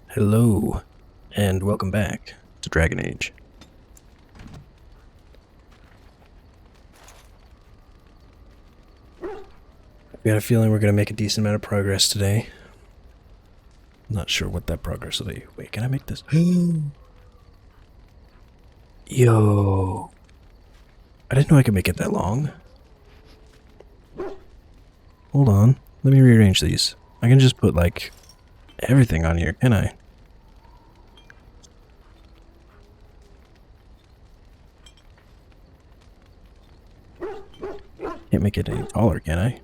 Hello, and welcome back to Dragon Age. I've got a feeling we're going to make a decent amount of progress today. Not sure what that progress will be. Wait, can I make this? Yo. I didn't know I could make it that long. Hold on. Let me rearrange these. I can just put, like, everything on here, can I? Can't make it any taller, can I?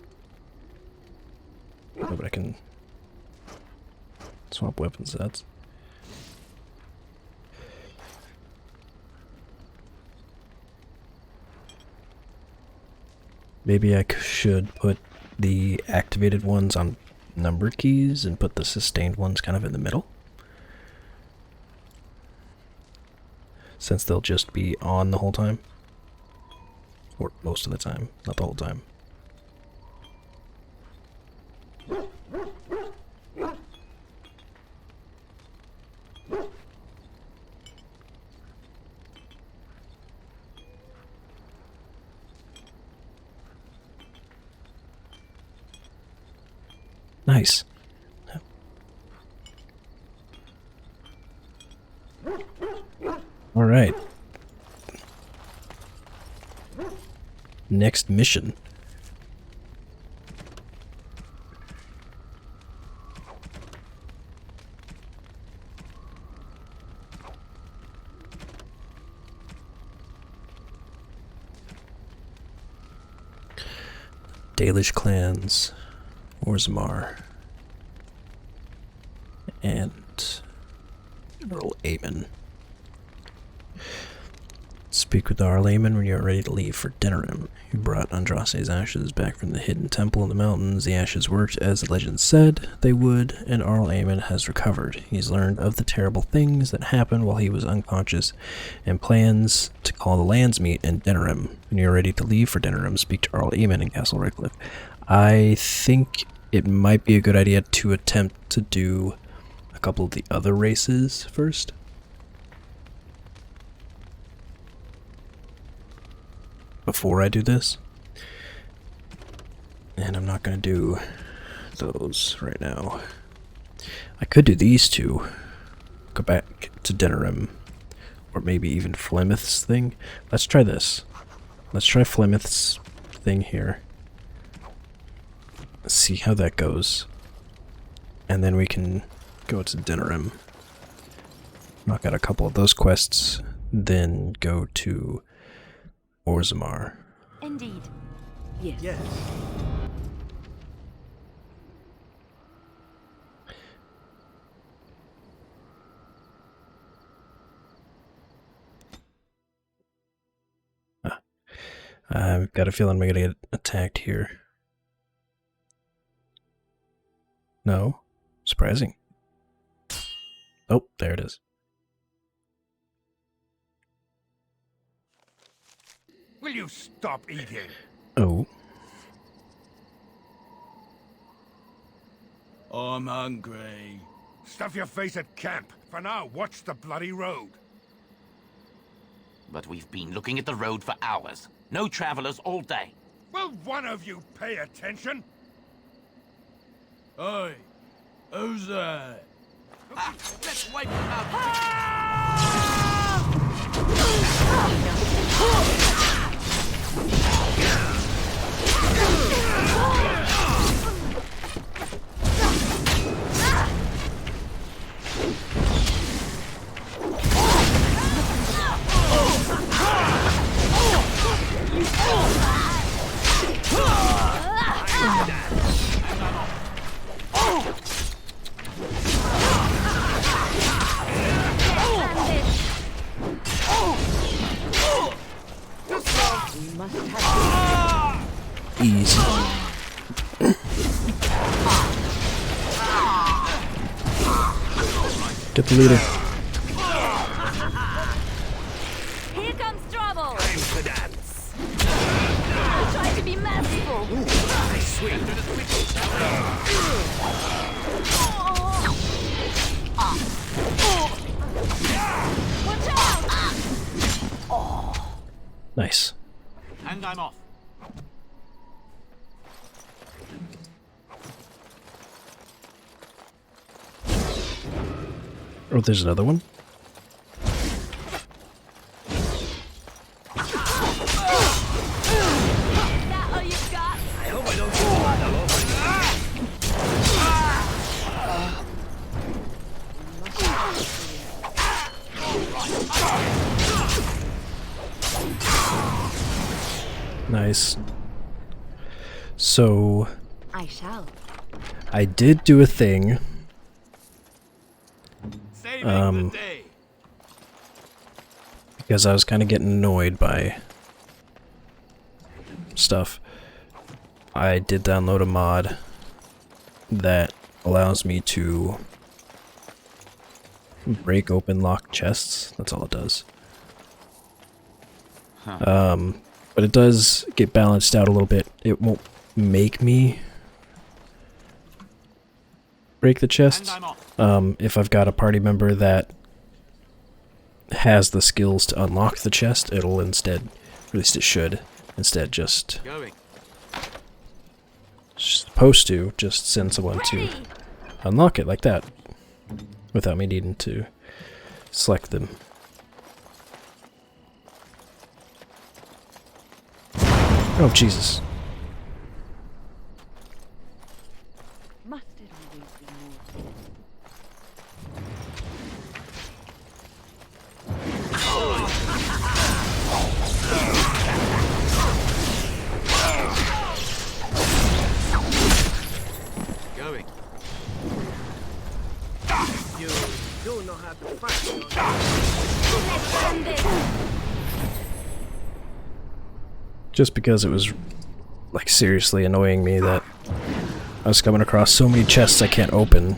Oh, but I can swap weapon sets. Maybe I should put the activated ones on numbered keys and put the sustained ones kind of in the middle, since they'll just be on the whole time. Or most of the time, not the whole time. Nice. All right. Next mission. Dalish clans, Orzammar, and Earl Aemon. Speak with Earl Aemon when you are ready to leave for Denerim. You brought Andraste's ashes back from the hidden temple in the mountains. The ashes worked as the legend said they would, and Earl Aemon has recovered. He's learned of the terrible things that happened while he was unconscious, and plans to call the Landsmeet in Denerim. When you're ready to leave for Denerim, speak to Earl Aemon in Castle Redcliffe. I think it might be a good idea to attempt to do a couple of the other races first. Before I do this. And I'm not going to do those right now. I could do these two. Go back to Denerim. Or maybe even Flemeth's thing. Let's try this. Let's try Flemeth's thing here. Let's see how that goes. And then we can go to Denerim. Knock out a couple of those quests. Then go to Orzammar. Indeed. Yes. Yes. I've got a feeling we're gonna get attacked here. No? Surprising. Oh, there it is. Will you stop eating? Oh. I'm hungry. Stuff your face at camp. For now, watch the bloody road. But we've been looking at the road for hours. No travelers all day. Will one of you pay attention? Hey, who's that? Let's wipe them out. Easy. Get the leader. Here comes trouble. Time to dance. Try to be merciful. Watch out! Nice. And I'm off. Oh, there's another one. Is that all you've got? I hope I don't get blood all over. Nice. So, I shall. I did do a thing. Saving the day. Because I was kind of getting annoyed by stuff. I did download a mod that allows me to break open locked chests. That's all it does. But it does get balanced out a little bit. It won't make me break the chests. And I'm off. If I've got a party member that has the skills to unlock the chest, it'll instead, or at least it should, instead just Going. supposed to just send someone to Ready. unlock it like that without me needing to select them. Oh, Jesus. Must it always be more? Going. You do know how to fight. Let's end this. Just because it was, like, seriously annoying me that I was coming across so many chests I can't open.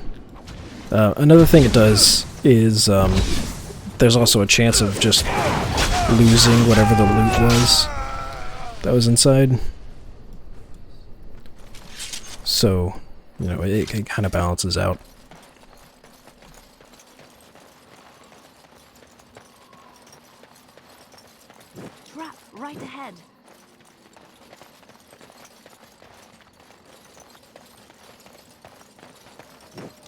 Another thing it does is, there's also a chance of just losing whatever the loot was that was inside. So, you know, it kind of balances out. Trap right ahead.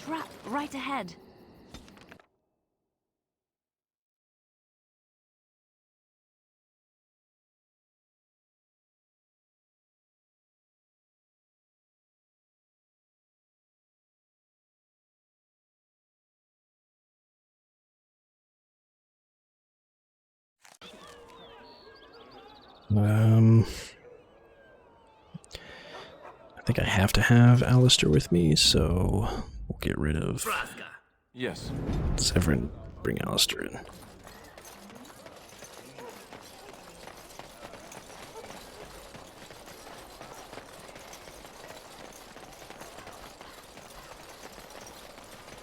Trap right ahead. I think I have to have Alistair with me, so we'll get rid of Yes. Severin, bring Alistair in.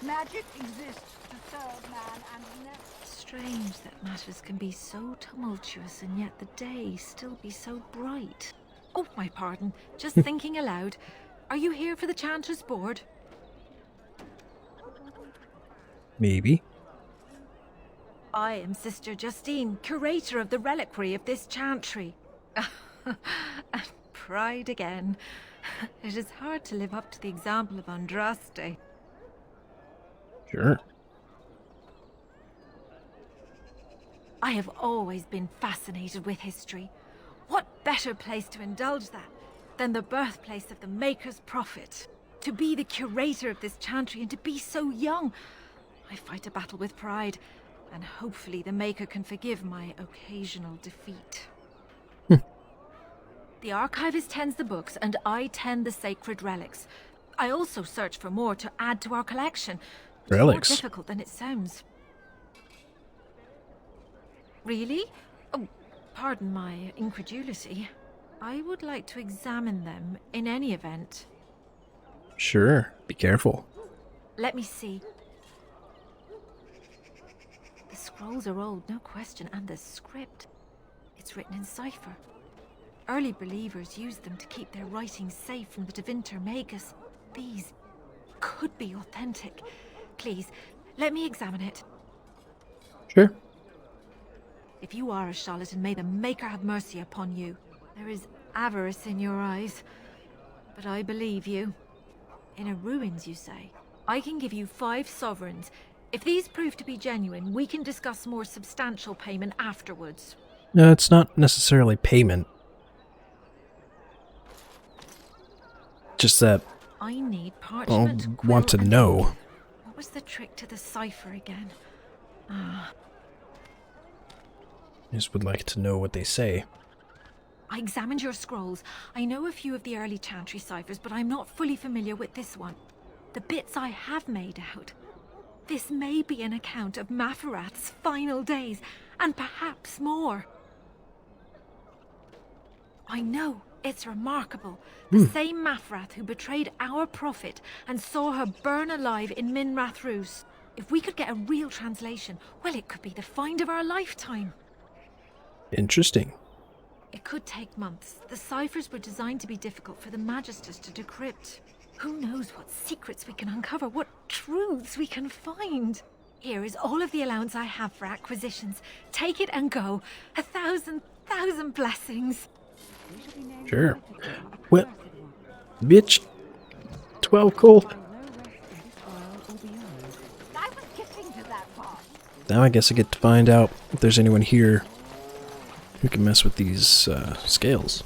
Magic exists to serve man and never. Strange that matters can be so tumultuous and yet the day still be so bright. Oh, my pardon. Just thinking aloud. Are you here for the Chanter's Board? Maybe. I am Sister Justine, curator of the reliquary of this chantry. And pride again. It is hard to live up to the example of Andraste. Sure. I have always been fascinated with history. What better place to indulge that than the birthplace of the Maker's prophet? To be the curator of this chantry and to be so young. I fight a battle with pride, and hopefully the Maker can forgive my occasional defeat. The archivist tends the books, and I tend the sacred relics. I also search for more to add to our collection. It's Relics? more difficult than it sounds. Really? Oh, pardon my incredulity. I would like to examine them in any event. Sure. Be careful. Let me see. The scrolls are old, no question, and the script. It's written in cipher. Early believers used them to keep their writings safe from the Devinter Magus. These could be authentic. Please, let me examine it. Sure. If you are a charlatan, may the Maker have mercy upon you. There is avarice in your eyes, but I believe you. Inner ruins, you say? I can give you 5 sovereigns. If these prove to be genuine, we can discuss more substantial payment afterwards. No, it's not necessarily payment. Just that I need I'll parchment, quill, want to and know. ink. What was the trick to the cipher again? I just would like to know what they say. I examined your scrolls. I know a few of the early chantry ciphers, but I'm not fully familiar with this one. The bits I have made out. This may be an account of Maferath's final days, and perhaps more. I know, it's remarkable. The same Maferath who betrayed our prophet and saw her burn alive in Minrath Rus. If we could get a real translation, well, it could be the find of our lifetime. Interesting. It could take months. The ciphers were designed to be difficult for the Magisters to decrypt. Who knows what secrets we can uncover, what truths we can find. Here is all of the allowance I have for acquisitions. Take it and go. 1,000 blessings. Sure. Well, bitch. 12 cool. I was getting to that part. Now I guess I get to find out if there's anyone here who can mess with these scales.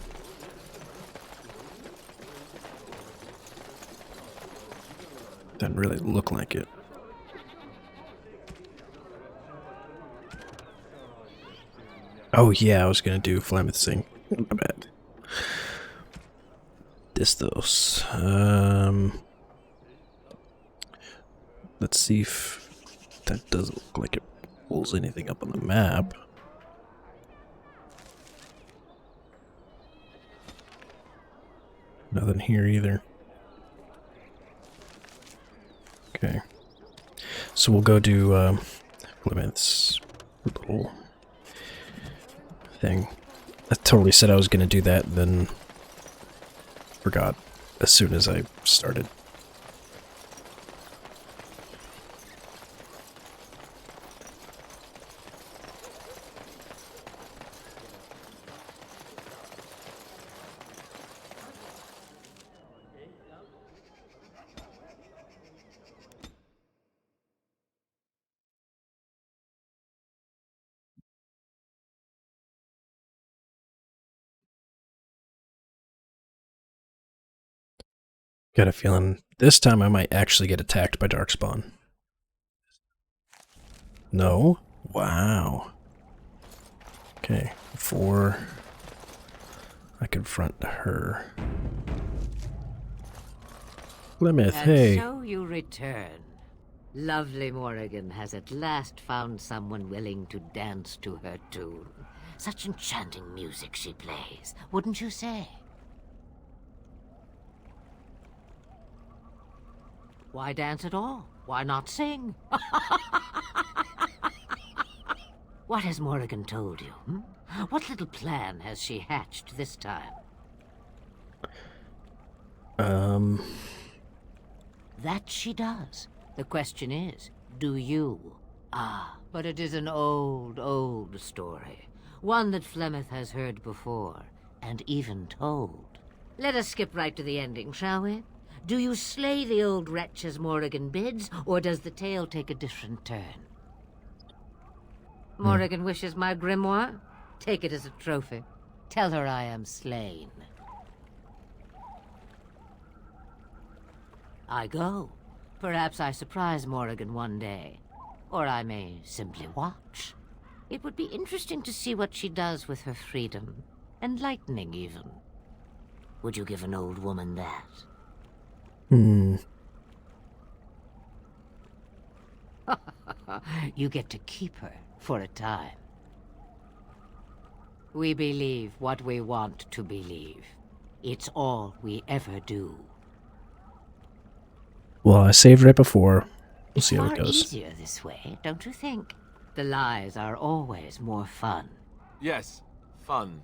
Doesn't really look like it. Oh yeah, I was gonna do Flameth's thing. My bad. Distos. Let's see if that doesn't look like it pulls anything up on the map. Nothing here either. Okay. So we'll go do Plymouth's little thing. I totally said I was going to do that, then forgot as soon as I started. Got a feeling this time I might actually get attacked by Darkspawn. No? Wow. Okay, before I confront her. Plymouth, And hey. so you return. Lovely Morrigan has at last found someone willing to dance to her tune. Such enchanting music she plays, wouldn't you say? Why dance at all? Why not sing? What has Morrigan told you? What little plan has she hatched this time? That she does. The question is, do you? Ah, but it is an old, old story. One that Flemeth has heard before, and even told. Let us skip right to the ending, shall we? Do you slay the old wretch as Morrigan bids, or does the tale take a different turn? Morrigan wishes my grimoire? Take it as a trophy. Tell her I am slain. I go. Perhaps I surprise Morrigan one day. Or I may simply watch. It would be interesting to see what she does with her freedom. Enlightening, even. Would you give an old woman that? You get to keep her for a time. We believe what we want to believe. It's all we ever do. Well, I saved right before. We'll It's see how it far goes. easier this way, don't you think? The lies are always more fun. Yes. Fun.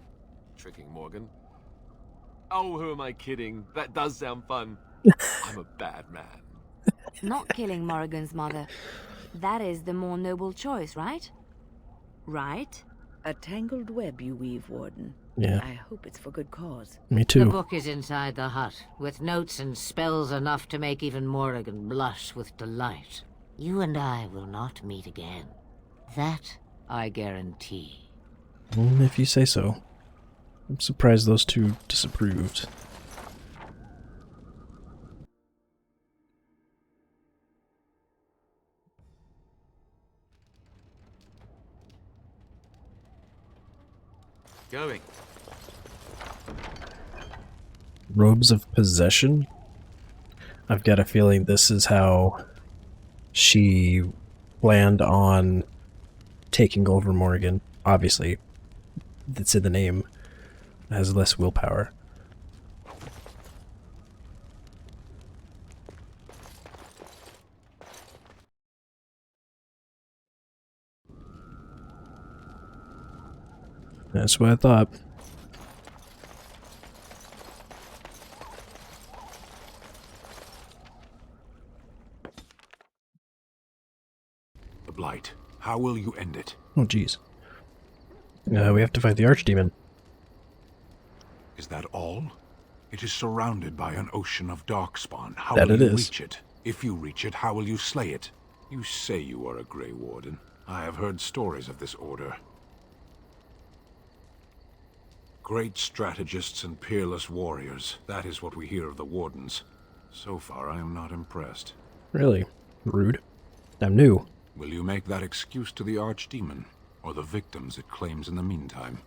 Tricking Morgan. Oh, who am I kidding? That does sound fun. I'm a bad man. Not killing Morrigan's mother. That is the more noble choice, right? Right? A tangled web you weave, Warden. Yeah, I hope it's for good cause. me The too. book is inside the hut, with notes and spells enough to make even Morrigan blush with delight. You and I will not meet again. That I guarantee. If you say so. I'm surprised those two disapproved. Going. Robes of Possession? I've got a feeling this is how she planned on taking over Morrigan. Obviously, it's in the name. It has less willpower. That's what I thought. The Blight. How will you end it? Oh, jeez. We have to fight the Archdemon. Is that all? It is surrounded by an ocean of darkspawn. How That will it you is. reach it? If you reach it, how will you slay it? You say you are a Grey Warden. I have heard stories of this order. Great strategists and peerless warriors. That is what we hear of the Wardens. So far, I am not impressed. Really? Rude. I'm new. Will you make that excuse to the Archdemon, or the victims it claims in the meantime?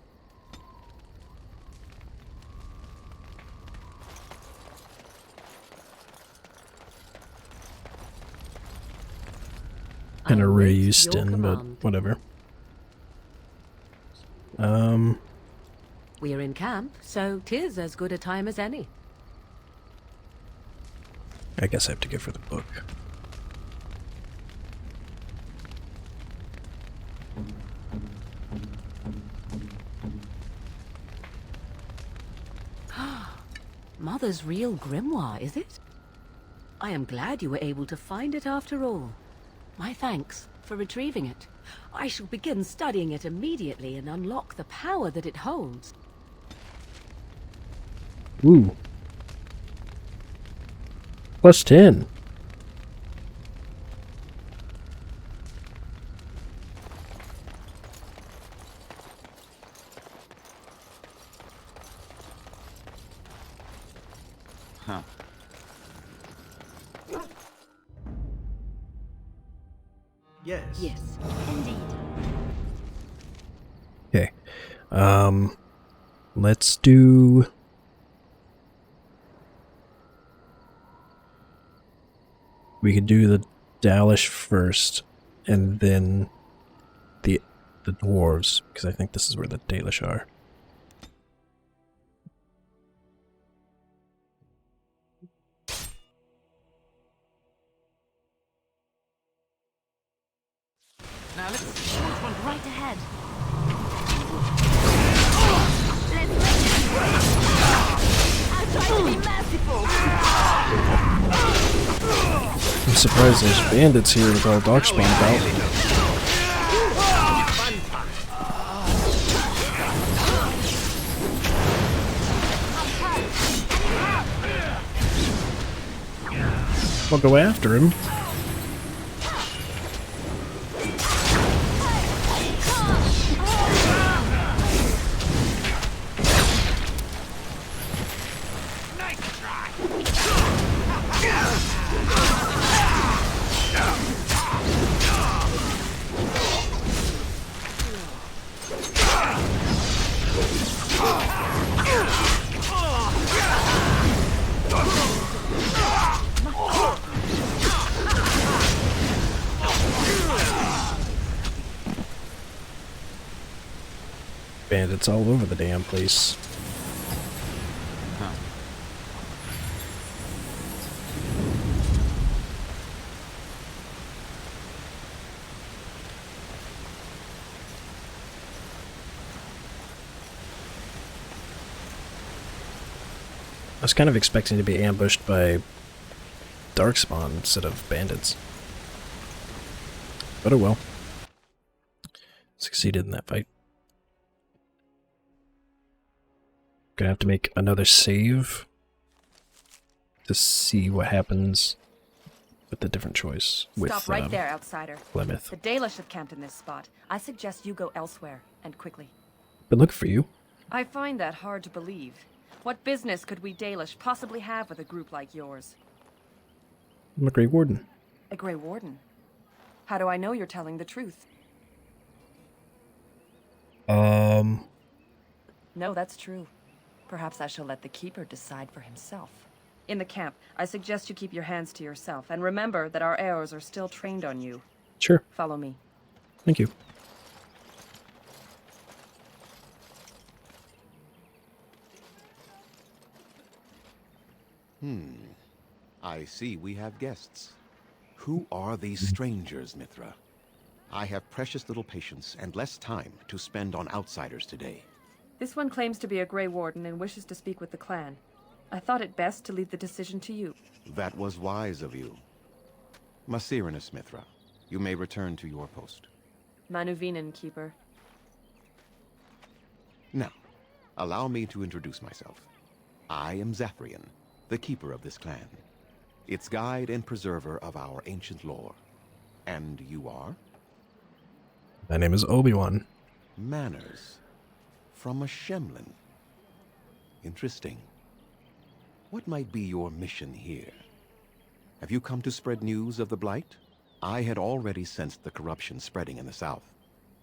Kind of I'll wait raised your in, but command. whatever. We're in camp, so 'tis as good a time as any. I guess I have to give her the book. Mother's real grimoire, is it? I am glad you were able to find it after all. My thanks for retrieving it. I shall begin studying it immediately and unlock the power that it holds. Ooh. Plus 10. Huh. Yes. Yes, indeed. Okay. Let's do... We could do the Dalish first, and then the dwarves, because I think this is where the Dalish are. Now let's That one right ahead. I'll try to be merciful. I'm surprised there's bandits here with all Darkspawn about. I'll go after him. bandits all over the damn place. I was kind of expecting to be ambushed by Darkspawn instead of bandits. But oh well. Succeeded in that fight. Gonna have to make another save to see what happens with the different choice with Stop right there, outsider. Plymouth. The Dalish have camped in this spot. I suggest you go elsewhere, and quickly. Been looking for you. I find that hard to believe. What business could we Dalish possibly have with a group like yours? I'm a Grey Warden. A Grey Warden? How do I know you're telling the truth? No, that's true. Perhaps I shall let the Keeper decide for himself. In the camp, I suggest you keep your hands to yourself, and remember that our arrows are still trained on you. Sure. Follow me. Thank you. I see we have guests. Who are these strangers, Mithra? I have precious little patience and less time to spend on outsiders today. This one claims to be a Grey Warden and wishes to speak with the clan. I thought it best to leave the decision to you. That was wise of you. Masirinus, Mithra, you may return to your post. Manuvinen, Keeper. Now, allow me to introduce myself. I am Zafrian, the keeper of this clan, its guide and preserver of our ancient lore. And you are? My name is Obi-Wan. Manners. From a Shemlin. Interesting. What might be your mission here? Have you come to spread news of the Blight? I had already sensed the corruption spreading in the south.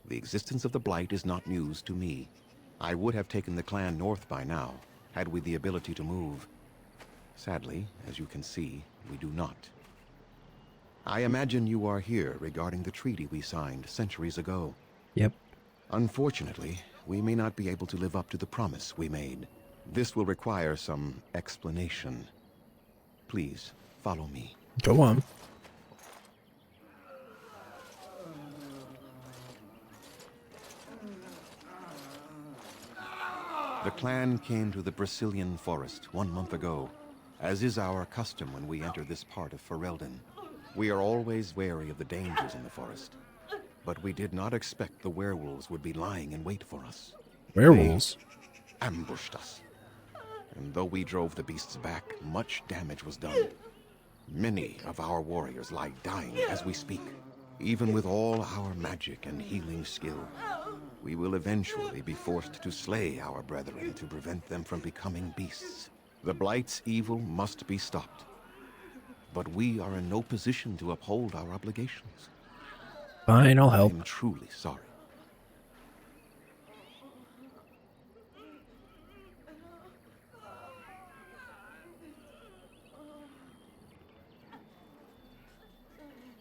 The existence of the Blight is not news to me. I would have taken the clan north by now, had we the ability to move. Sadly, as you can see, we do not. I imagine you are here regarding the treaty we signed centuries ago. Yep. Unfortunately, we may not be able to live up to the promise we made. This will require some explanation. Please, follow me. Go on. The clan came to the Brazilian forest 1 month ago, as is our custom when we enter this part of Ferelden. We are always wary of the dangers in the forest, but we did not expect the werewolves would be lying in wait for us. Werewolves? They ambushed us. And though we drove the beasts back, much damage was done. Many of our warriors lie dying as we speak. Even with all our magic and healing skill, we will eventually be forced to slay our brethren to prevent them from becoming beasts. The Blight's evil must be stopped. But we are in no position to uphold our obligations. Fine, I'll help. I'm truly sorry.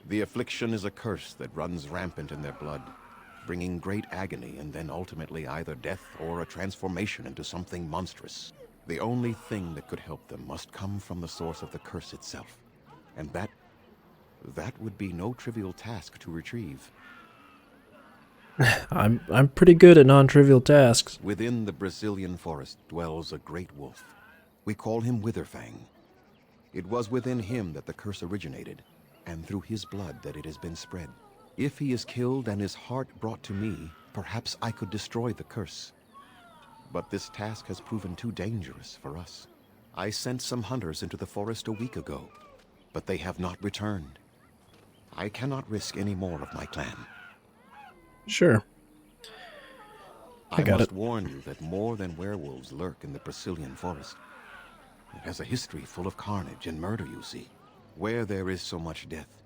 The affliction is a curse that runs rampant in their blood, bringing great agony and then ultimately either death or a transformation into something monstrous. The only thing that could help them must come from the source of the curse itself. And that would be no trivial task to retrieve. I'm pretty good at non-trivial tasks. Within the Brazilian forest dwells a great wolf. We call him Witherfang. It was within him that the curse originated, and through his blood that it has been spread. If he is killed and his heart brought to me, perhaps I could destroy the curse. But this task has proven too dangerous for us. I sent some hunters into the forest a week ago, but they have not returned. I cannot risk any more of my clan. Sure. I must warn you that more than werewolves lurk in the Brazilian forest. It has a history full of carnage and murder, you see. Where there is so much death,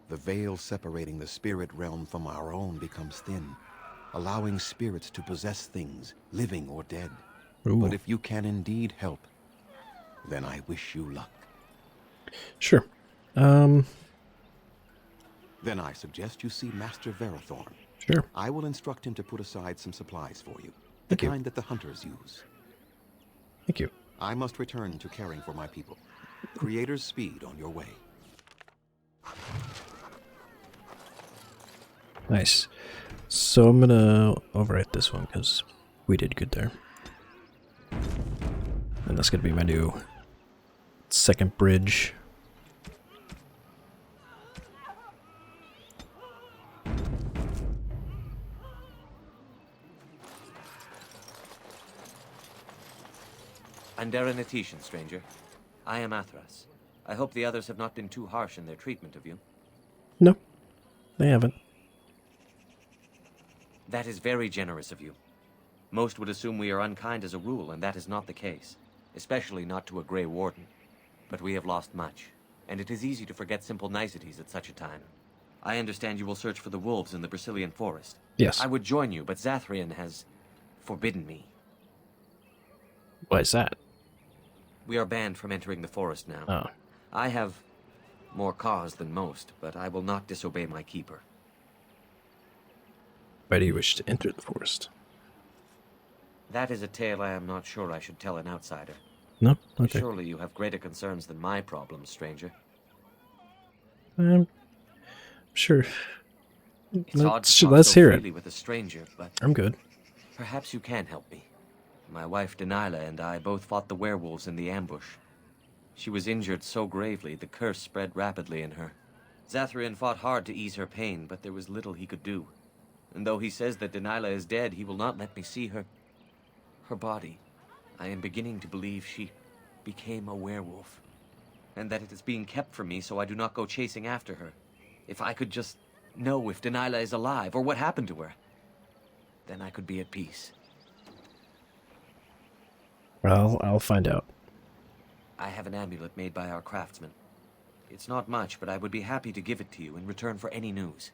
the veil separating the spirit realm from our own becomes thin, allowing spirits to possess things, living or dead. Ooh. But if you can indeed help, then I wish you luck. Sure. Then I suggest you see Master Verathorn. Sure. I will instruct him to put aside some supplies for you. The Thank you. kind that the hunters use. Thank you. I must return to caring for my people. Creator's speed on your way. Nice. So I'm gonna overwrite this one because we did good there. And that's gonna be my new second bridge. Andera Natishan, stranger. I am Athras. I hope the others have not been too harsh in their treatment of you. No, they haven't. That is very generous of you. Most would assume we are unkind as a rule, and that is not the case. Especially not to a Grey Warden. But we have lost much, and it is easy to forget simple niceties at such a time. I understand you will search for the wolves in the Brazilian forest. Yes. I would join you, but Zathrian has forbidden me. Why is that? We are banned from entering the forest now. Oh. I have more cause than most, but I will not disobey my keeper. Why do you wish to enter the forest? That is a tale I am not sure I should tell an outsider. No? Okay. Surely you have greater concerns than my problems, stranger. Sure. It's odd to talk Let's so hear freely it. with a stranger, but I'm good. perhaps you can help me. My wife Denilah and I both fought the werewolves in the ambush. She was injured so gravely, the curse spread rapidly in her. Zathrian fought hard to ease her pain, but there was little he could do. And though he says that Denilah is dead, he will not let me see her body. I am beginning to believe she became a werewolf, and that it is being kept from me so I do not go chasing after her. If I could just know if Denilah is alive, or what happened to her, then I could be at peace. Well, I'll find out. I have an amulet made by our craftsman. It's not much, but I would be happy to give it to you in return for any news.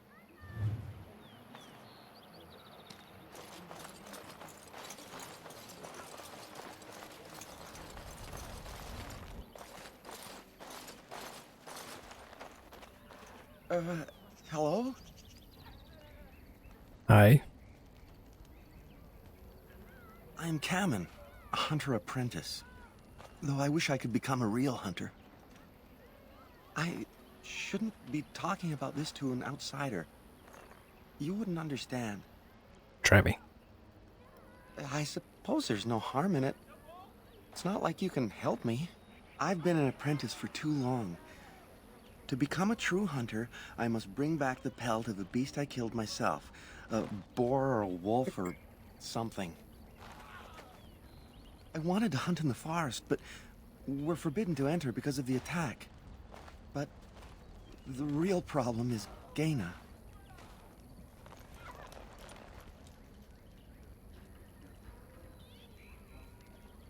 Hello? Hi. I am Kamen, a hunter apprentice. Though I wish I could become a real hunter. I shouldn't be talking about this to an outsider. You wouldn't understand. Try me. I suppose there's no harm in it. It's not like you can help me. I've been an apprentice for too long. To become a true hunter, I must bring back the pelt of a beast I killed myself. A boar or a wolf or something. I wanted to hunt in the forest, but we're forbidden to enter because of the attack. But the real problem is Gaina.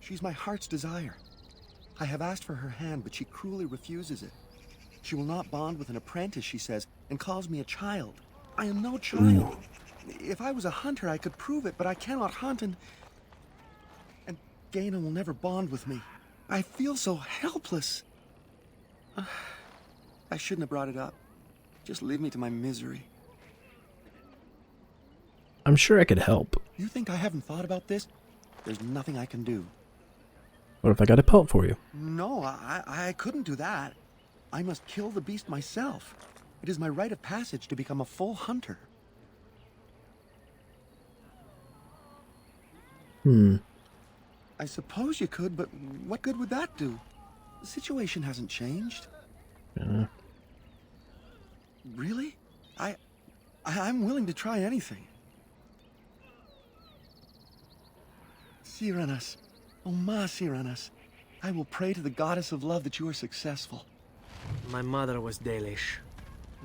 She's my heart's desire. I have asked for her hand, but she cruelly refuses it. She will not bond with an apprentice, she says, and calls me a child. I am no child. If I was a hunter, I could prove it, but I cannot hunt, and Gaina will never bond with me. I feel so helpless. I shouldn't have brought it up. Just leave me to my misery. I'm sure I could help. You think I haven't thought about this? There's nothing I can do. What if I got a pelt for you? No, I couldn't do that. I must kill the beast myself. It is my rite of passage to become a full hunter. I suppose you could, but what good would that do? The situation hasn't changed. Yeah. Really? I'm willing to try anything. Cyranas. Oh, Ma Cyranas. I will pray to the goddess of love that you are successful. My mother was Dalish.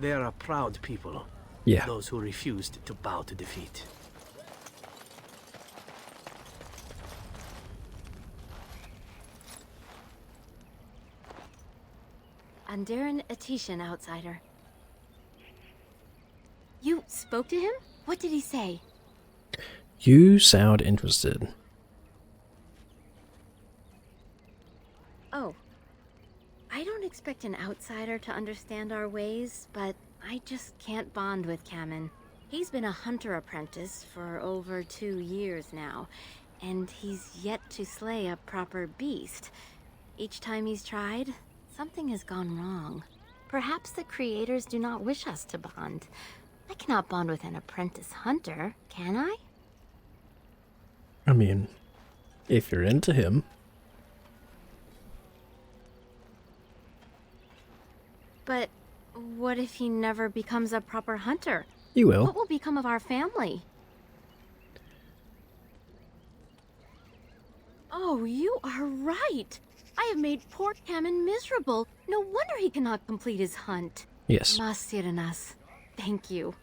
They are a proud people. Yeah. Those who refused to bow to defeat. Andaran Atishan, outsider. You spoke to him? What did he say? You sound interested. Oh. I don't expect an outsider to understand our ways, but I just can't bond with Kamen. He's been a hunter apprentice for over 2 years now, and he's yet to slay a proper beast. Each time he's tried, something has gone wrong. Perhaps the creators do not wish us to bond. I cannot bond with an apprentice hunter, can I? I mean, if you're into him. But what if he never becomes a proper hunter? You will. What will become of our family? Oh, you are right. I have made poor Cameron miserable. No wonder he cannot complete his hunt. Yes. Masiranas, thank you.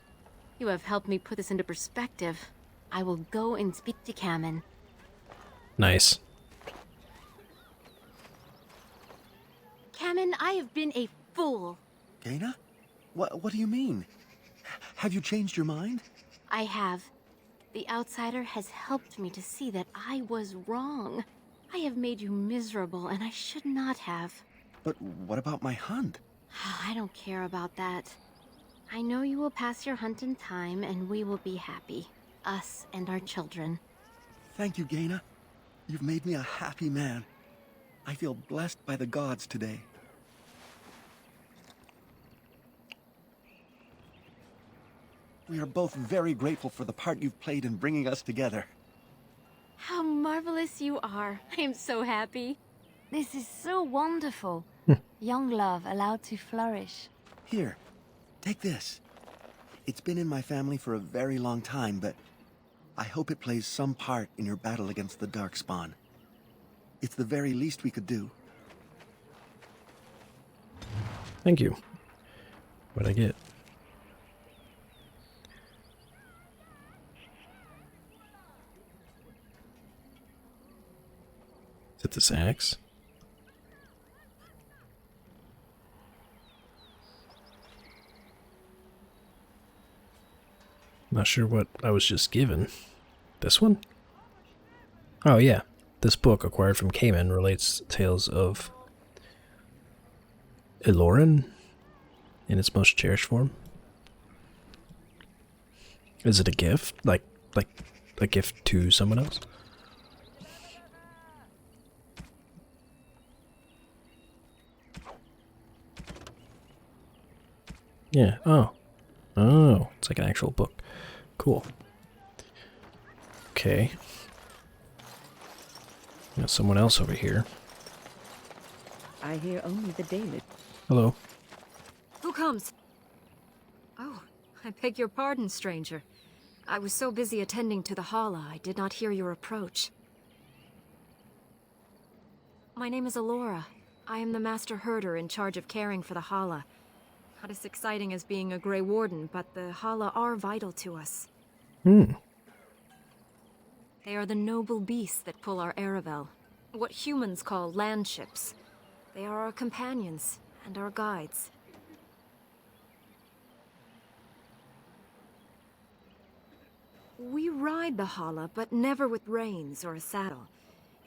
You have helped me put this into perspective. I will go and speak to Cameron. Nice. Cameron, I have been a fool. Gaina? What do you mean? Have you changed your mind? I have. The outsider has helped me to see that I was wrong. I have made you miserable, and I should not have. But what about my hunt? I don't care about that. I know you will pass your hunt in time, and we will be happy. Us and our children. Thank you, Gaina. You've made me a happy man. I feel blessed by the gods today. We are both very grateful for the part you've played in bringing us together. How marvelous you are. I am so happy. This is so wonderful. Young love allowed to flourish. Here, take this. It's been in my family for a very long time, but I hope it plays some part in your battle against the Darkspawn. It's the very least we could do. Thank you. What'd I get? Is it this axe? Not sure what I was just given. This one? Oh yeah. This book, acquired from Cayman, relates tales of Eloran in its most cherished form. Is it a gift? Like a gift to someone else? Yeah. Oh. Oh, it's like an actual book. Cool. Okay. Got someone else over here. I hear only the daily. Hello. Who comes? Oh, I beg your pardon, stranger. I was so busy attending to the Hala, I did not hear your approach. My name is Alora. I am the master herder in charge of caring for the Hala. Not as exciting as being a Grey Warden, but the Hala are vital to us. Hmm. They are the noble beasts that pull our Aravel. What humans call landships. They are our companions and our guides. We ride the Hala, but never with reins or a saddle.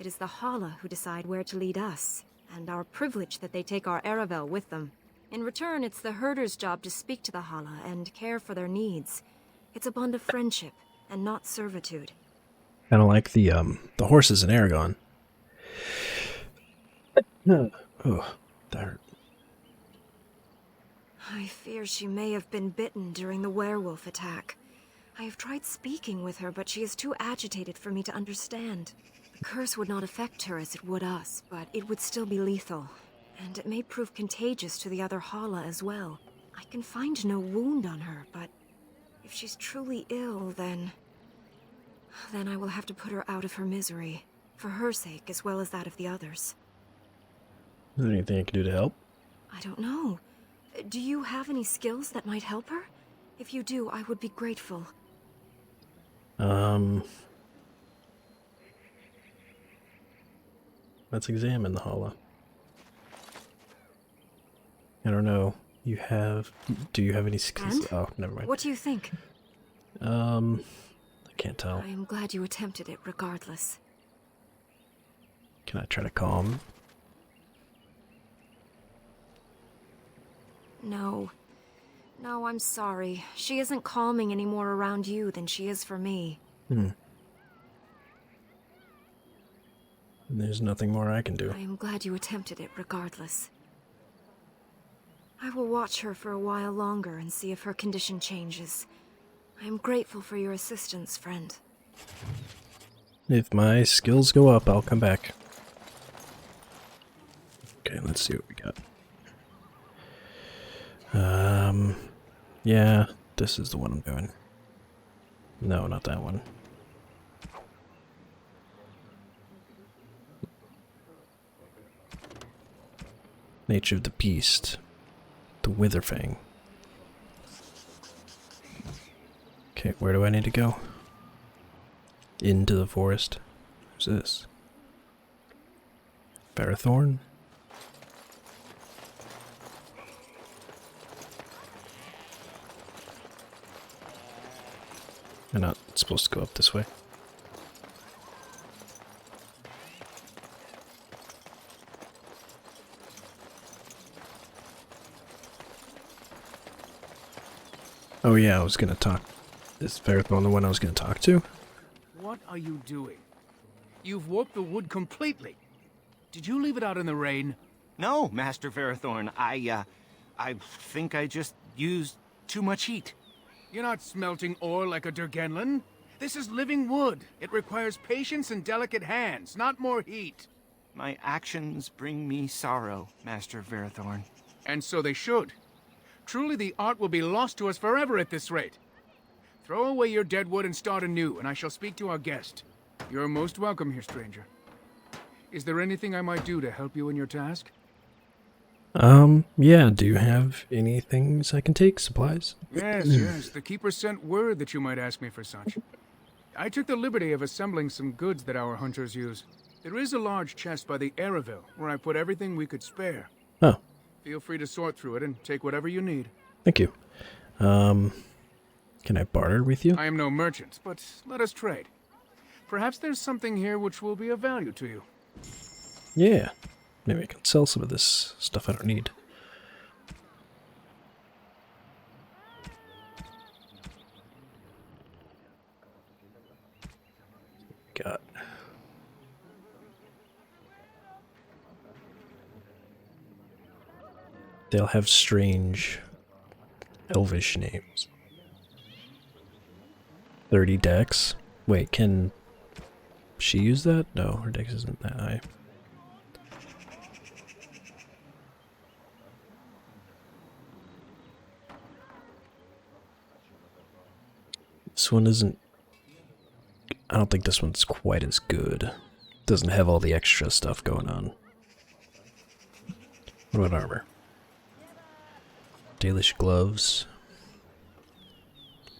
It is the Hala who decide where to lead us, and our privilege that they take our Aravel with them. In return, it's the herder's job to speak to the Hala and care for their needs. It's a bond of friendship, and not servitude. Kind of like the horses in Aragon. Oh, that hurt. I fear she may have been bitten during the werewolf attack. I have tried speaking with her, but she is too agitated for me to understand. The curse would not affect her as it would us, but it would still be lethal. And it may prove contagious to the other Hala as well. I can find no wound on her, but if she's truly ill, then I will have to put her out of her misery. For her sake, as well as that of the others. Is there anything I can do to help? I don't know. Do you have any skills that might help her? If you do, I would be grateful. Let's examine the Hala. I don't know. Do you have any skills? And? Oh, never mind. What do you think? I can't tell. I am glad you attempted it regardless. Can I try to calm? No. No, I'm sorry. She isn't calming any more around you than she is for me. There's nothing more I can do. I am glad you attempted it regardless. I will watch her for a while longer and see if her condition changes. I am grateful for your assistance, friend. If my skills go up, I'll come back. Okay, let's see what we got. Yeah, this is the one I'm doing. No, not that one. Nature of the beast. The Witherfang. Okay, where do I need to go? Into the forest. Who's this? Ferrothorn? I'm not supposed to go up this way. Oh yeah, I was gonna talk. Is Ferrothorn the one I was gonna talk to? What are you doing? You've warped the wood completely. Did you leave it out in the rain? No, Master Ferrothorn. I think I just used too much heat. You're not smelting ore like a Durgenlin. This is living wood. It requires patience and delicate hands, not more heat. My actions bring me sorrow, Master Ferrothorn. And so they should. Truly the art will be lost to us forever at this rate. Throw away your dead wood and start anew, and I shall speak to our guest. You're most welcome here, stranger. Is there anything I might do to help you in your task? Yeah, do you have any things I can take? Supplies? Yes, yes. The Keeper sent word that you might ask me for such. I took the liberty of assembling some goods that our hunters use. There is a large chest by the Araville, where I put everything we could spare. Oh. Feel free to sort through it and take whatever you need. Thank you. Can I barter with you? I am no merchant, but let us trade. Perhaps there's something here which will be of value to you. Yeah. Maybe I can sell some of this stuff I don't need. Got. They'll have strange elvish names. 30 dex. Wait, can she use that? No, her dex isn't that high. This one isn't... I don't think this one's quite as good. Doesn't have all the extra stuff going on. What about armor? Dalish gloves.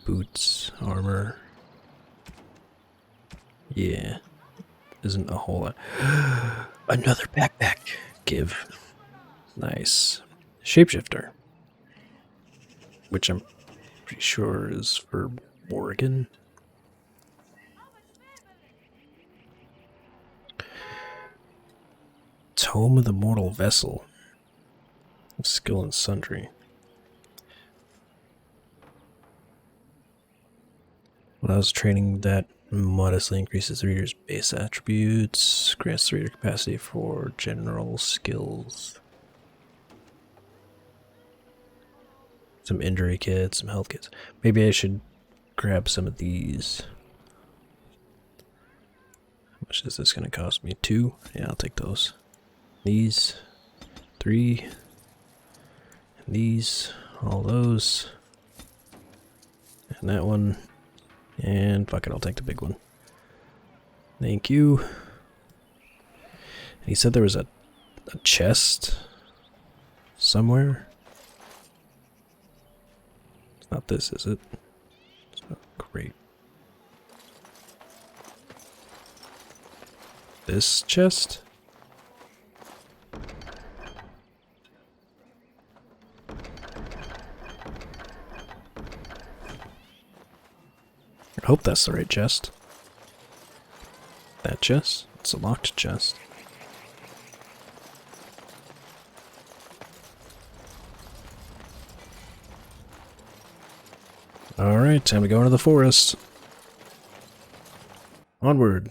Boots, armor. Yeah. Isn't a whole lot. Another backpack. Give. Nice. Shapeshifter. Which I'm pretty sure is for Morgan. Tome of the Mortal Vessel. Skill and Sundry. When I was training, that modestly increases the reader's base attributes, grants the reader capacity for general skills. Some injury kits, some health kits. Maybe I should grab some of these. How much is this going to cost me? 2? Yeah, I'll take those. These. 3. And these. All those. And that one. And fuck it, I'll take the big one. Thank you. And he said there was a chest somewhere. It's not this, is it? It's not great. This chest? I hope that's the right chest. That chest? It's a locked chest. Alright, time to go into the forest. Onward.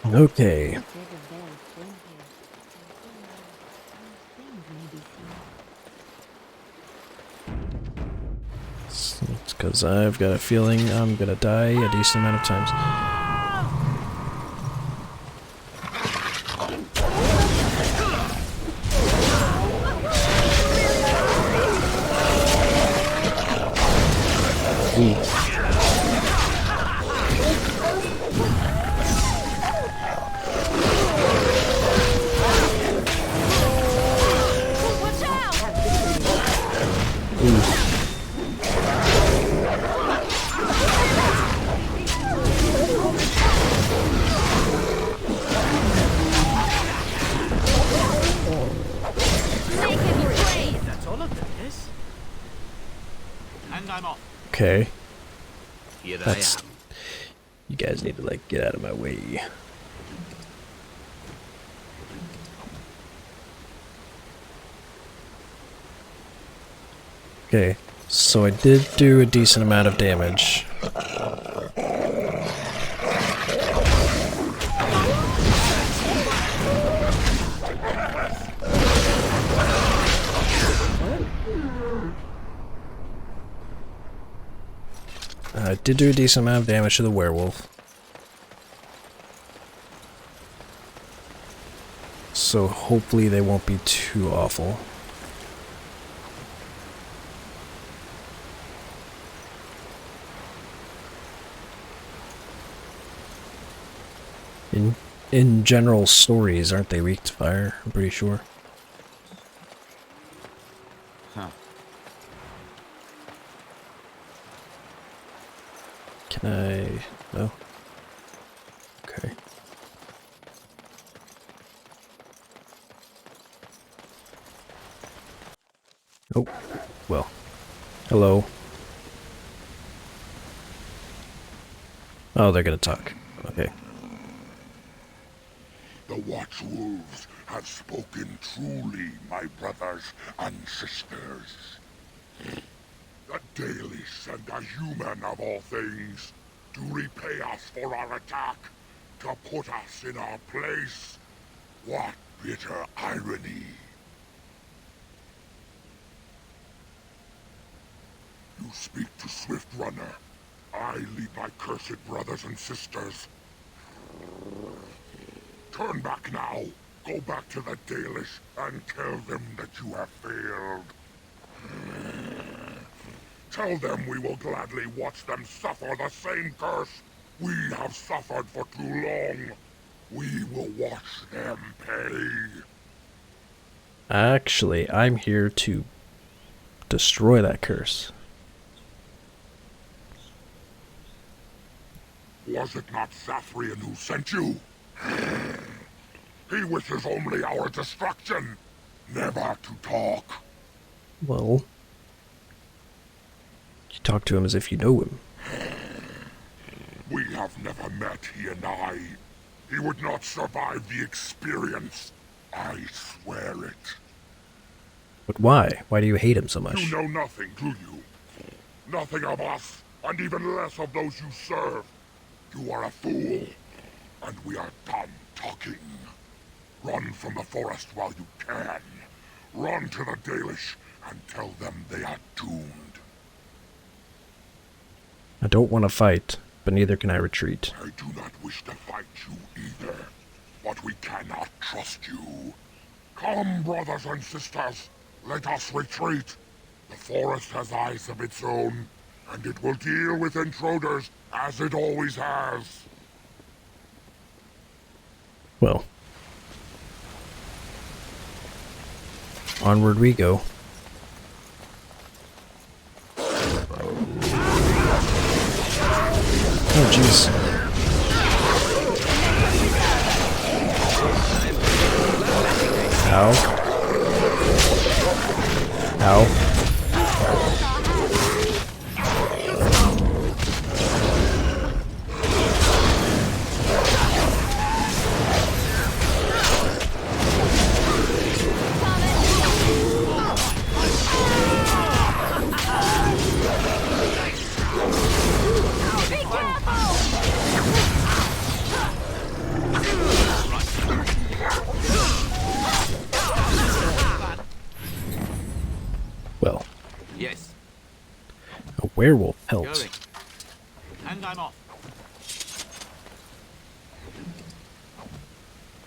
Okay. It's because I've got a feeling I'm gonna die a decent amount of times. Okay. That's... You guys need to, like, get out of my way. Okay, so I did do a decent amount of damage. I did do a decent amount of damage to the werewolf. So hopefully they won't be too awful. In general stories, aren't they weak to fire? I'm pretty sure. Huh. Can I... No? Okay. Oh, well. Hello. Oh, they're gonna talk. Okay. The Watchwolves have spoken truly, my brothers and sisters. The Dalish and the human of all things, to repay us for our attack, to put us in our place. What bitter irony. You speak to Swift Runner. I lead my cursed brothers and sisters. Turn back now. Go back to the Dalish and tell them that you have failed. Tell them we will gladly watch them suffer the same curse we have suffered for too long. We will watch them pay. Actually, I'm here to destroy that curse. Was it not Zathrian who sent you? He wishes only our destruction, never to talk. Well, you talk to him as if you know him. We have never met, he and I. He would not survive the experience. I swear it. But why? Why do you hate him so much? You know nothing, do you? Nothing of us, and even less of those you serve. You are a fool, and we are done talking. Run from the forest while you can. Run to the Dalish and tell them they are doomed. I don't want to fight, but neither can I retreat. I do not wish to fight you either, but we cannot trust you. Come, brothers and sisters, let us retreat. The forest has eyes of its own, and it will deal with intruders as it always has. Well, onward we go. Oh, jeez. Ow. Ow. werewolf pelt. Going. And I'm off.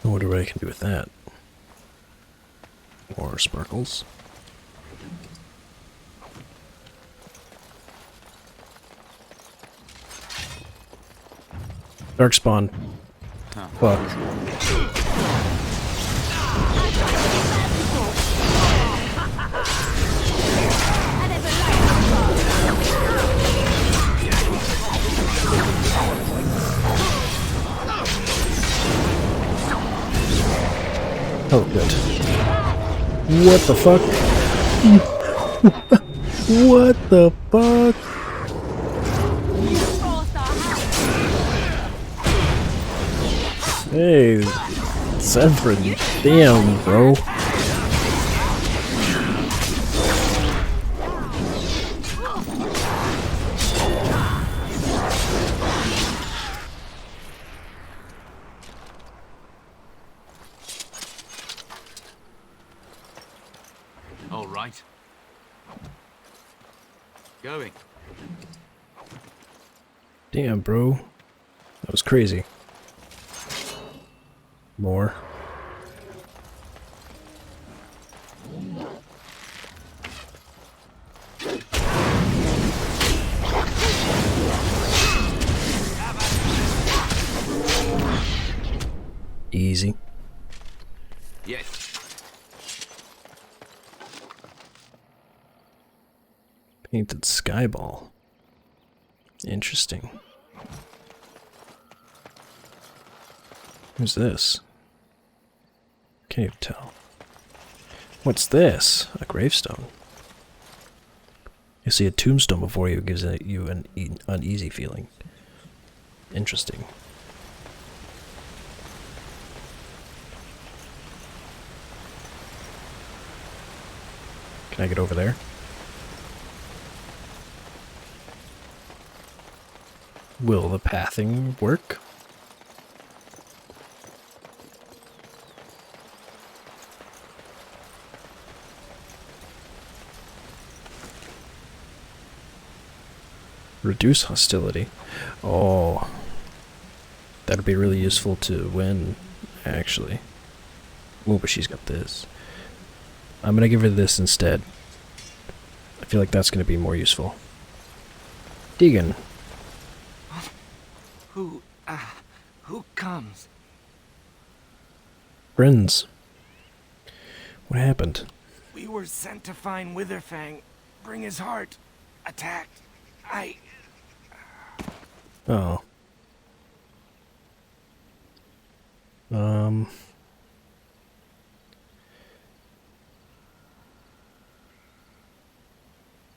I wonder what I can do with that. More sparkles. Darkspawn. Fuck. Oh, good. What the fuck? What the fuck? Hey, Zephyrin, damn, bro. All right. Going. Damn, bro. That was crazy. More. Easy. Yes. Painted skyball. Interesting. Who's this? Can't even tell. What's this? A gravestone. You see a tombstone before you gives you an uneasy feeling. Interesting. Can I get over there? Will the pathing work? Reduce hostility. Oh. That'd be really useful to win, actually. Oh, but she's got this. I'm gonna give her this instead. I feel like that's gonna be more useful. Deegan. Who comes? Friends. What happened? We were sent to find Witherfang, bring his heart. Attacked. Oh.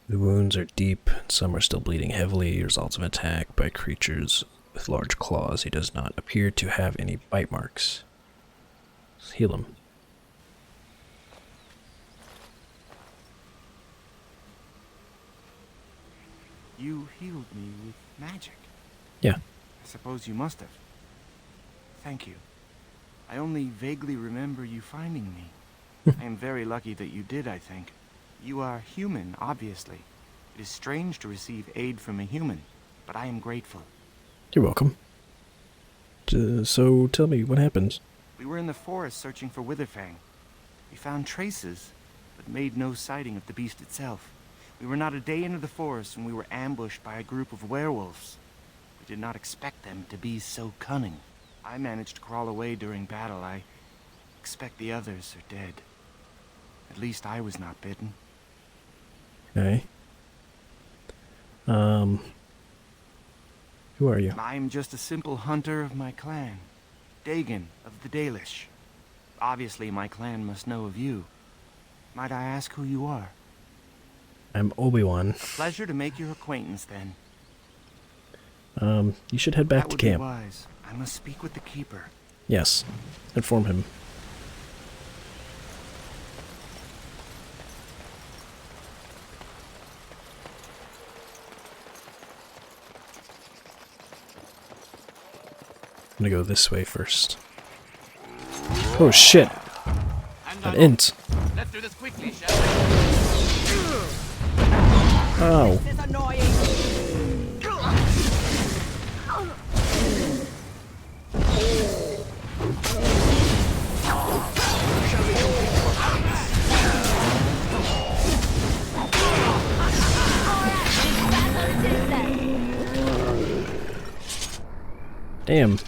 The wounds are deep, and some are still bleeding heavily, results of attack by creatures with large claws. He does not appear to have any bite marks. Let's heal him. You healed me with magic. Yeah. I suppose you must have. Thank you. I only vaguely remember you finding me. I am very lucky that you did, I think. You are human, obviously. It is strange to receive aid from a human, but I am grateful. You're welcome. So tell me, what happened? We were in the forest searching for Witherfang. We found traces, but made no sighting of the beast itself. We were not a day into the forest when we were ambushed by a group of werewolves. We did not expect them to be so cunning. I managed to crawl away during battle. I expect the others are dead. At least I was not bitten. Okay. Who are you? I'm just a simple hunter of my clan. Dagon of the Dalish. Obviously my clan must know of you. Might I ask who you are? I'm Obi-Wan. A pleasure to make your acquaintance then. You should head back to camp. That would be wise. I must speak with the keeper. Yes. Inform him. I'm gonna go this way first. Oh shit! An int! Let's do this quickly, shall Oh. This is annoying. Damn.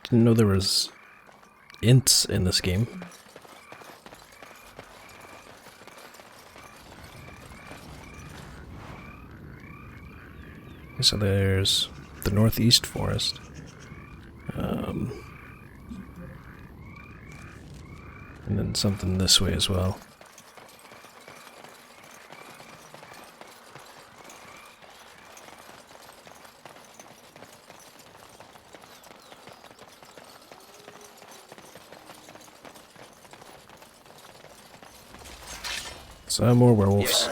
Didn't know there was ints in this game. So there's the northeast forest. And then something this way as well. Some more werewolves.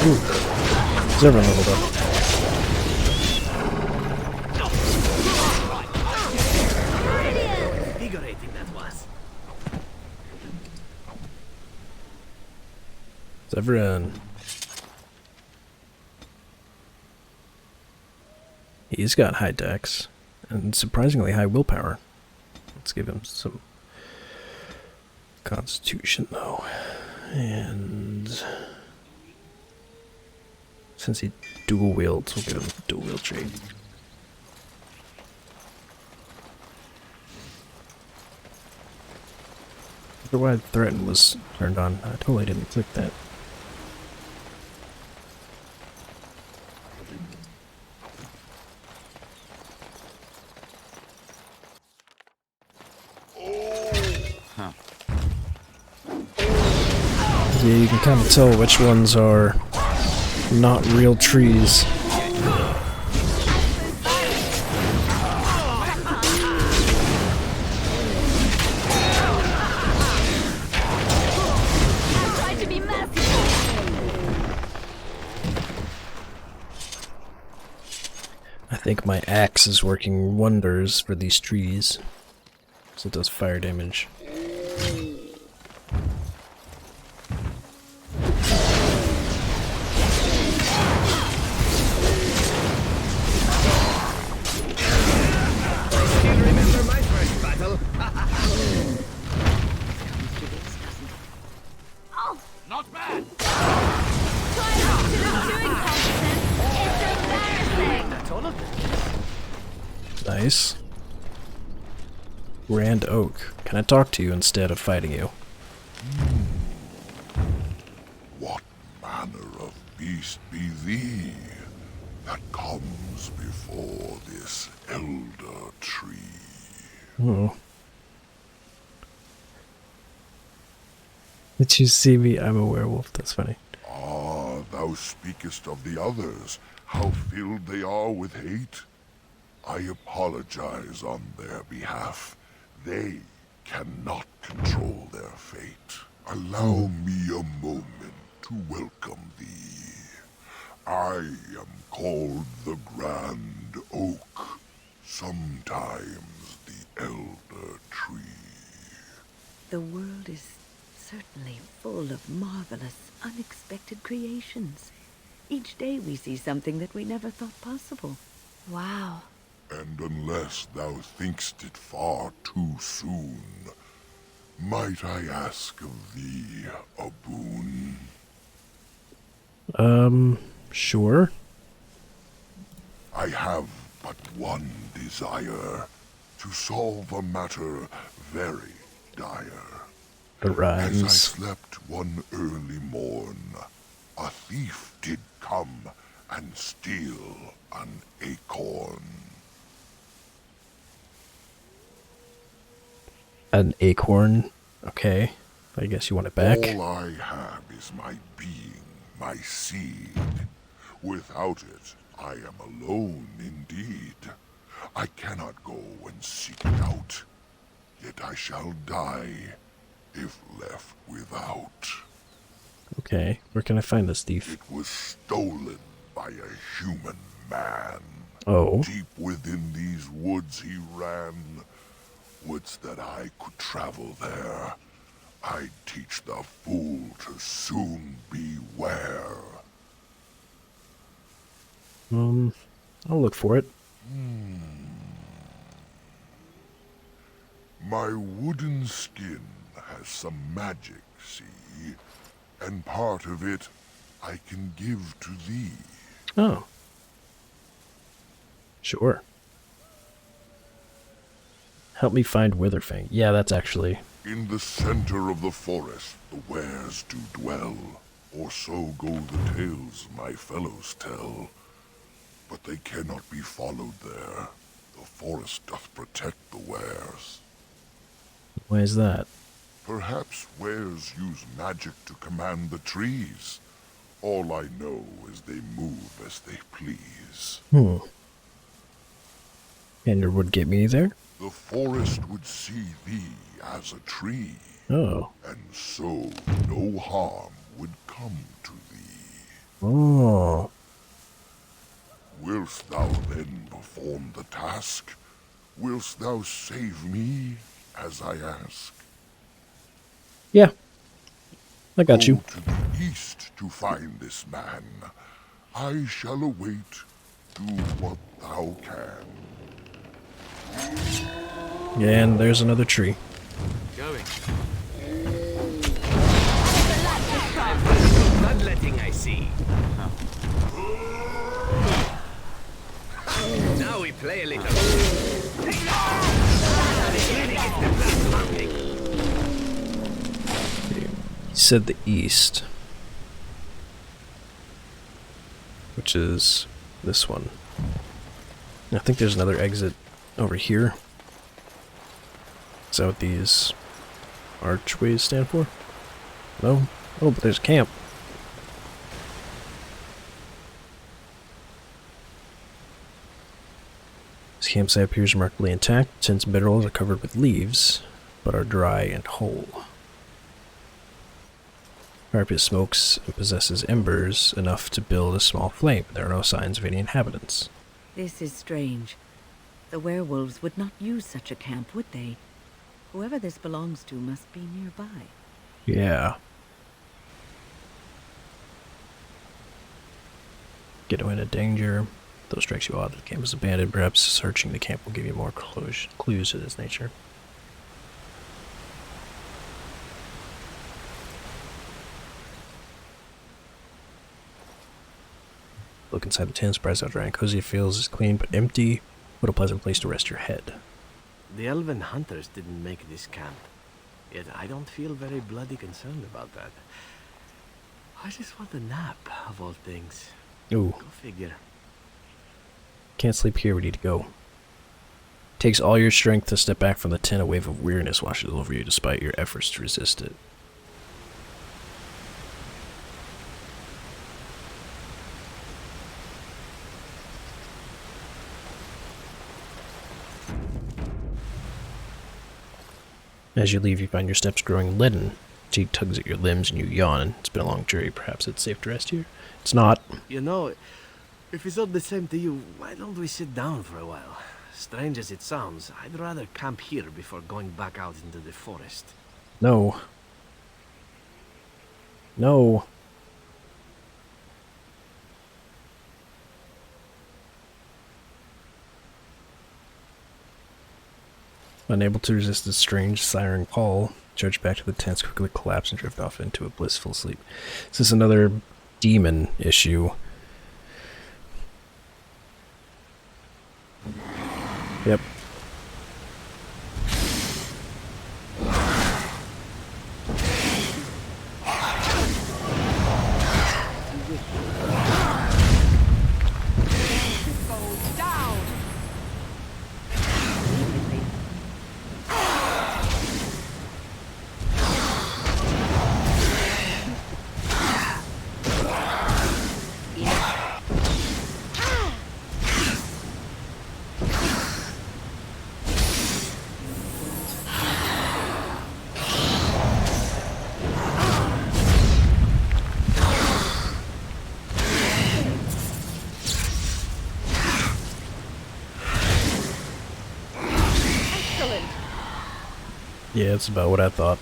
Ooh. Is everyone leveled up? Invigorating that was. Is everyone? He's got high dex and surprisingly high willpower. Let's give him some constitution though. And since he dual wields, we'll give him a dual wield trait. I wonder why threaten was turned on. I totally didn't click that. Huh. Yeah, you can kind of tell which ones are not real trees. I think my axe is working wonders for these trees, so it does fire damage. Not bad. Nice. Grand Oak. Can I talk to you instead of fighting you? What manner of beast be thee that comes before this elder tree? Oh. Did you see me? I'm a werewolf. That's funny. Ah, thou speakest of the others, how filled they are with hate. I apologize on their behalf. They cannot control their fate. Allow me a moment to welcome thee. I am called the Grand Oak, sometimes the Elder Tree. The world is certainly full of marvelous, unexpected creations. Each day we see something that we never thought possible. Wow. And unless thou thinkst it far too soon, might I ask of thee a boon? Sure. I have but one desire, to solve a matter very dire. It rhymes. As I slept one early morn, a thief did come and steal an acorn. An acorn? Okay. I guess you want it back. All I have is my being, my seed. Without it, I am alone indeed. I cannot go and seek it out, yet I shall die if left without. Okay, where can I find this thief? It was stolen by a human man. Oh. Deep within these woods he ran. Woods that I could travel there. I'd teach the fool to soon beware. I'll look for it. My wooden skin has some magic, see? And part of it I can give to thee. Oh. Sure. Help me find Witherfang. Yeah, that's actually... In the center of the forest, the wares do dwell, or so go the tales my fellows tell. But they cannot be followed there. The forest doth protect the wares. Why is that? Perhaps wares use magic to command the trees. All I know is they move as they please. And your would get me there? The forest would see thee as a tree. Oh. And so no harm would come to thee. Oh. Wilt thou then perform the task? Wilt thou save me as I ask? Yeah. I got you. Go to the east to find this man. I shall await. Do what thou can. And there's another tree. Going. Bloodletting, I see. Now we play a little. He said the east. Which is this one. I think there's another exit over here. Is that what these archways stand for? No? Oh, but there's a camp. This campsite appears remarkably intact. Tents and bedrolls are covered with leaves, but are dry and whole. Fire pit smokes and possesses embers enough to build a small flame. There are no signs of any inhabitants. This is strange. The werewolves would not use such a camp, would they? Whoever this belongs to must be nearby. Yeah. Get away into danger. Though strikes you odd that the camp is abandoned, perhaps searching the camp will give you more clues to its nature. Look inside the tent, surprised how dry and cozy it feels. It's clean but empty. What a pleasant place to rest your head. The Elven hunters didn't make this camp. Yet I don't feel very bloody concerned about that. I just want a nap, of all things. Ooh. Go figure. Can't sleep here, we need to go. Takes all your strength to step back from the tent. A wave of weariness washes over you despite your efforts to resist it. As you leave, you find your steps growing leaden. Fatigue tugs at your limbs and you yawn. It's been a long journey. Perhaps it's safe to rest here. It's not. You know, if it's all the same to you, why don't we sit down for a while? Strange as it sounds, I'd rather camp here before going back out into the forest. No. No. Unable to resist the strange siren call, charge back to the tents, quickly collapse and drift off into a blissful sleep. Is this another demon issue? Yep. Yeah, that's about what I thought.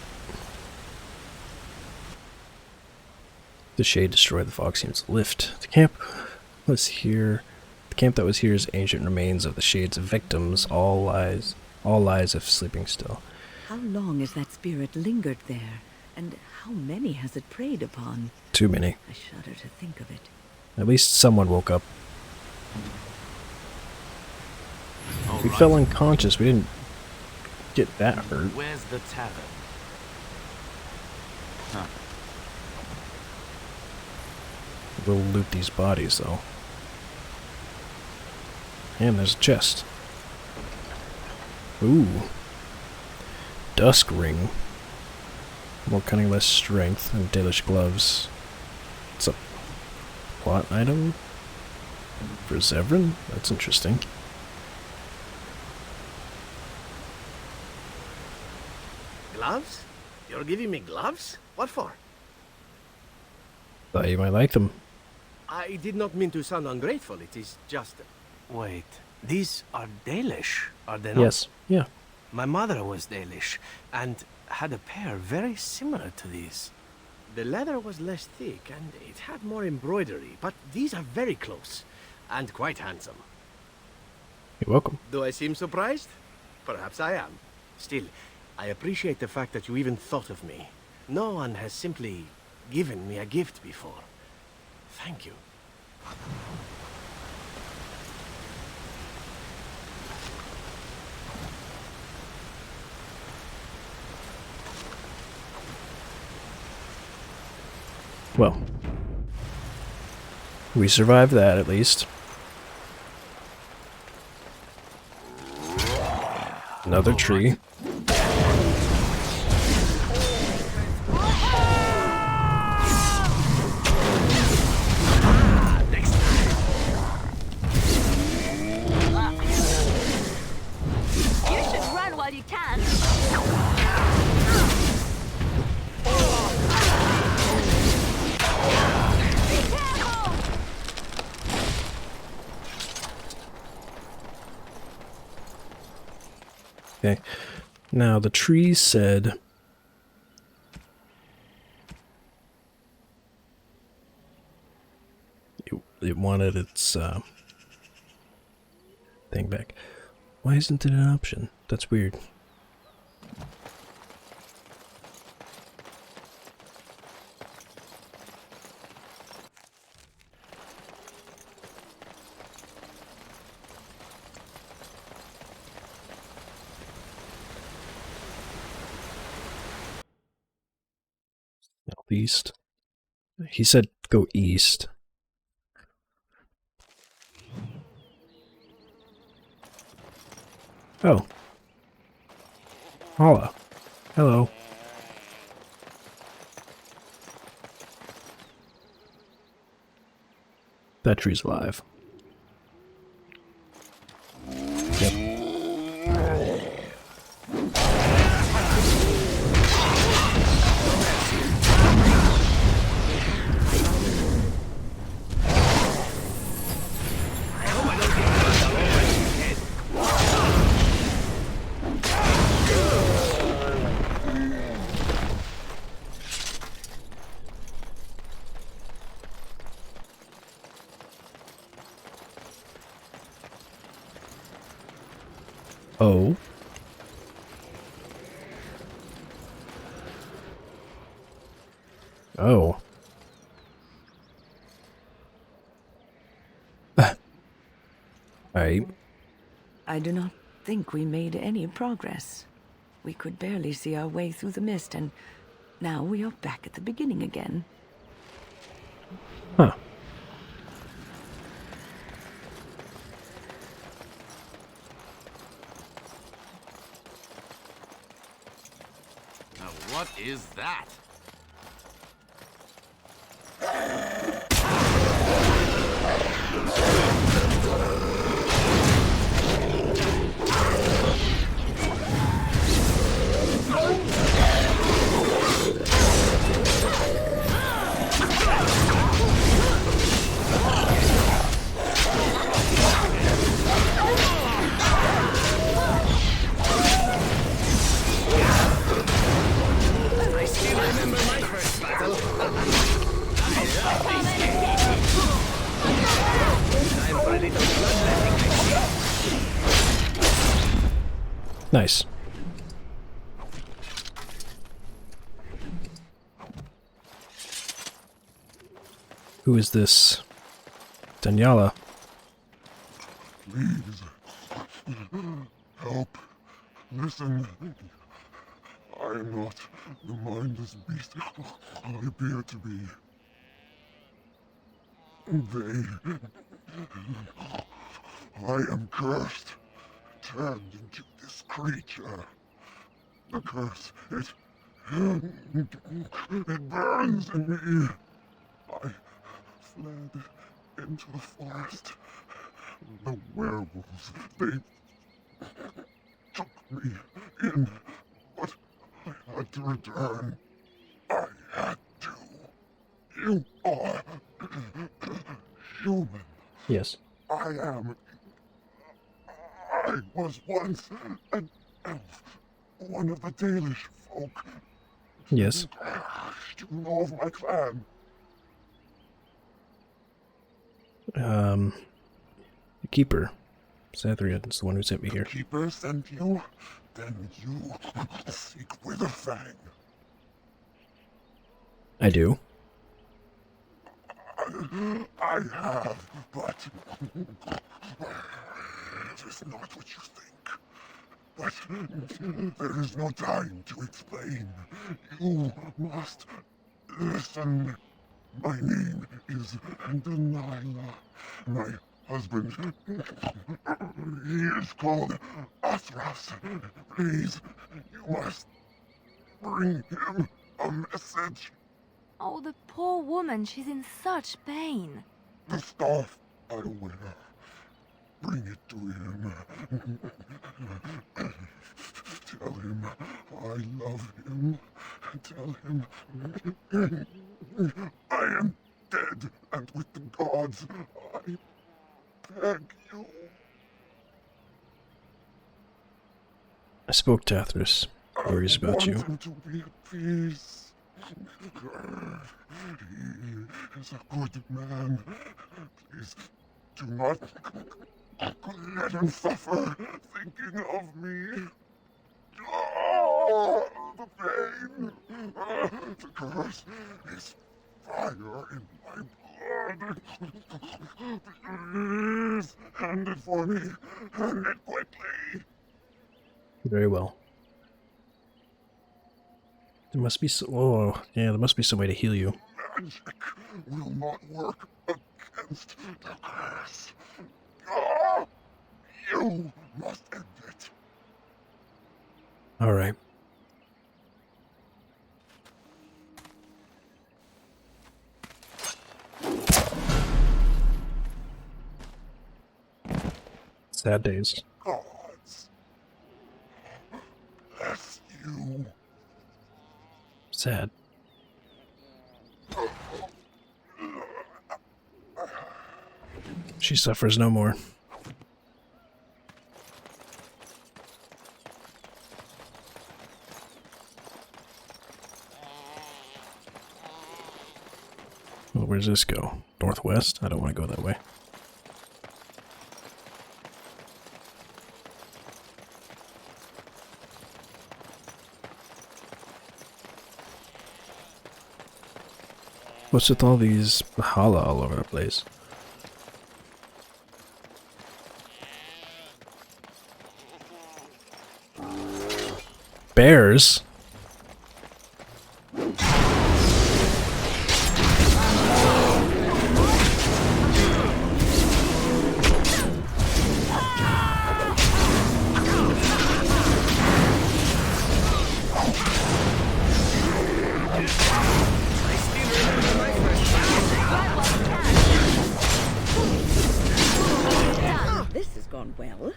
The shade destroyed. The fog seems to lift. The camp was here. The camp that was here is ancient remains of the shade's victims. All lies if sleeping still. How long has that spirit lingered there? And how many has it preyed upon? Too many. I shudder to think of it. At least someone woke up. We right. fell unconscious. We didn't get that hurt. Where's the tavern? Huh. We'll loot these bodies, though. And there's a chest. Ooh. Dusk ring. More cunning, less strength, and Dalish gloves. It's a plot item for Zevran? That's interesting. Gloves? You're giving me gloves? What for? Thought you might like them. I did not mean to sound ungrateful. It is just... Wait, these are Dalish, are they not? Yes, yeah. My mother was Dalish, and had a pair very similar to these. The leather was less thick, and it had more embroidery, but these are very close, and quite handsome. You're welcome. Do I seem surprised? Perhaps I am. Still, I appreciate the fact that you even thought of me. No one has simply given me a gift before. Thank you. Well, we survived that at least. Another tree. You should run while you can. Okay. Now the tree said it wanted its thing back. Why isn't it an option? That's weird. East. He said go east. Oh. Holla. Hello. That tree's alive. Yep. Oh. Oh. I do not think we made any progress. We could barely see our way through the mist, and now we are back at the beginning again. Huh. Now what is that? I still remember my first battle. I'm for a little bloodletting, I see. Nice. Who is this? Daniela. Please. Help. Listen. I am not the mindless beast I appear to be. I am cursed, turned into this creature. The curse, it burns in me. I fled into the forest. The werewolves, they took me in, but I had to return. I had to. You are human. Yes. I was once an elf, one of the Dalish folk. Yes. Do you know of my clan? The Keeper. Zathriel is the one who sent me here. The Keeper sent you? Then you seek Witherfang. I do. I have, but it is not what you think. But there is no time to explain. You must listen. My name is Delilah. My husband, he is called Athras. Please, you must bring him a message. Oh, the poor woman, she's in such pain. The staff I wear. Bring it to him. Tell him I love him. Tell him I am dead, and with the gods, I beg you. I spoke to Athras. Worries about you. I want him to be at peace. He is a good man. Please do not let him suffer thinking of me. Oh, the pain. The curse is fire in my blood. Please, hand it for me. Hand it quickly. Very well. There must be there must be some way to heal you. Magic will not work against the curse. Oh, you must end it. All right. Sad days. Gods, bless you. Sad. She suffers no more. Well, where does this go? Northwest? I don't want to go that way. What's with all these Hala all over the place? Bears? This has gone well.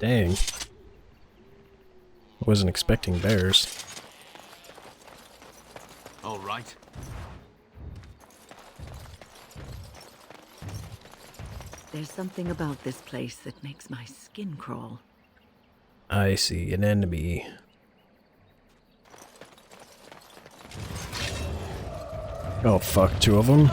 Dang. I wasn't expecting bears. All right. There's something about this place that makes my skin crawl. I see an enemy. Oh fuck, two of them?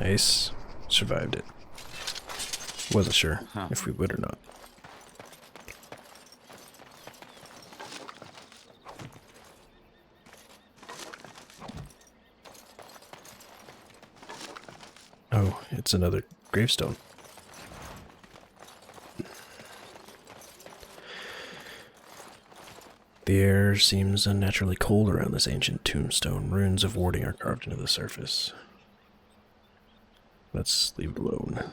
Nice. Survived it. Wasn't sure if we would or not. Oh, it's another gravestone. The air seems unnaturally cold around this ancient tombstone. Runes of warding are carved into the surface. Let's leave it alone.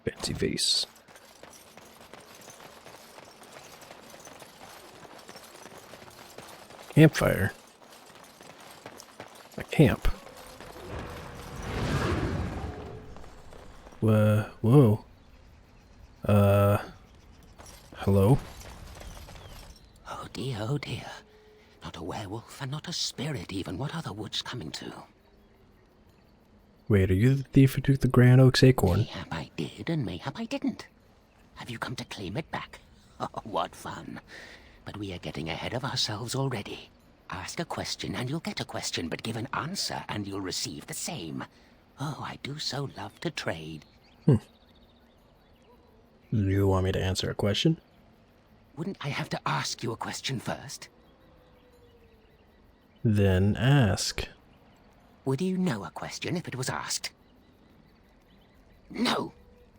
Fancy vase. Campfire. A camp. Whoa. Hello? Oh dear. Not a werewolf and not a spirit even. What are the woods coming to? Wait, are you the thief who took the Grand Oak's acorn? Mayhap I did and mayhap I didn't. Have you come to claim it back? Oh, what fun. But we are getting ahead of ourselves already. Ask a question and you'll get a question, but give an answer and you'll receive the same. Oh, I do so love to trade. Do you want me to answer a question? Wouldn't I have to ask you a question first? Then ask. Would you know a question if it was asked? No,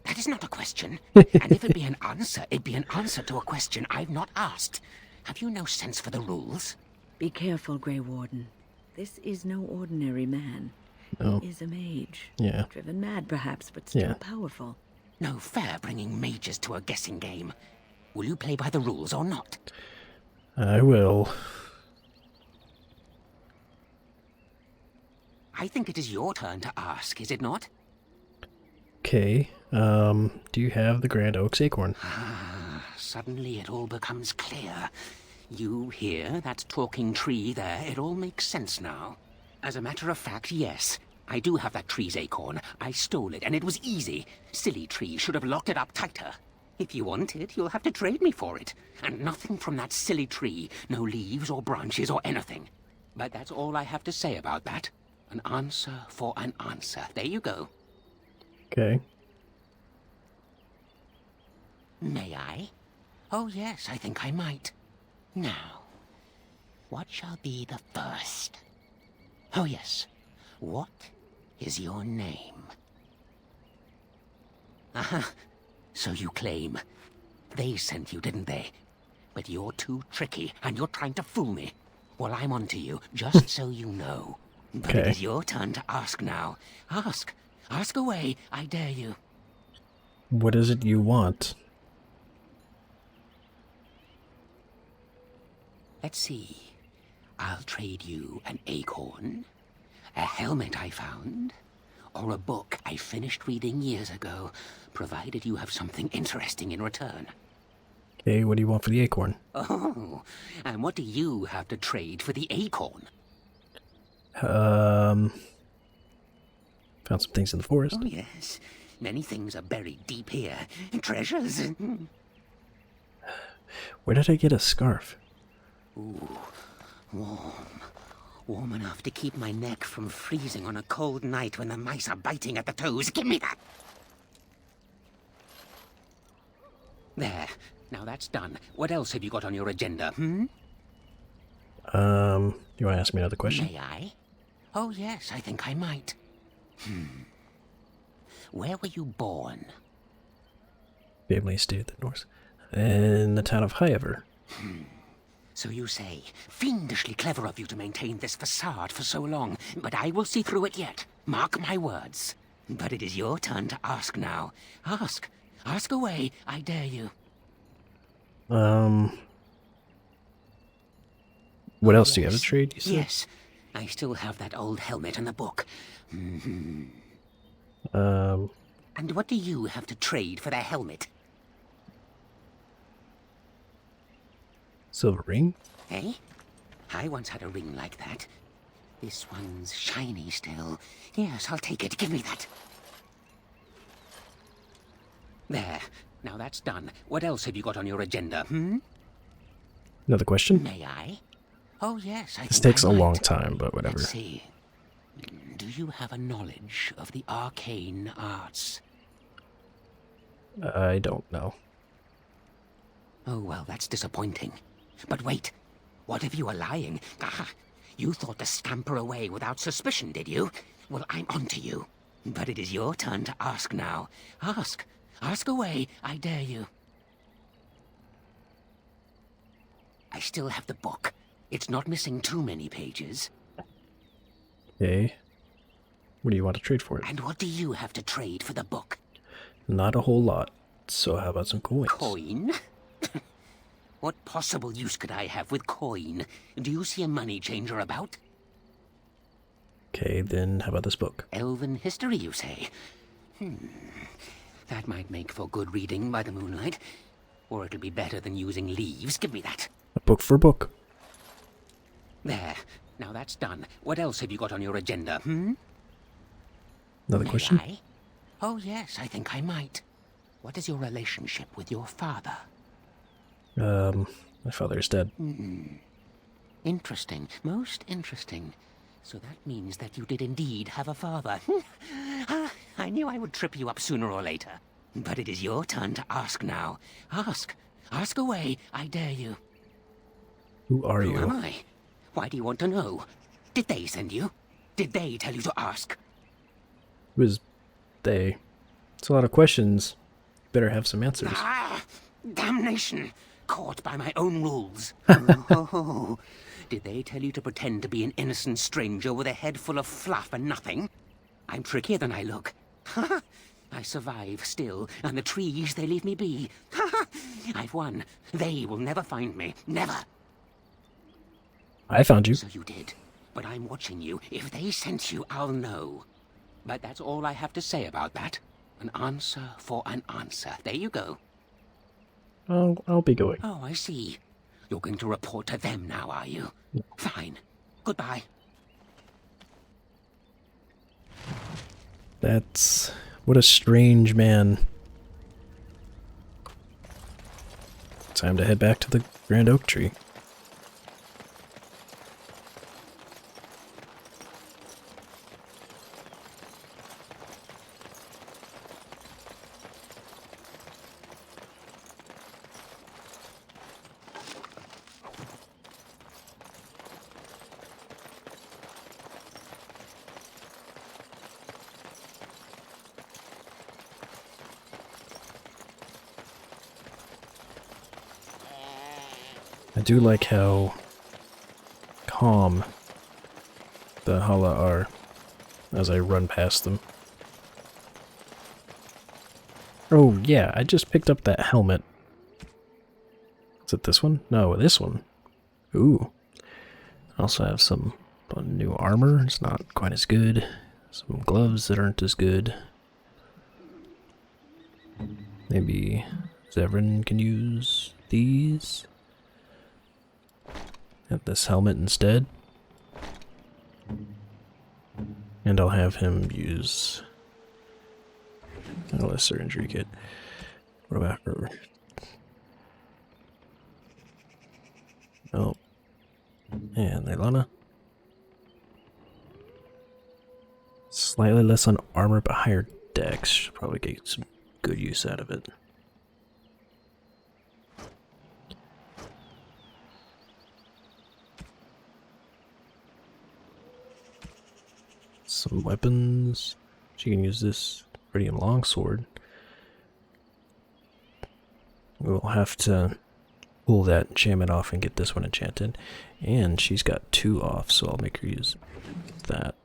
that is not a question. And if it be an answer, it'd be an answer to a question I've not asked. Have you no sense for the rules? Be careful, Grey Warden. This is no ordinary man. No. He is a mage. Yeah. Driven mad, perhaps, but still Yeah. powerful. No fair bringing mages to a guessing game. Will you play by the rules or not? I will. I think it is your turn to ask, is it not? Okay. Do you have the Grand Oak's acorn? Suddenly it all becomes clear. You here, that talking tree there, it all makes sense now. As a matter of fact, yes. I do have that tree's acorn. I stole it, and it was easy. Silly tree should have locked it up tighter. If you want it, you'll have to trade me for it. And nothing from that silly tree. No leaves or branches or anything. But that's all I have to say about that. An answer for an answer. There you go. Okay. May I? Oh yes, I think I might. Now, what shall be the first? Oh yes, what is your name? Aha, so you claim. They sent you, didn't they? But you're too tricky, and you're trying to fool me. Well, I'm on to you, just so you know. But it is your turn to ask now. Ask. Ask away, I dare you. What is it you want? Let's see. I'll trade you an acorn, a helmet I found, or a book I finished reading years ago, provided you have something interesting in return. Okay, what do you want for the acorn? Oh, and what do you have to trade for the acorn? Found some things in the forest. Oh, yes. Many things are buried deep here. Treasures. Where did I get a scarf? Ooh, warm. Warm enough to keep my neck from freezing on a cold night when the mice are biting at the toes. Give me that! There. Now that's done. What else have you got on your agenda, You want to ask me another question? May I? Oh, yes, I think I might. Where were you born? Family estate at the north. In the town of Hyever. So you say. Fiendishly clever of you to maintain this facade for so long, but I will see through it yet. Mark my words. But it is your turn to ask now. Ask. Ask away, I dare you. What else do you have to trade, you said? Yes. I still have that old helmet and the book. And what do you have to trade for the helmet? Silver ring? Eh? I once had a ring like that. This one's shiny still. Yes, I'll take it. Give me that. There. Now that's done. What else have you got on your agenda, Another question? May I? Oh, yes, I This think takes I a long might. time, but whatever. Let's see. Do you have a knowledge of the arcane arts? I don't know. Oh, well, that's disappointing. But wait, what if you are lying? Ah, you thought to scamper away without suspicion, did you? Well, I'm onto you. But it is your turn to ask now. Ask. Ask away, I dare you. I still have the book. It's not missing too many pages. Okay. What do you want to trade for it? And what do you have to trade for the book? Not a whole lot. So how about some coins? Coin? What possible use could I have with coin? Do you see a money changer about? Okay, then how about this book? Elven history, you say? That might make for good reading by the moonlight. Or it'll be better than using leaves. Give me that. A book for book. There. Now that's done. What else have you got on your agenda, Another question? I? Oh, yes, I think I might. What is your relationship with your father? My father is dead. Interesting. Most interesting. So that means that you did indeed have a father. I knew I would trip you up sooner or later. But it is your turn to ask now. Ask. Ask away, I dare you. Who are you? Who am I? Why do you want to know? Did they send you? Did they tell you to ask? Who is they? It's a lot of questions. Better have some answers. Ah! Damnation! Caught by my own rules. Oh. Did they tell you to pretend to be an innocent stranger with a head full of fluff and nothing? I'm trickier than I look. I survive still, and the trees, they leave me be. I've won. They will never find me. Never. I found you. So you did. But I'm watching you. If they sent you, I'll know. But that's all I have to say about that. An answer for an answer. There you go. I'll be going. Oh, I see. You're going to report to them now, are you? Fine. Goodbye. That's... what a strange man. Time to head back to the Grand Oak Tree. I do like how calm the Hala are as I run past them. Oh yeah, I just picked up that helmet. Is it this one? No, this one. Ooh. I also have some new armor. It's not quite as good. Some gloves that aren't as good. Maybe Zevran can use these. Have this helmet instead. And I'll have him use a lesser injury kit. What about her? Oh. And Leilana. Slightly less on armor, but higher dex. Should probably get some good use out of it. Some weapons. She can use this Radiant Longsword. We'll have to pull that enchantment off and get this one enchanted. And she's got 2 off, so I'll make her use that.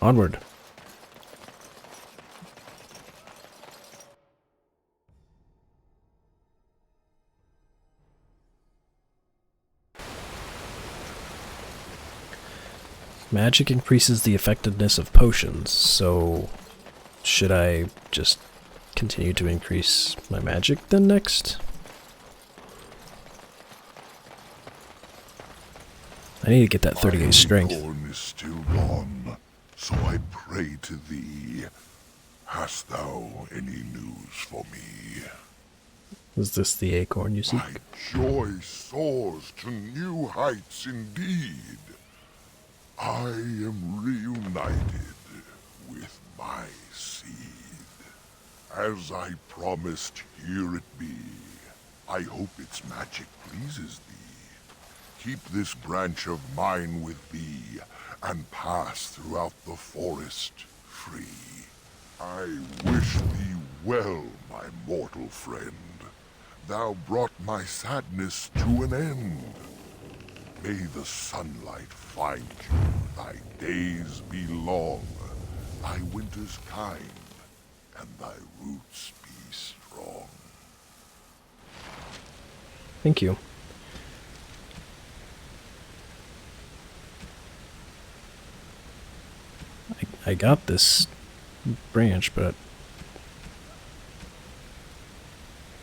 Onward. Magic increases the effectiveness of potions, so should I just continue to increase my magic then next? I need to get that 38 My strength. unicorn is still gone, so I pray to thee. Hast thou any news for me? Is this the acorn you seek? My joy soars to new heights indeed. I am reunited with my seed. As I promised, here it be. I hope its magic pleases thee. Keep this branch of mine with thee, and pass throughout the forest free. I wish thee well, my mortal friend. Thou brought my sadness to an end. May the sunlight find you, thy days be long, thy winters kind, and thy roots be strong. Thank you. I got this branch, but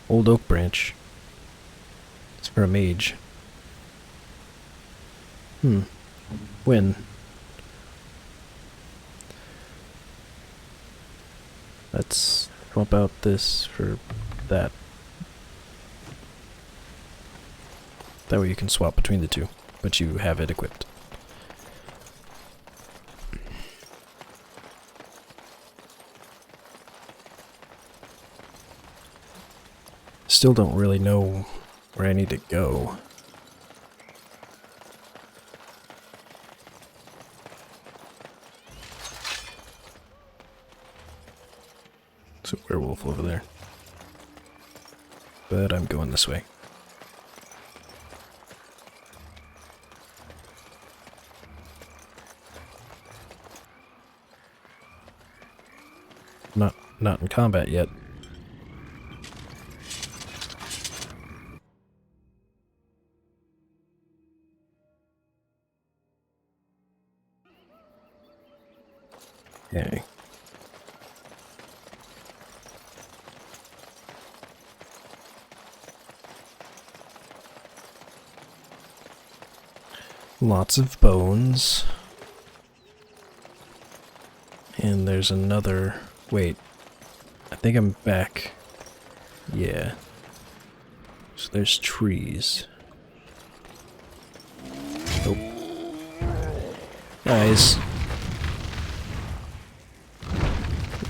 old oak branch. It's for a mage. When? Let's swap out this for that. That way you can swap between the two, but you have it equipped. Still don't really know where I need to go. There's a werewolf over there. But I'm going this way. Not in combat yet. Okay. Lots of bones. And there's another... Wait. I think I'm back. Yeah. So there's trees. Nope. Guys.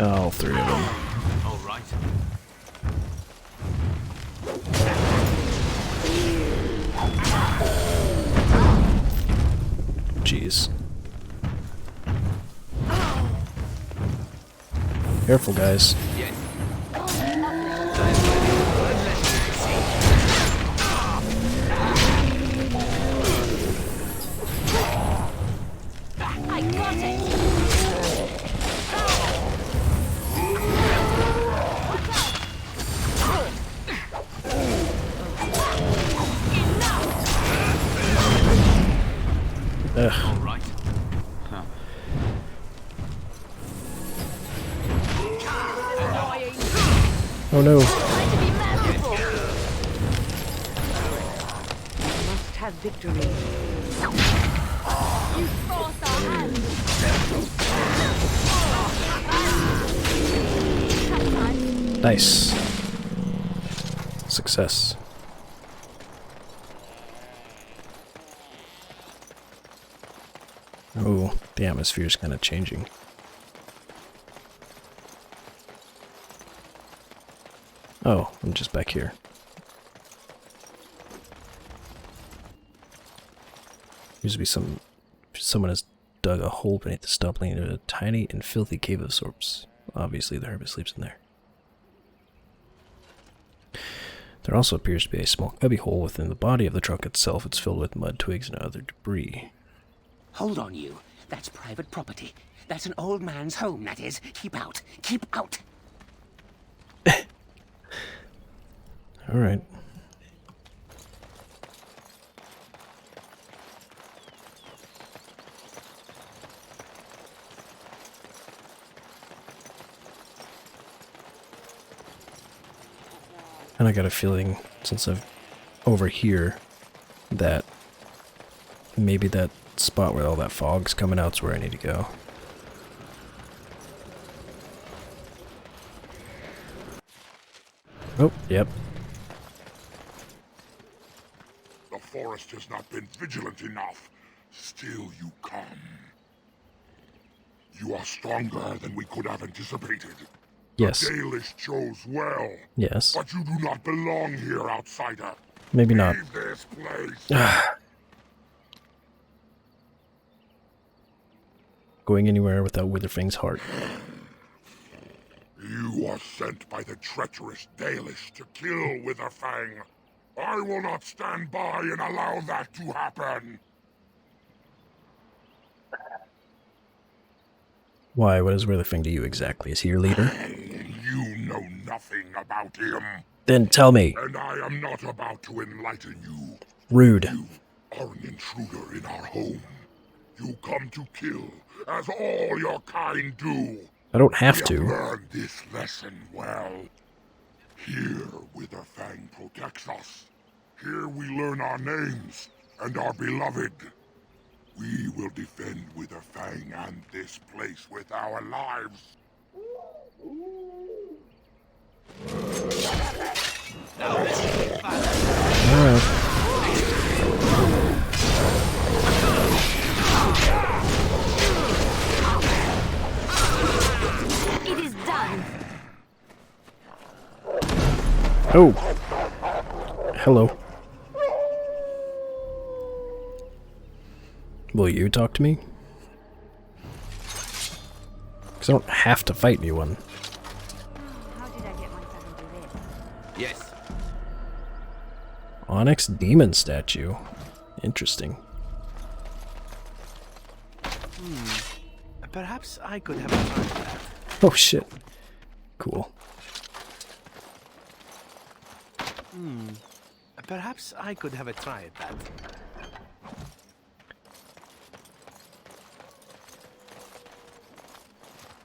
All three of them. All right. Jeez. Careful, guys. I got it. Ugh. All right. Oh no. Must have victory. You forced our hand. Nice. Success. Oh, the atmosphere's kind of changing. Oh, I'm just back here. Seems to be someone has dug a hole beneath the stump leading into a tiny and filthy cave of sorts. Obviously the hermit sleeps in there. There also appears to be a small cubby hole within the body of the trunk itself. It's filled with mud, twigs, and other debris. Hold on, you. That's private property. That's an old man's home, that is. Keep out. Keep out. Alright. And I got a feeling, since I'm over here, that maybe that spot where all that fog's coming out's where I need to go. Oh, yep. The forest has not been vigilant enough. Still you come. You are stronger than we could have anticipated. Yes. The Dalish chose well. Yes. But you do not belong here, outsider. Maybe not. Leave this place. Going anywhere without Witherfang's heart. You are sent by the treacherous Dalish to kill Witherfang. I will not stand by and allow that to happen. Why? What is Witherfang to you exactly? Is he your leader? You know nothing about him. Then tell me. And I am not about to enlighten you. Rude. You are an intruder in our home. You come to kill, as all your kind do. I don't have to. We have learned this lesson well. Here, Witherfang protects us. Here we learn our names and are beloved. We will defend Witherfang and this place with our lives. It is done. Oh. Hello. Will you talk to me? Because I don't have to fight anyone. How did I get myself into this? Yes. Onyx demon statue. Interesting. Perhaps I could have a try at that. Oh shit. Cool. Perhaps I could have a try at that.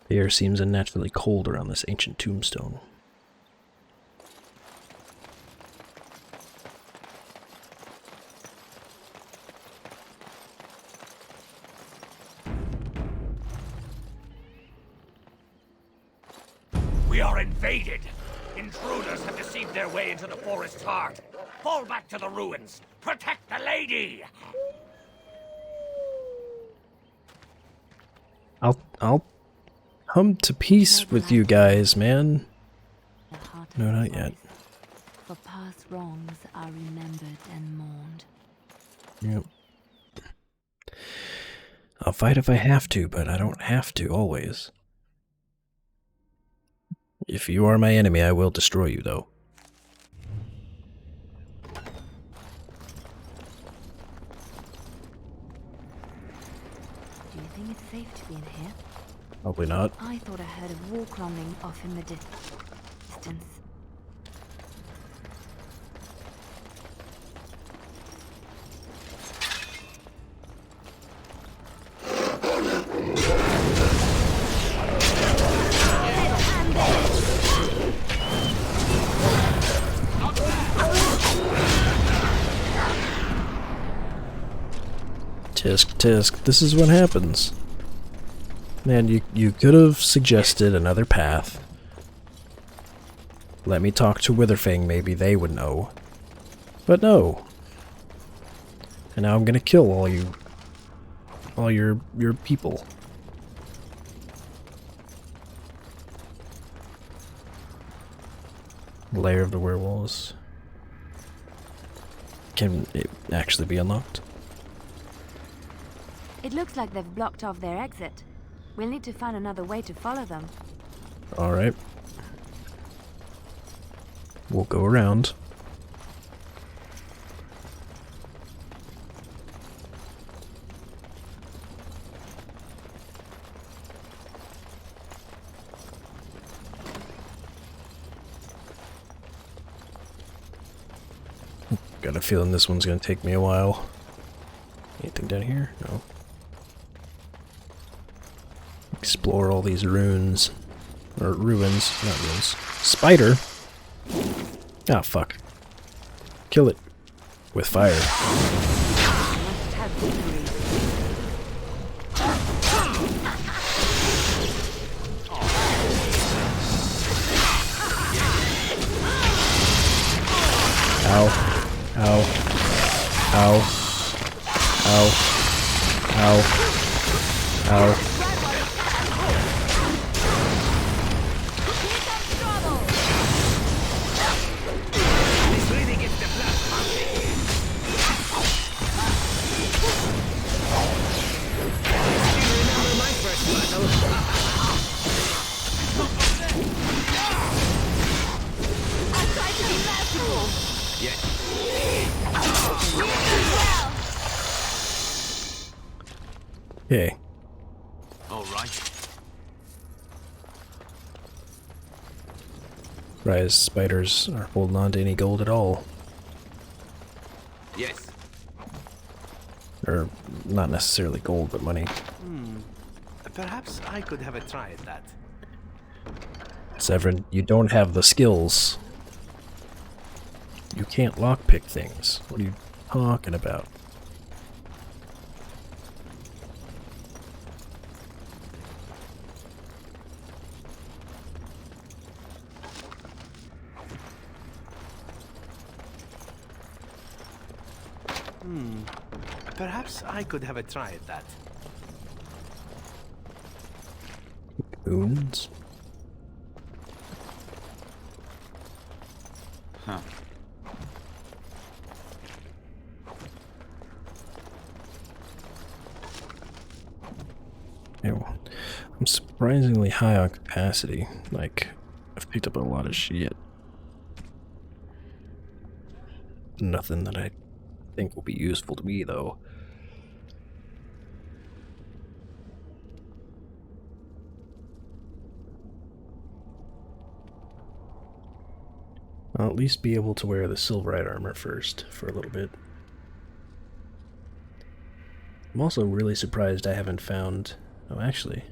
The air seems unnaturally cold around this ancient tombstone. We are invaded! Intruders have deceived their way into the forest's heart. Fall back to the ruins! Protect the lady! I'll come to peace with you guys, man. No, not yet. For past wrongs are remembered and mourned. Yep. I'll fight if I have to, but I don't have to always. If you are my enemy, I will destroy you, though. Do you think it's safe to be in here? Probably not. I thought I heard a walk rumbling off in the distance. Tisk, tisk, this is what happens. Man, you could have suggested another path. Let me talk to Witherfang, maybe they would know. But no. And now I'm gonna kill all your people. Lair of the Werewolves. Can it actually be unlocked? It looks like they've blocked off their exit. We'll need to find another way to follow them. Alright. We'll go around. Got a feeling this one's gonna take me a while. Anything down here? No. Explore all these ruins. Or ruins, not ruins. Spider? Ah, fuck. Kill it. With fire. Ow. Ow. Ow. Okay. All right. Rise spiders are holding on to any gold at all. Yes. Or not necessarily gold, but money. Perhaps I could have a try at that. Severin, you don't have the skills. You can't lockpick things. What are you talking about? Perhaps I could have a try at that. Wounds? Huh. Ew. I'm surprisingly high on capacity. Like, I've picked up a lot of shit. Nothing that I think will be useful to me, though. I'll at least be able to wear the Silverite armor first, for a little bit. I'm also really surprised I haven't found... Oh, actually...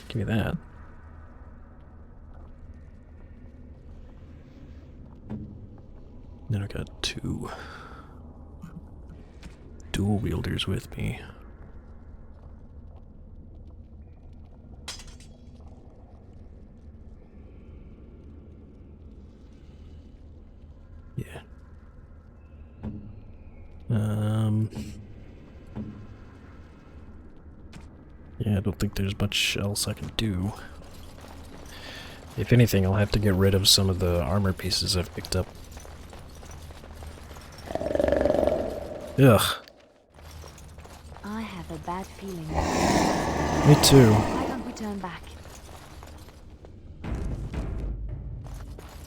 Give me that. Then I've got 2 dual wielders with me. Yeah. Yeah, I don't think there's much else I can do. If anything, I'll have to get rid of some of the armor pieces I've picked up. Ugh. I have a bad feeling. Me too. Why don't we turn back?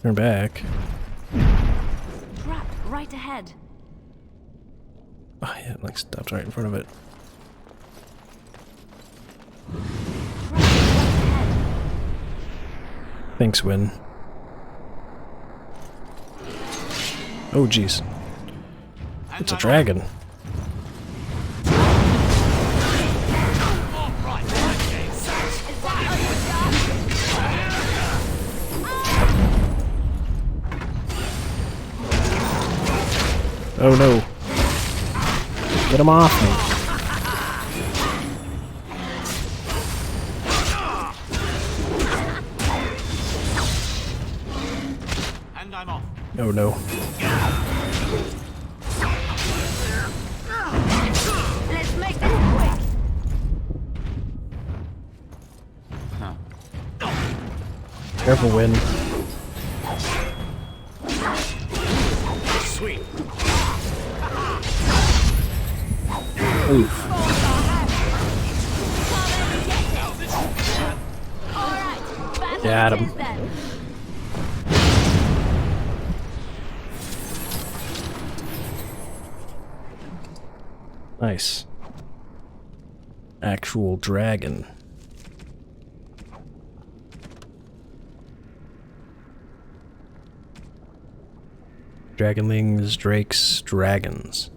Turn back. Trap right ahead. Oh yeah, it like stopped right in front of it. Thanks, Win. Oh jeez. It's a dragon. Oh no. Get him off me. And I'm off. Oh no. Let's make this quick. Careful, Win. Sweet. Oof. Got him. Nice. Actual dragon. Dragonlings, drakes, dragons.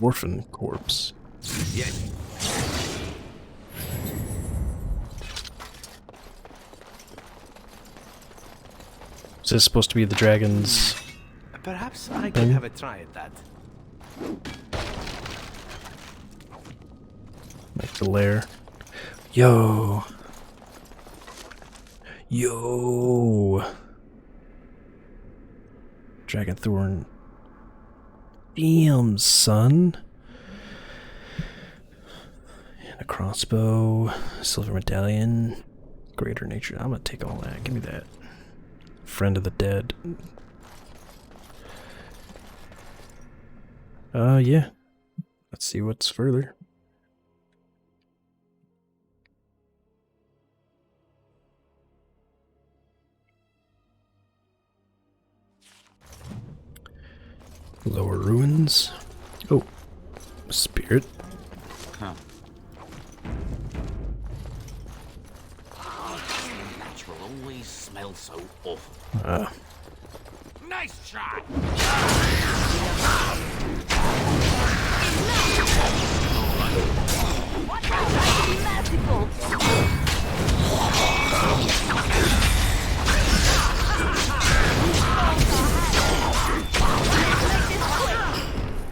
Orphan corpse. Yes. Is this supposed to be the dragon's Perhaps I could have a try at that. Like the lair. Yo. Yo. Dragonthorn. Damn, son. And a crossbow. Silver medallion. Greater nature. I'm gonna take all that. Give me that. Friend of the dead. Yeah. Let's see what's further. Lower ruins. Oh, spirit. Huh. Natural always smells so awful. Nice shot! Watch out, try to be merciful!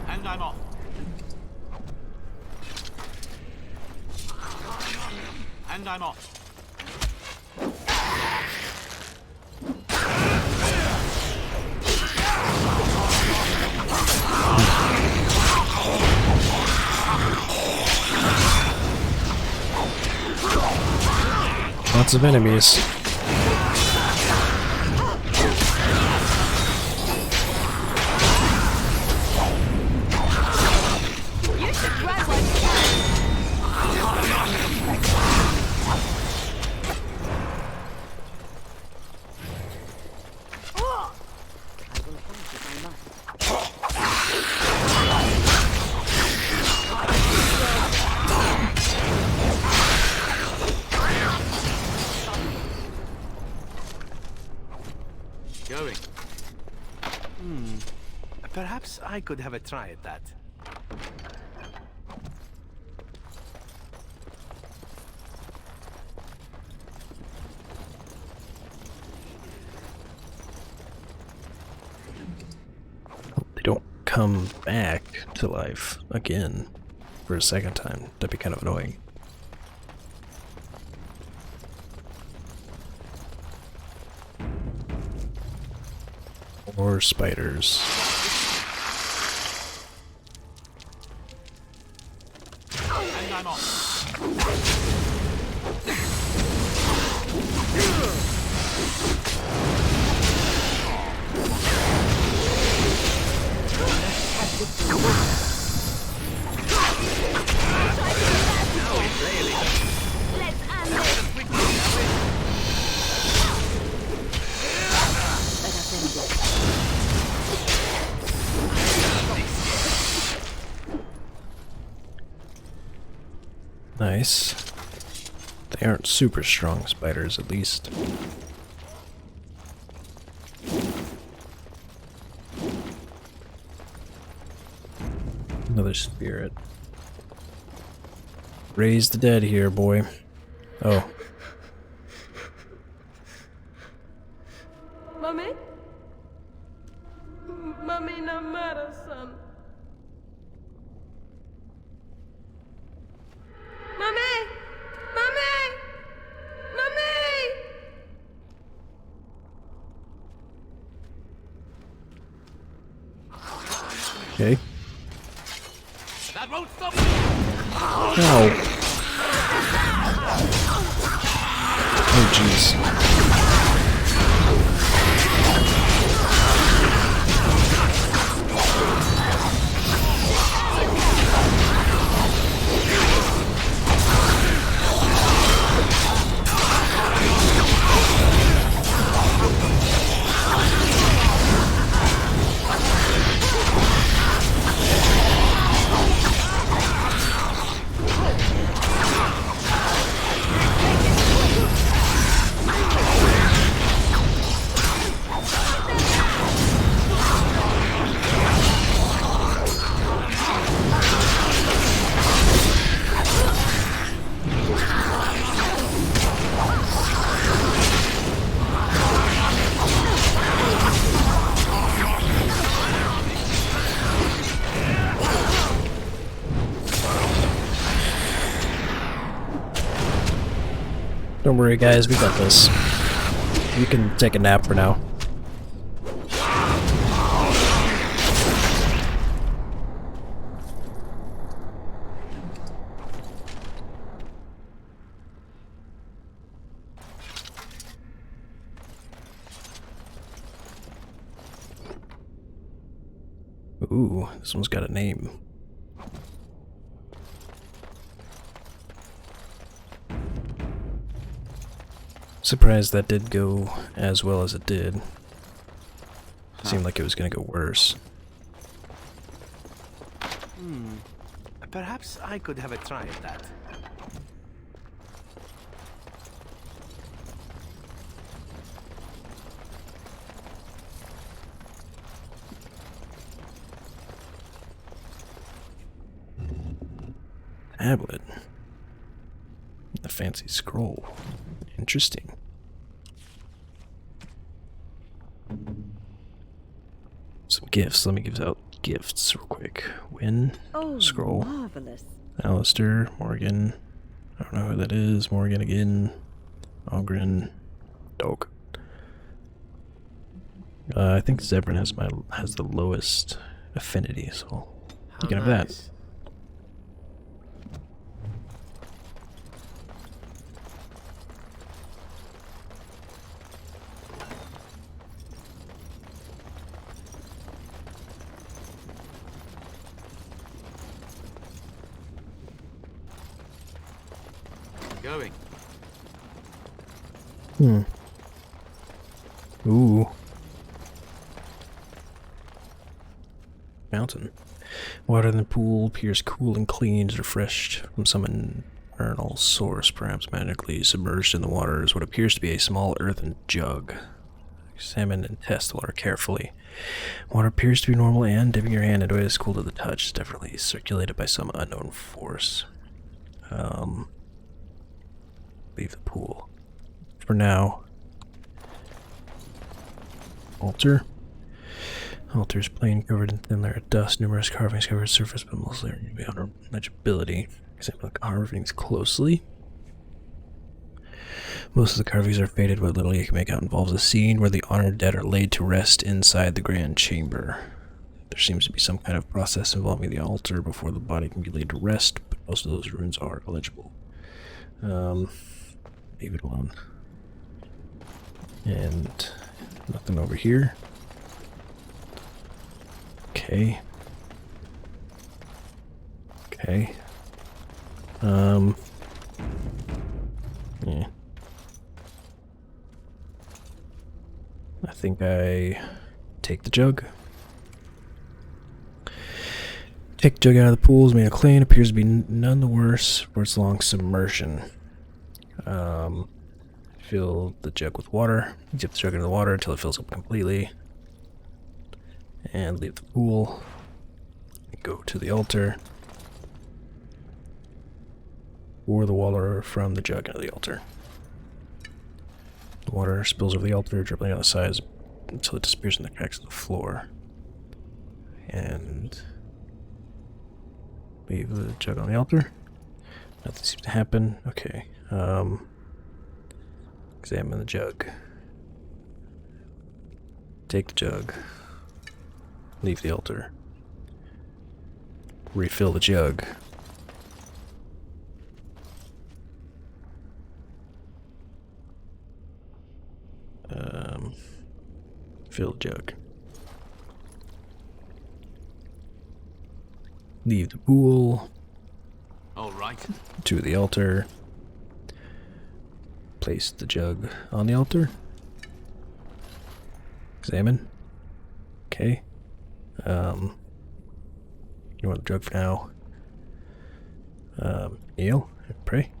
And I'm off. And I'm off. Lots of enemies. You should run while you Going. Perhaps I could have a try at that. They don't come back to life again for a second time. That'd be kind of annoying. Or spiders. And I'm off. Nice. They aren't super strong spiders, at least. Another spirit. Raise the dead here, boy. Oh. Mummy? Mummy, no matter, son. Mummy! Mummy! Mummy! Okay. That won't stop. Ow. Oh, jeez. Don't worry, guys, we got this. You can take a nap for now. Ooh, this one's got a name. Surprised that did go as well as it did. Seemed like it was gonna go worse. Perhaps I could have a try at that. Tablet. A fancy scroll. Interesting. Some gifts. Let me give out gifts real quick. Win. Scroll. Marvelous. Alistair. Morgan. I don't know who that is. Morgan again. Ogren. Dog. I think Zebrin has the lowest affinity, so you can have that. Going. Ooh. Mountain. Water in the pool appears cool and clean, refreshed from some infernal source, perhaps magically submerged in the water is what appears to be a small earthen jug. Examine and test the water carefully. Water appears to be normal, and dipping your hand into it is cool to the touch. It's definitely circulated by some unknown force. Leave the pool. For now. Altar. Altar's plain, covered in thin layer of dust. Numerous carvings covered its surface, but mostly beyond legibility. Examine the carvings closely. Most of the carvings are faded. What little you can make out involves a scene where the honored dead are laid to rest inside the grand chamber. There seems to be some kind of process involving the altar before the body can be laid to rest, but most of those runes are illegible. Leave it alone. And nothing over here. Okay. Okay. Yeah. I think I take the jug. Take the jug out of the pool is made of clay and appears to be none the worse for its long submersion. Fill the jug with water. Dip the jug into the water until it fills up completely. And leave the pool. Go to the altar. Pour the water from the jug into the altar. The water spills over the altar, dribbling out the sides until it disappears in the cracks of the floor. And leave the jug on the altar. Nothing seems to happen. Okay. Examine the jug. Take the jug. Leave the altar. Refill the jug. Fill the jug. Leave the pool. All right. To the altar. Place the jug on the altar. Examine. Okay. You want the jug for now. Kneel and pray.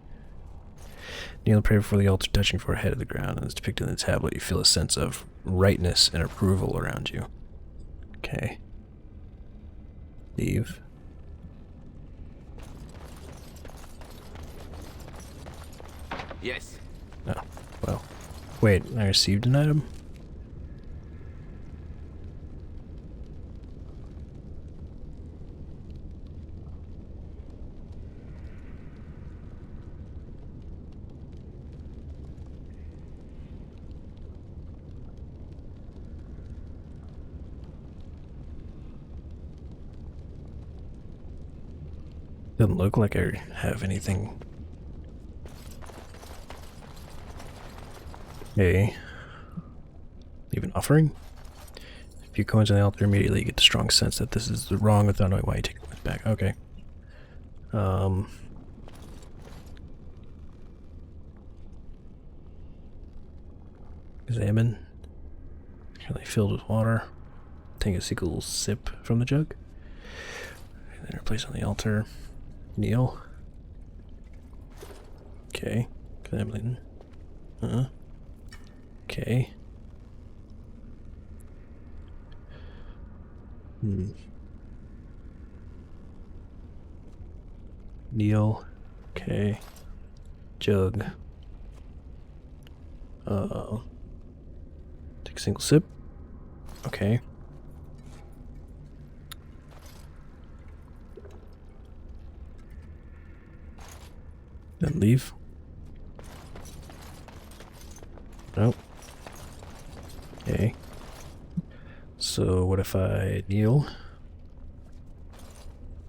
Kneel and pray before the altar, touching forehead of the ground, and as depicted in the tablet, you feel a sense of rightness and approval around you. Okay. Leave. Yes. Oh, well. Wait, I received an item? Doesn't look like I have anything. Okay. Leave an offering. If you coins on the altar immediately, you get the strong sense that this is the wrong without knowing why you take it back. Okay. Examine. Really filled with water. Take a single sip from the jug. And then replace on the altar. Kneel. Okay. Examine. Okay. Kneel. Okay. Jug. Take a single sip. Okay. Then leave. Nope. Okay. So what if I kneel?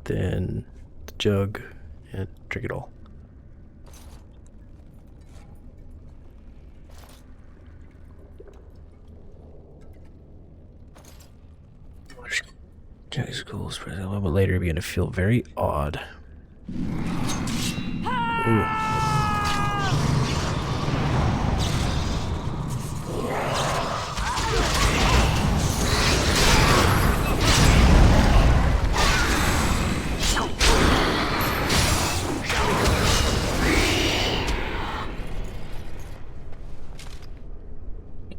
Then the jug and drink it all. Okay, schools, but a little bit later, you're going to feel very odd. Ooh.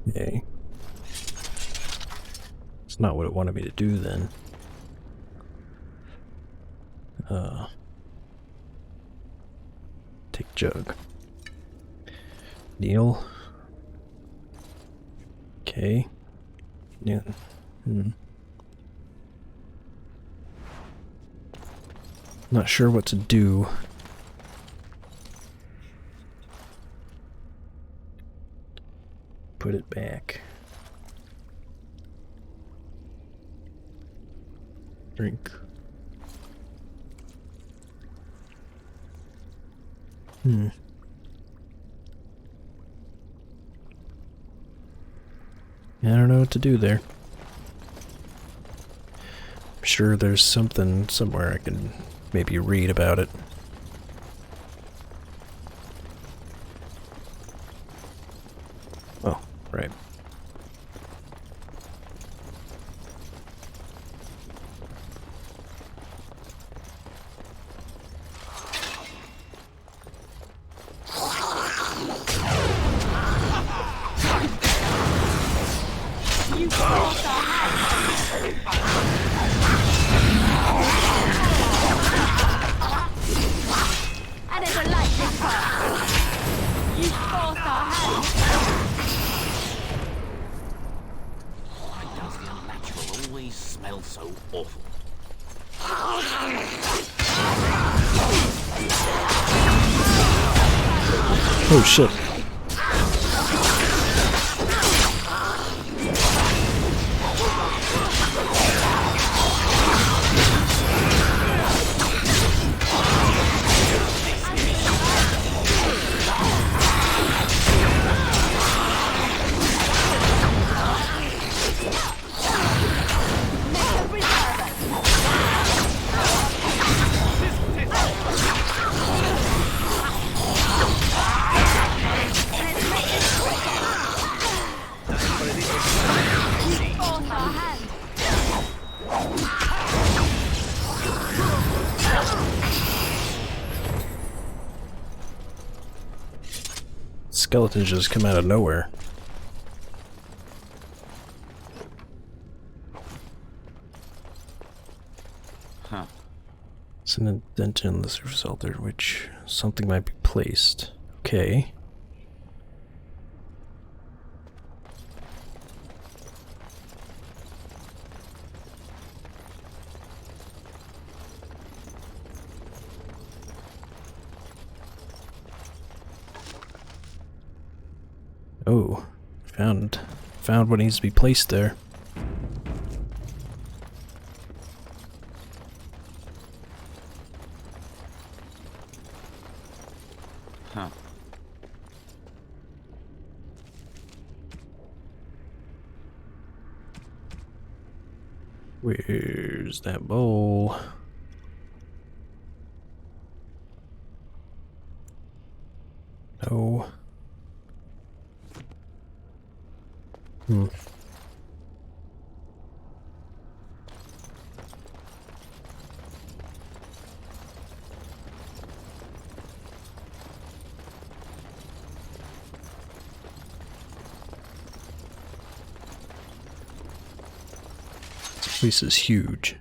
Okay. It's not what it wanted me to do then. Take jug. Kneel. Okay. Yeah. Not sure what to do. Put it back. Drink. I don't know what to do there. I'm sure there's something somewhere I can maybe read about it. Oh, right. Oh shit. Skeletons just come out of nowhere. Huh. It's an indent in the surface altar, which something might be placed. Okay. Oh, found what needs to be placed there. Huh. Where's that bowl? No. Hmm. This place is huge.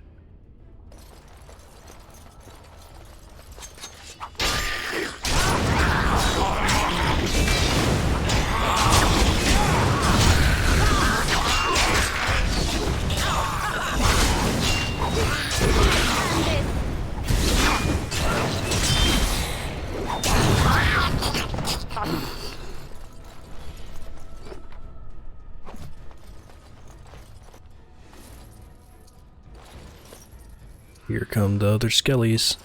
Here come the other skellies.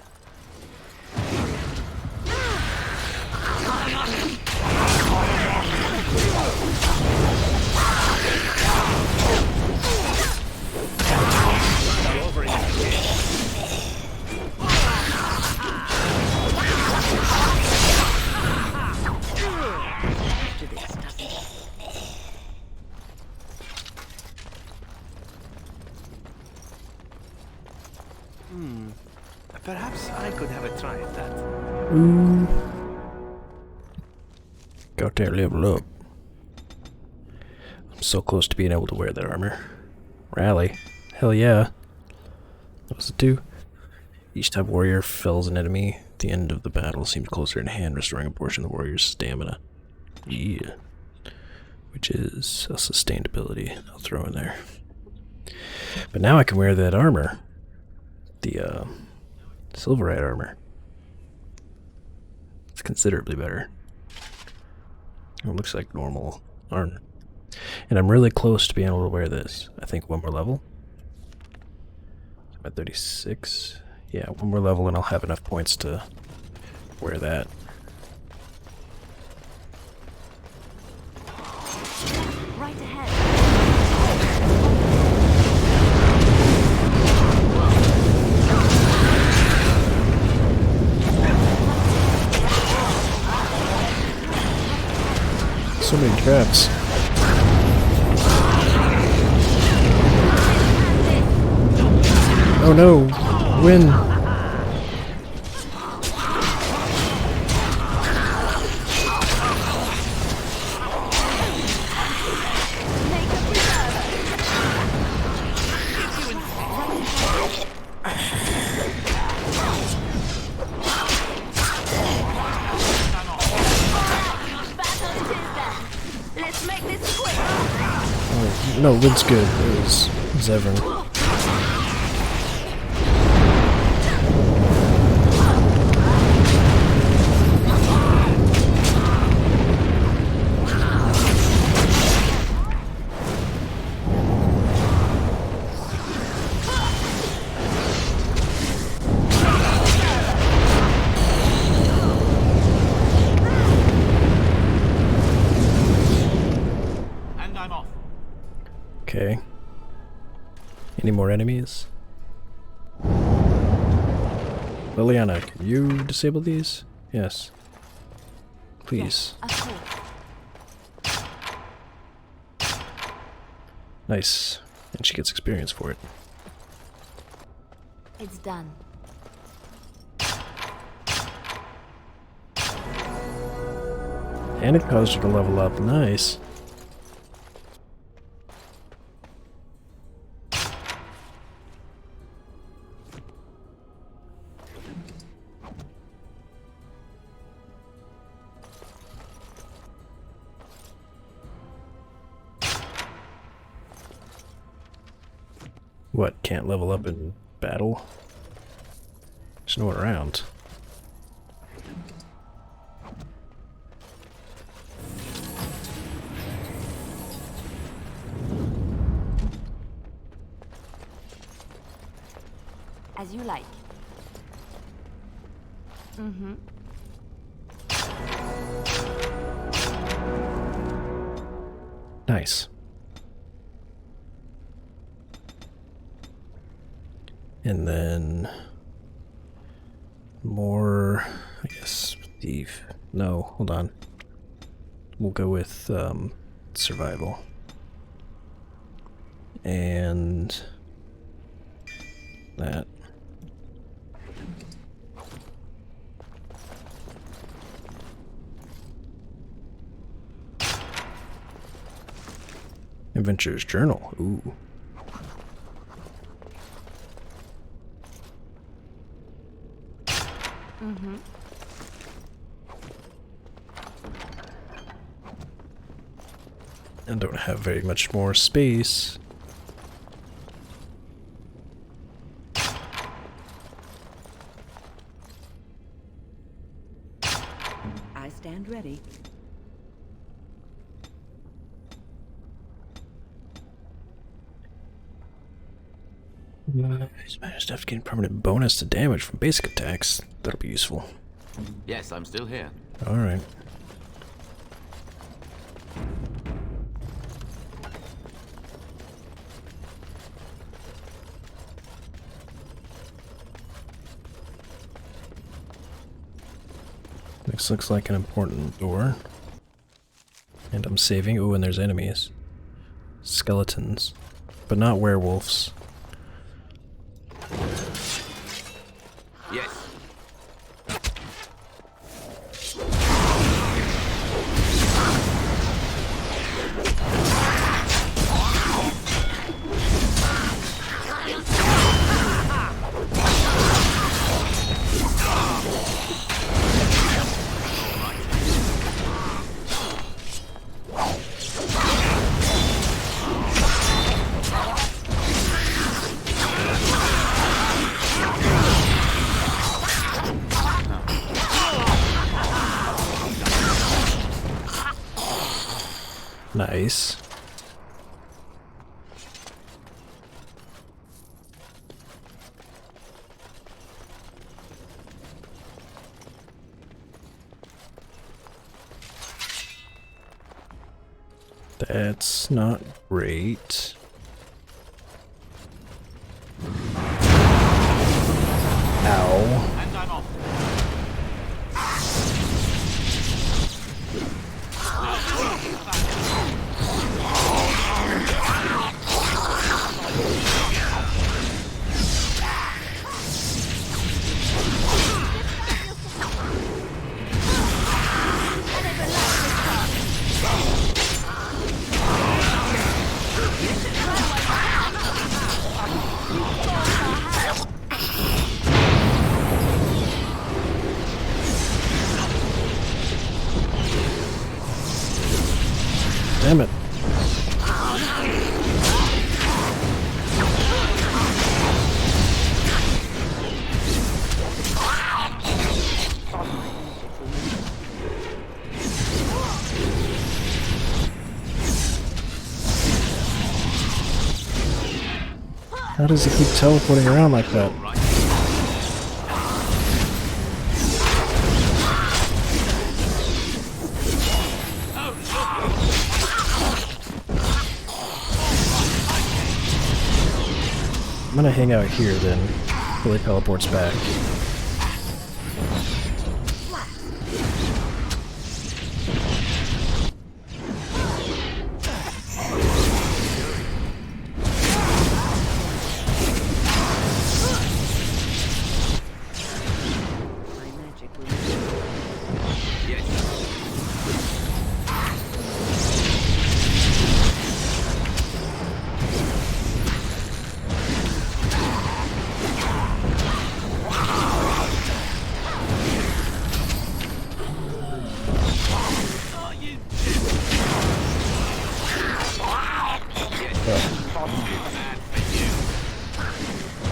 Perhaps I could have a try at that. Ooh. Got that level up. I'm so close to being able to wear that armor. Rally. Hell yeah. What was it do? Each type warrior fells an enemy. The end of the battle seems closer in hand, restoring a portion of the warrior's stamina. Yeah. Which is a sustained ability I'll throw in there. But now I can wear that armor. The, Silverite armor. It's considerably better. It looks like normal armor. And I'm really close to being able to wear this. I think one more level. I'm at 36. Yeah, one more level and I'll have enough points to wear that. Right ahead. So many traps. Oh no! Win! Let's make this quick. Oh, no, Win's good. It was Zevran. Okay. Any more enemies? Liliana, can you disable these? Yes. Please. Nice. And she gets experience for it. It's done. And it caused her to level up. Nice. What, can't level up in battle? There's no one around. As you like. Mm-hmm. Nice. And then more, I guess, thief. No, hold on. We'll go with survival. And that. Adventurer's Journal. Ooh. Mm-hmm. I don't have very much more space. I stand ready. Stuff getting permanent bonus to damage from basic attacks. That'll be useful. Yes, I'm still here. Alright. This looks like an important door. And I'm saving. Ooh, and there's enemies. Skeletons. But not werewolves. Yes. Nice. That's not great. Ow. And I'm off. Damn it. How does he keep teleporting around like that? I'm gonna hang out here then, till he teleports back.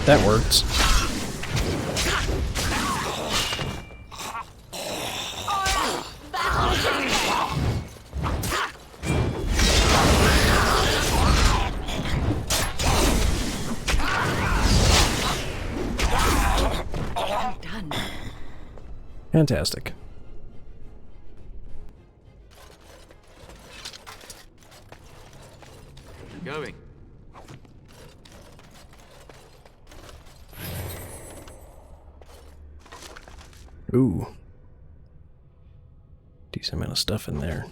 That works. Fantastic. Ooh. Decent amount of stuff in there.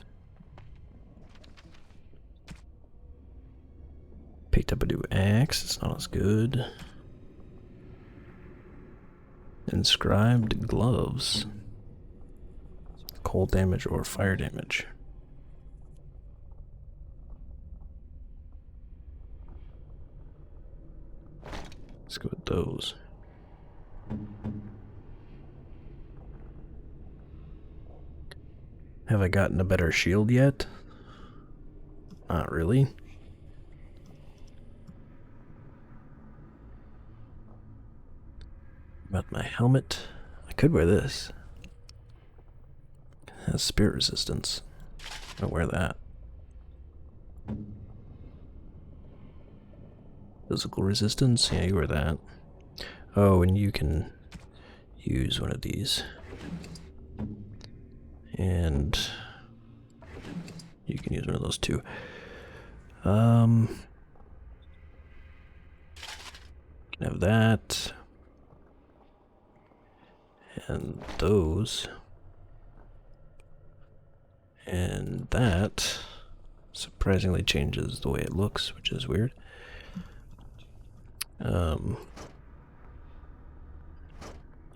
Picked up a new axe, it's not as good. Inscribed gloves. Cold damage or fire damage. Let's go with those. Have I gotten a better shield yet? Not really. About my helmet. I could wear this. It has spirit resistance. I'll wear that. Physical resistance? Yeah, you wear that. Oh, and you can use one of these. And you can use one of those too. Can have that. And those. And that surprisingly changes the way it looks, which is weird.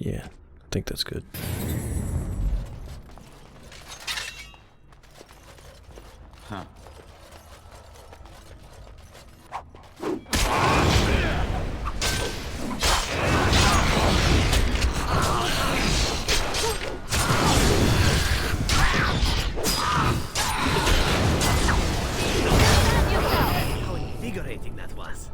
Yeah, I think that's good. Huh. How invigorating that was.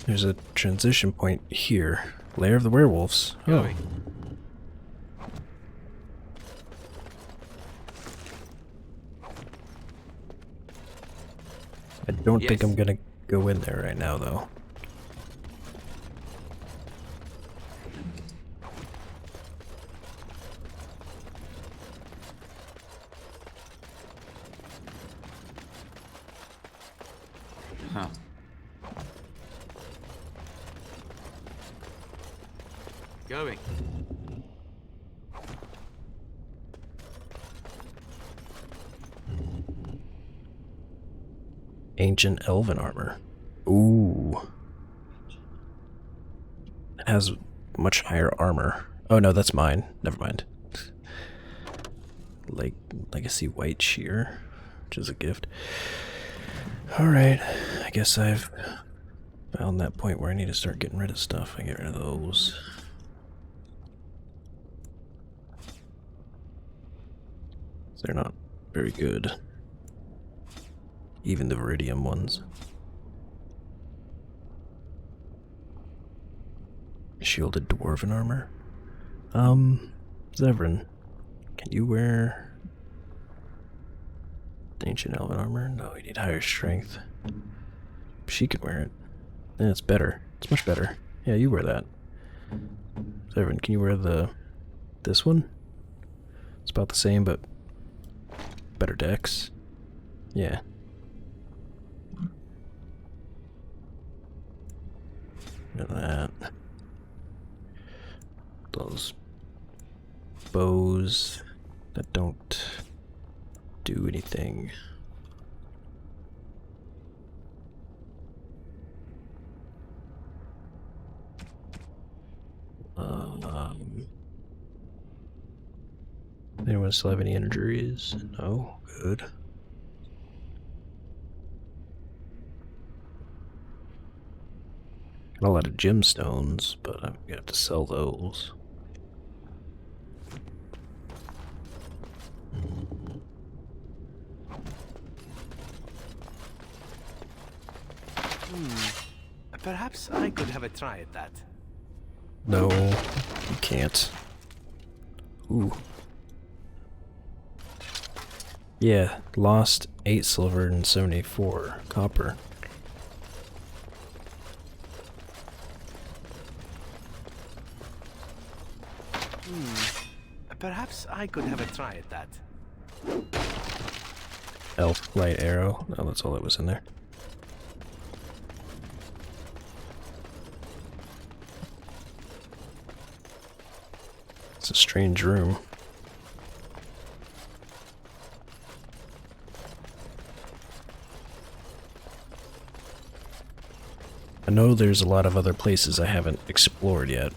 There's a transition point here. Lair of the Werewolves. Oh. I don't think I'm gonna go in there right now, though. Huh. Going. Ancient Elven armor. Ooh. It has much higher armor. Oh no, that's mine. Never mind. Like Legacy White Shear, which is a gift. Alright, I guess I've found that point where I need to start getting rid of stuff. I get rid of those. They're not very good. Even the Viridium ones. Shielded Dwarven armor? Zevran, can you wear Ancient Elven armor? No, you need higher strength. She can wear it. And it's better. It's much better. Yeah, you wear that. Zevran, can you wear this one? It's about the same, but better dex. Yeah. Look at that. Those bows that don't do anything. Anyone still have any injuries? No? Good. Got a lot of gemstones, but I'm gonna have to sell those. Perhaps I could have a try at that. No, you can't. Ooh. Yeah, lost 8 silver and 74 copper. Perhaps I could have a try at that. Elf light arrow. No, that's all that was in there. It's a strange room. I know there's a lot of other places I haven't explored yet.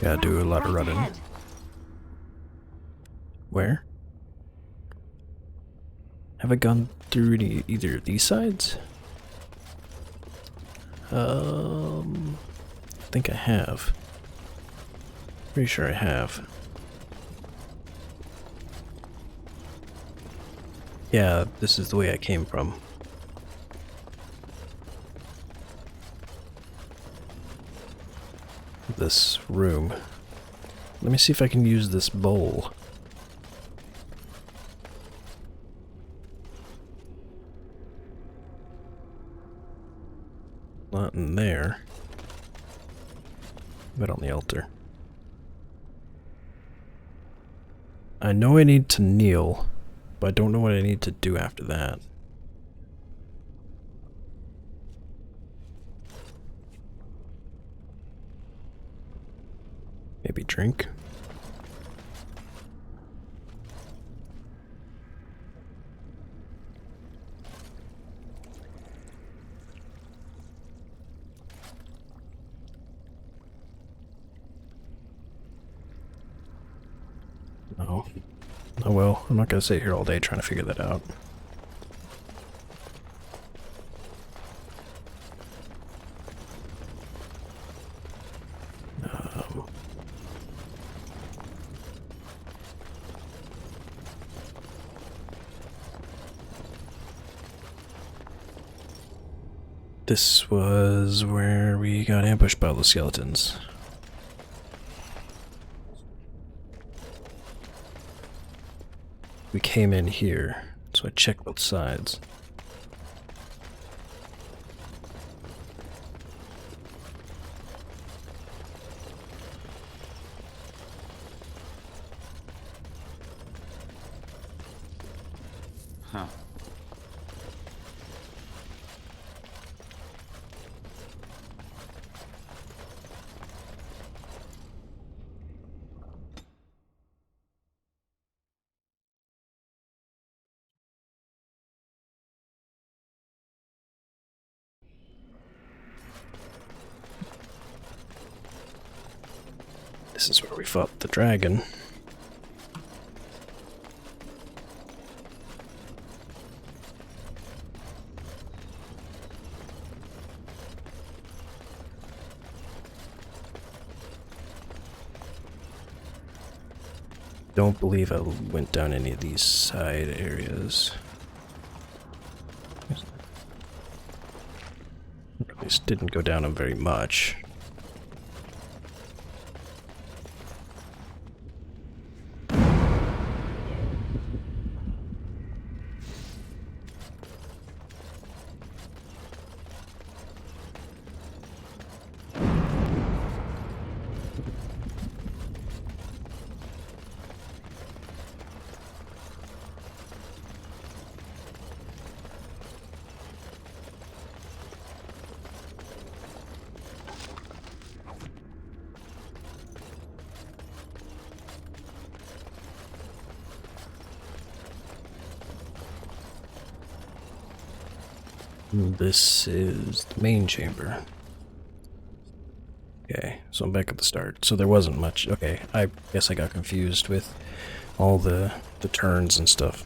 Gotta do a lot of running. Where? Have I gone through either of these sides? I think I have. Pretty sure I have. Yeah, this is the way I came from. This room. Let me see if I can use this bowl. Not in there, but on the altar. I know I need to kneel, but I don't know what I need to do after that. Maybe drink? No. Oh well, I'm not gonna sit here all day trying to figure that out. This was where we got ambushed by all the skeletons. We came in here, so I checked both sides. Huh. This is where we fought the dragon. Don't believe I went down any of these side areas. At least didn't go down them very much. This is the main chamber. Okay, so I'm back at the start. So there wasn't much. Okay, I guess I got confused with all the turns and stuff.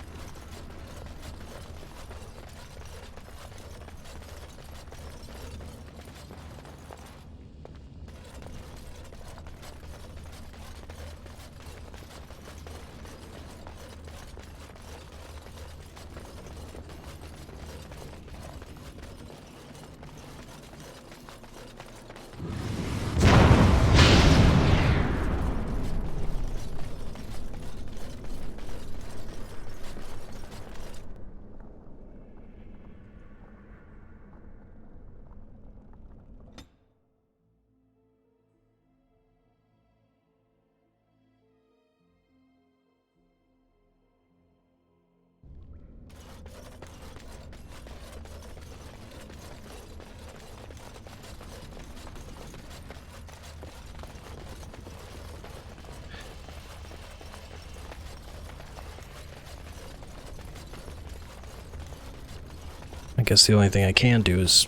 I guess the only thing I can do is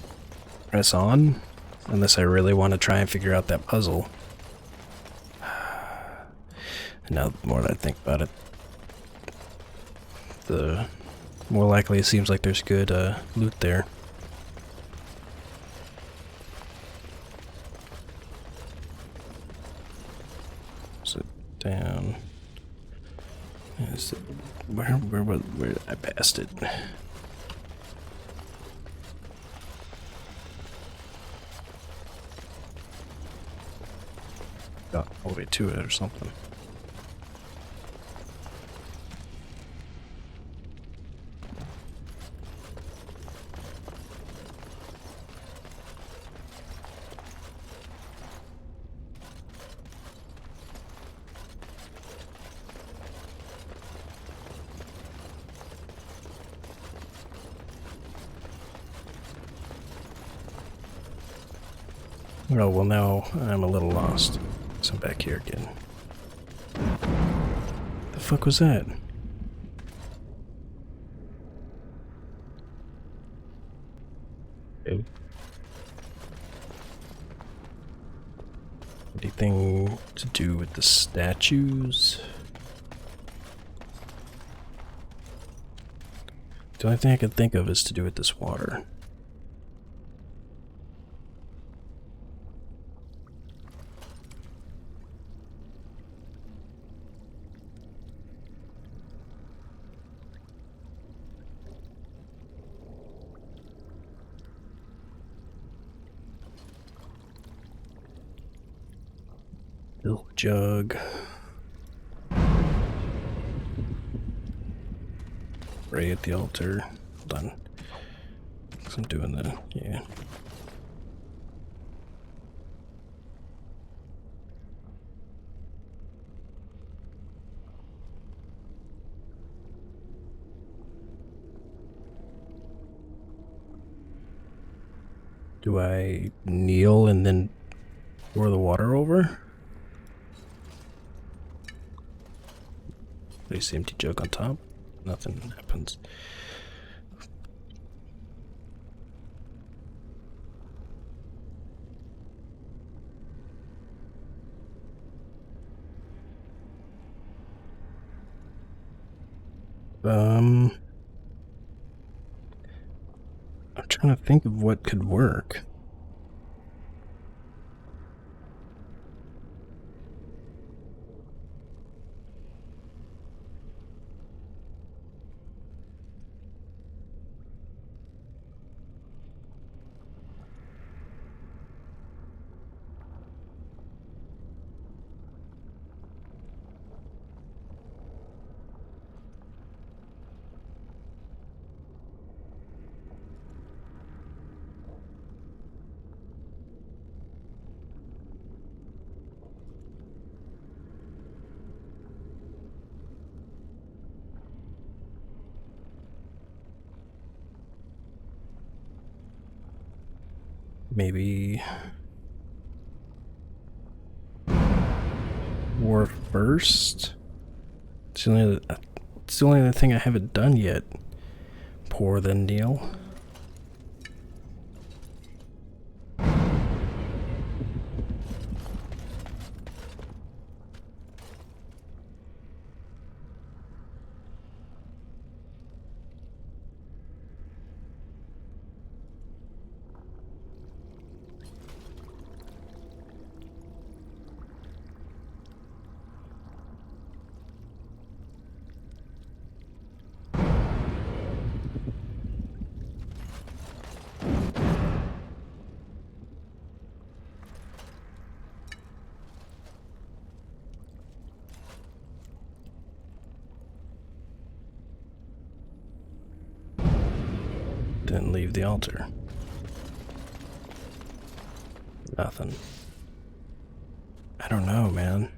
press on, unless I really want to try and figure out that puzzle. And now, the more that I think about it, the more likely it seems like there's good loot there. Sit down. Where did I pass it? Got all the way to it or something. Oh, well now I'm a little lost. So I'm back here again. The fuck was that? Okay. Anything to do with the statues? The only thing I can think of is to do with this water. Milk jug. Pray at the altar. Hold on. 'Cause I'm doing the, yeah. Do I kneel and then pour the water over? Place the empty jug on top. Nothing happens. I'm trying to think of what could work. Maybe war first? It's the only other thing I haven't done yet. Pour then kneel. Then leave the altar. Nothing. I don't know, man.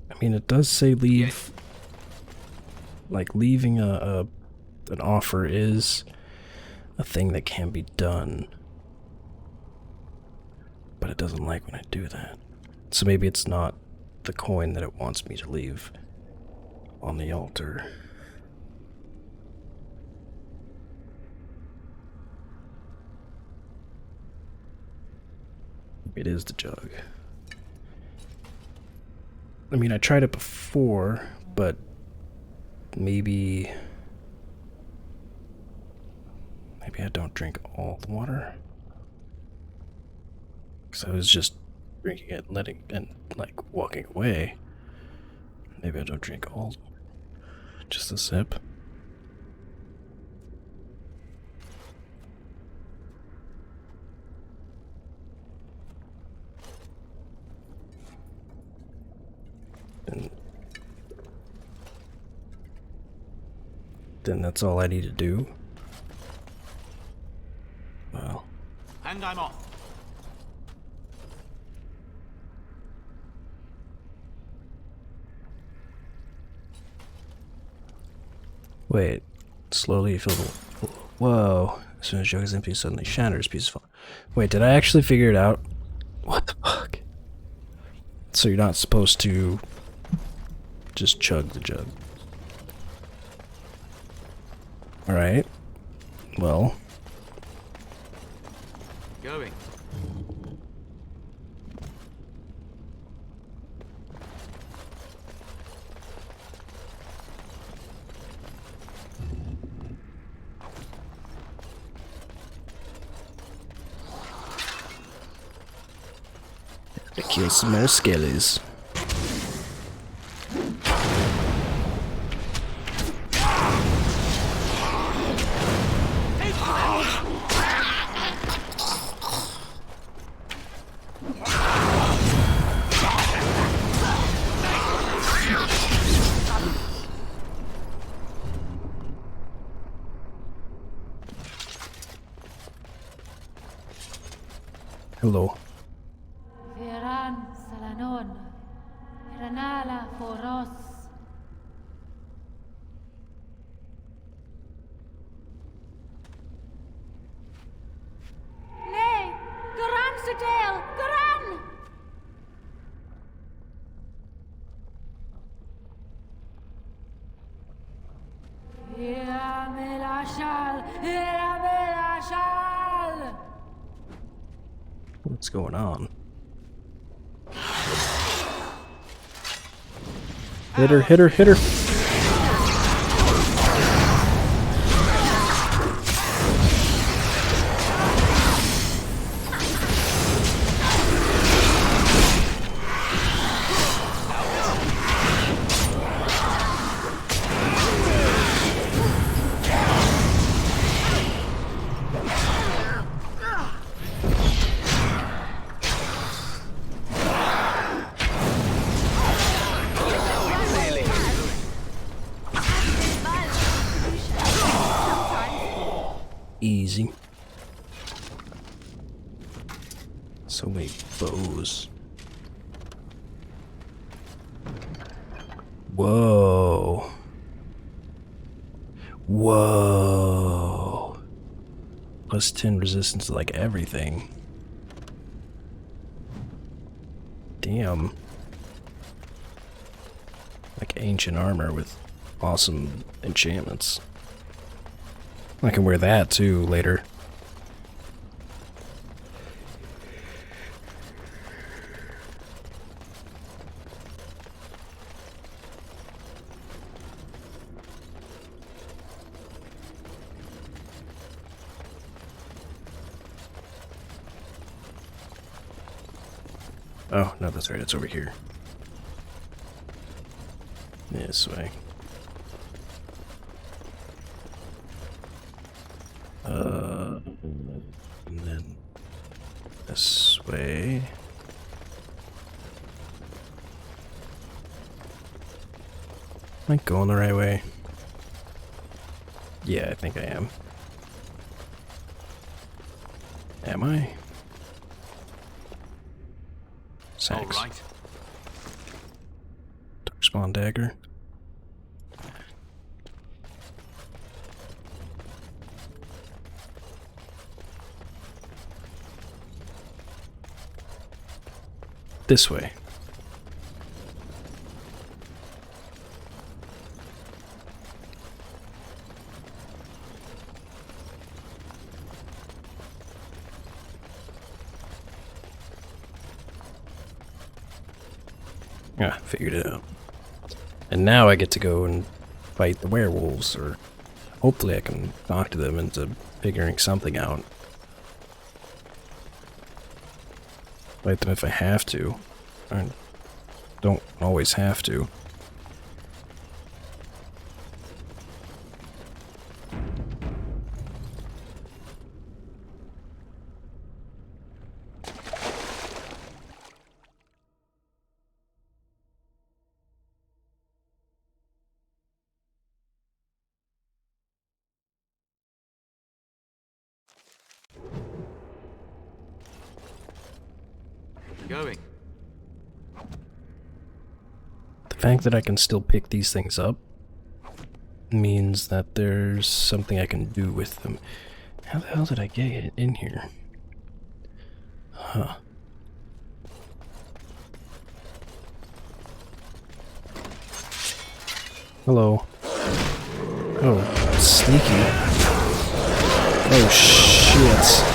I mean, it does say leave. Like, leaving an offer is a thing that can be done. But it doesn't like when I do that. So maybe it's not the coin that it wants me to leave on the altar. It is the jug. I mean, I tried it before, but maybe I don't drink all the water. Because I was just drinking it, letting, and like walking away. Maybe I don't drink all, just a sip. And then that's all I need to do. Well. And I'm off. Wait. Slowly you feel the... Whoa. As soon as jug is empty, it suddenly shatters. Peaceful. Wait, did I actually figure it out? What the fuck? So you're not supposed to just chug the jug. Alright. Well. Going. I kill some more skellies. Hello. Viran Salanon, Ranala Foros. Nay, Garan Sudale, Garan! What's going on? Hit her, hit her, hit her! Easy. So many bows. Whoa. Whoa. Plus 10 resistance to like everything. Damn. Like ancient armor with awesome enchantments. I can wear that too later. Oh, no, that's right, it's over here. This way. And then this way. Am I going the right way? Yeah, I think I am. Am I? Thanks. All right. Darkspawn dagger. This way. Ah, figured it out. And now I get to go and fight the werewolves, or hopefully I can talk to them into figuring something out. Fight them if I have to. I don't always have to. Going. The fact that I can still pick these things up means that there's something I can do with them. How the hell did I get it in here? Huh. Hello. Oh, sneaky. Oh, shit.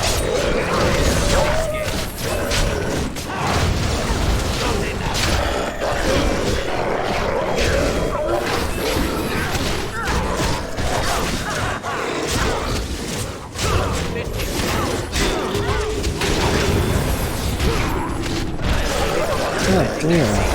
God damn.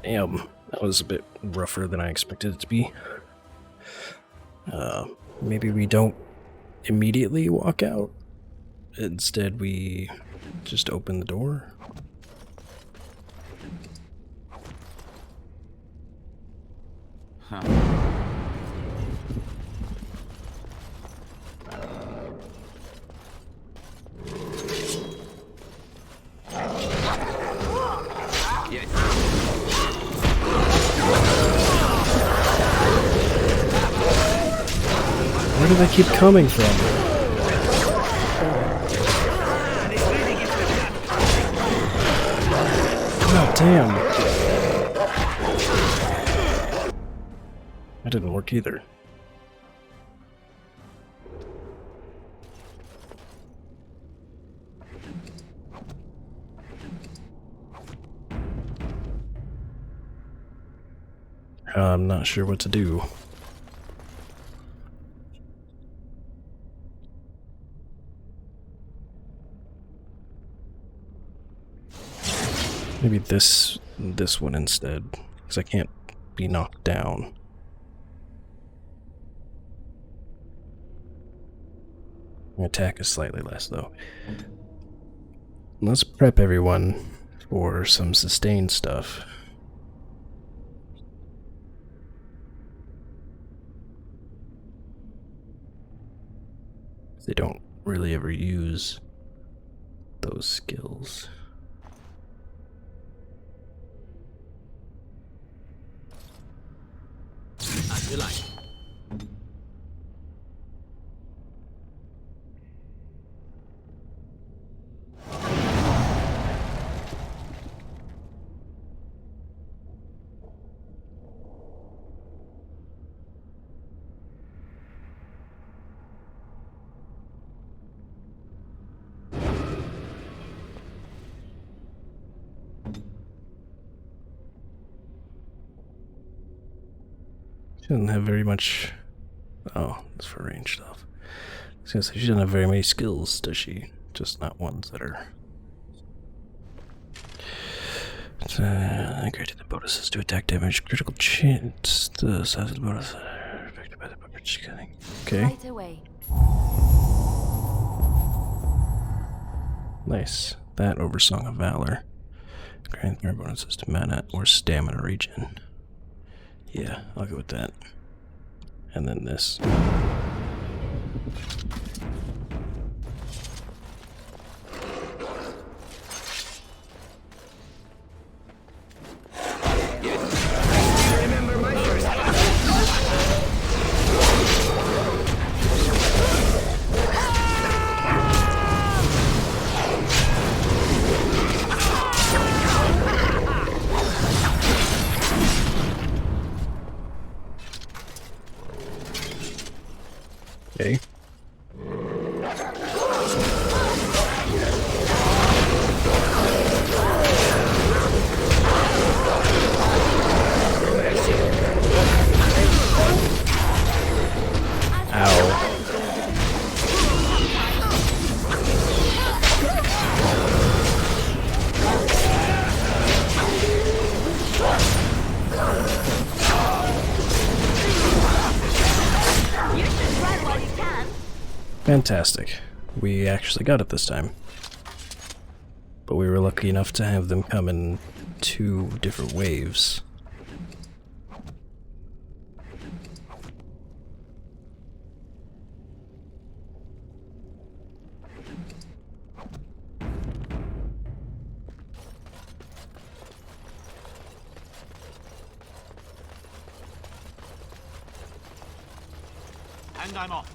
Damn, that was a bit rougher than I expected it to be. Maybe we don't immediately walk out. Instead, we just open the door. Huh. Where do they keep coming from? God damn. That didn't work either. I'm not sure what to do. Maybe this one instead, because I can't be knocked down. My attack is slightly less though. Let's prep everyone for some sustained stuff. They don't really ever use those skills. As you like. She doesn't have very much. Oh, it's for range stuff. I was gonna say, she doesn't have very many skills, does she? Just not ones that are Granted the bonuses to attack damage, critical chance, the size of the bonus affected by the puppet's killing. Okay. Right away. Nice. That over Song of Valor. Grant their bonuses to mana or stamina regen. Yeah, I'll go with that. And then this. Remember my first Okay. Fantastic. We actually got it this time. But we were lucky enough to have them come in 2 different waves. And I'm off.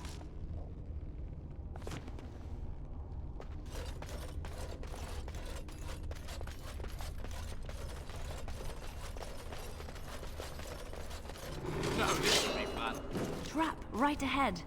Trap right ahead.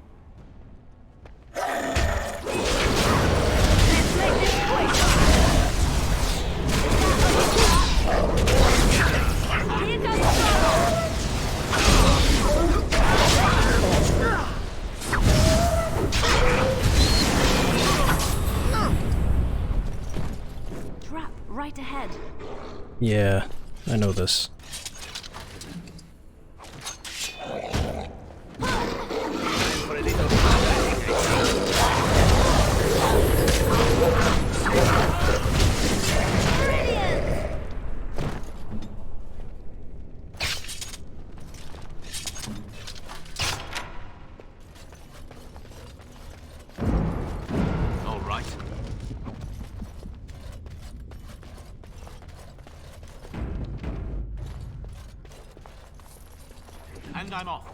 Trap right ahead. Yeah, I know this. And I'm off.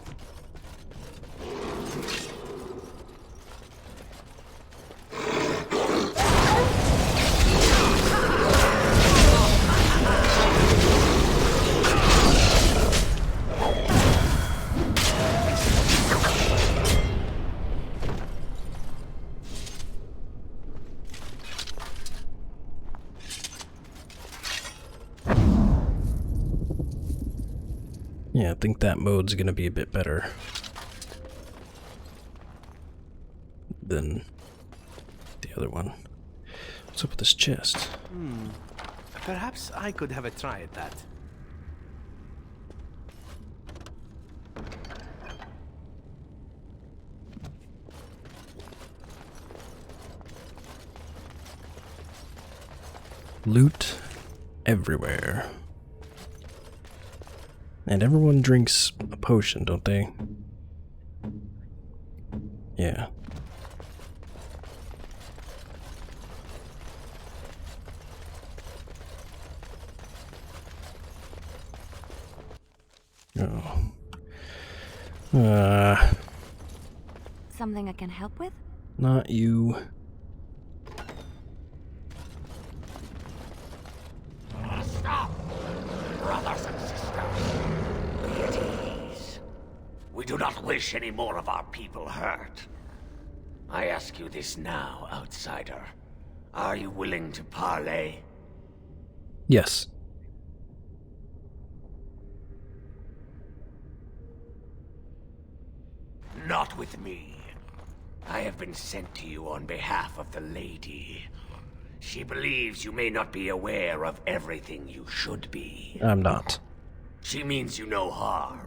Yeah, I think that mode's gonna be a bit better than the other one. What's up with this chest? Perhaps I could have a try at that. Loot everywhere. And everyone drinks a potion, don't they? Yeah. Oh. Something I can help with? Not you. Stop! Brothers and sisters, be at ease. We do not wish any more of our people hurt. I ask you this now, outsider. Are you willing to parley? Yes. Not with me. I have been sent to you on behalf of the lady. She believes you may not be aware of everything you should be. I'm not. She means you no harm,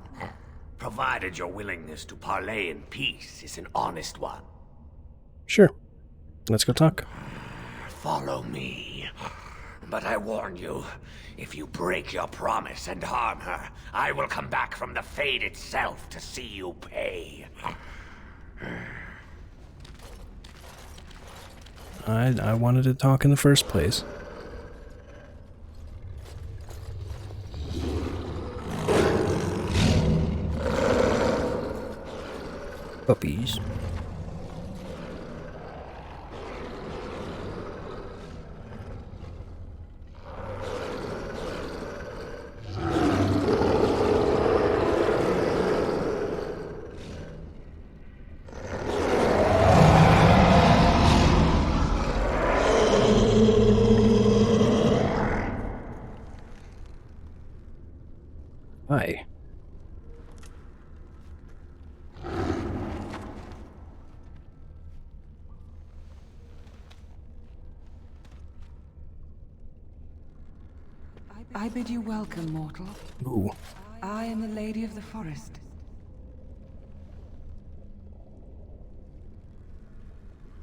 provided your willingness to parley in peace is an honest one. Sure. Let's go talk. Follow me. But I warn you, if you break your promise and harm her, I will come back from the Fade itself to see you pay. I wanted to talk in the first place. Puppies. Hi. I bid you welcome, mortal. Ooh. I am the Lady of the Forest.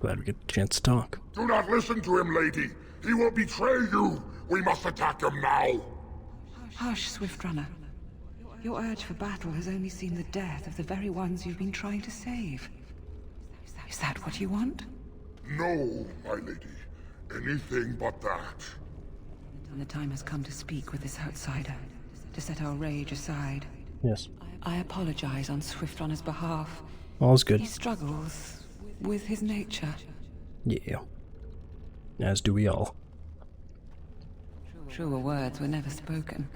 Glad we get a chance to talk. Do not listen to him, lady. He will betray you. We must attack him now. Hush, Swift Runner. Your urge for battle has only seen the death of the very ones you've been trying to save. Is that what you want? No, my lady. Anything but that. And the time has come to speak with this outsider, to set our rage aside. Yes. I apologize on Swift Runner's behalf. All's good. He struggles with his nature. Yeah. As do we all. Truer words were never spoken.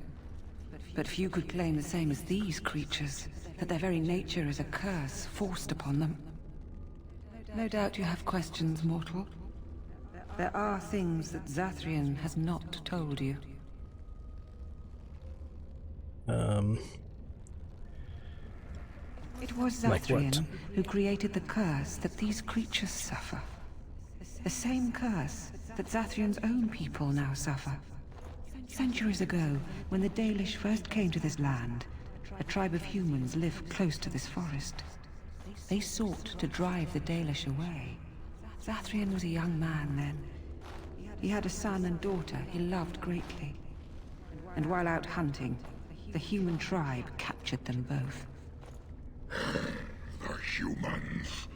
But few could claim the same as these creatures, that their very nature is a curse forced upon them. No doubt you have questions, mortal. There are things that Zathrian has not told you. It was Like what? Zathrian who created the curse that these creatures suffer. The same curse that Zathrian's own people now suffer. Centuries ago, when the Dalish first came to this land, a tribe of humans lived close to this forest. They sought to drive the Dalish away. Zathrian was a young man then. He had a son and daughter he loved greatly. And while out hunting, the human tribe captured them both. The humans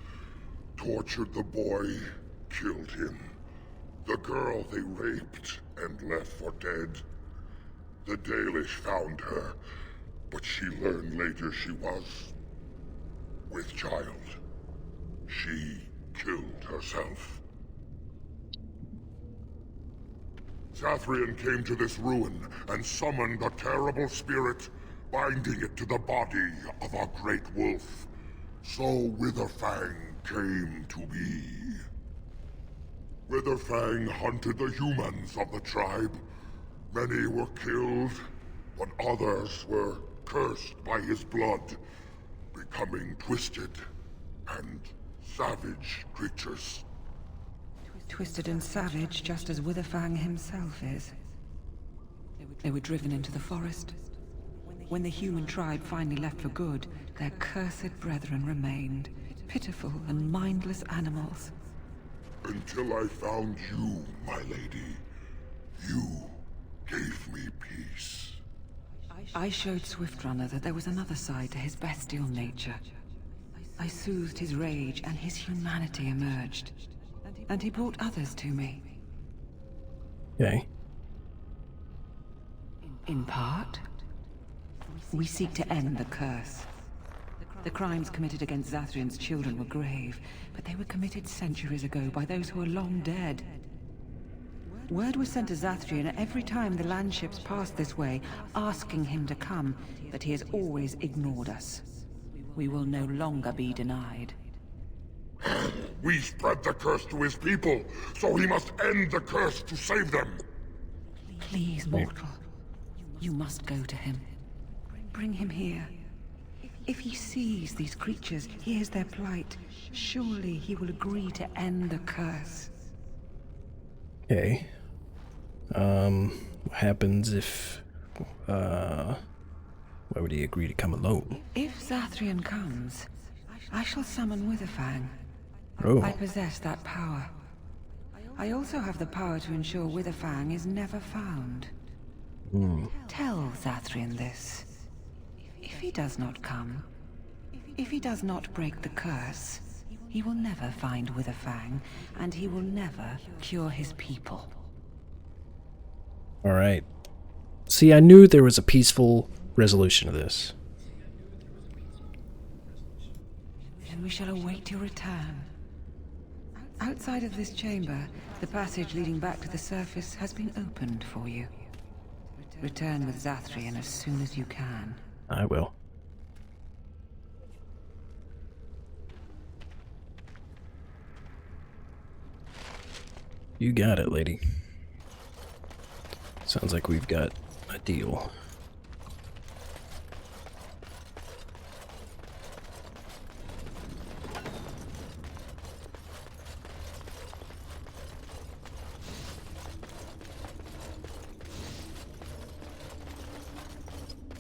tortured the boy, killed him. The girl they raped and left for dead. The Dalish found her, but she learned later she was with child. She killed herself. Zathrian came to this ruin and summoned a terrible spirit, binding it to the body of a great wolf. So Witherfang came to be. Witherfang hunted the humans of the tribe. Many were killed, but others were cursed by his blood, becoming twisted and savage creatures. Twisted and savage, just as Witherfang himself is. They were driven into the forest. When the human tribe finally left for good, their cursed brethren remained, pitiful and mindless animals. Until I found you, my lady. You gave me peace. I showed Swiftrunner that there was another side to his bestial nature. I soothed his rage and his humanity emerged. And he brought others to me. Okay. In part, we seek to end the curse. The crimes committed against Zathrian's children were grave, but they were committed centuries ago by those who are long dead. Word was sent to Zathrian every time the landships passed this way, asking him to come, but he has always ignored us. We will no longer be denied. We spread the curse to his people, so he must end the curse to save them. Please, mortal. You must go to him. Bring him here. If he sees these creatures, hears their plight, surely he will agree to end the curse. Okay. What happens if, why would he agree to come alone? If Zathrian comes, I shall summon Witherfang. Oh. I possess that power. I also have the power to ensure Witherfang is never found. Tell Zathrian this. If he does not come, if he does not break the curse, he will never find Witherfang, and he will never cure his people. Alright. See, I knew there was a peaceful resolution to this. Then we shall await your return. Outside of this chamber, the passage leading back to the surface has been opened for you. Return with Zathrian as soon as you can. I will. You got it, lady. Sounds like we've got a deal.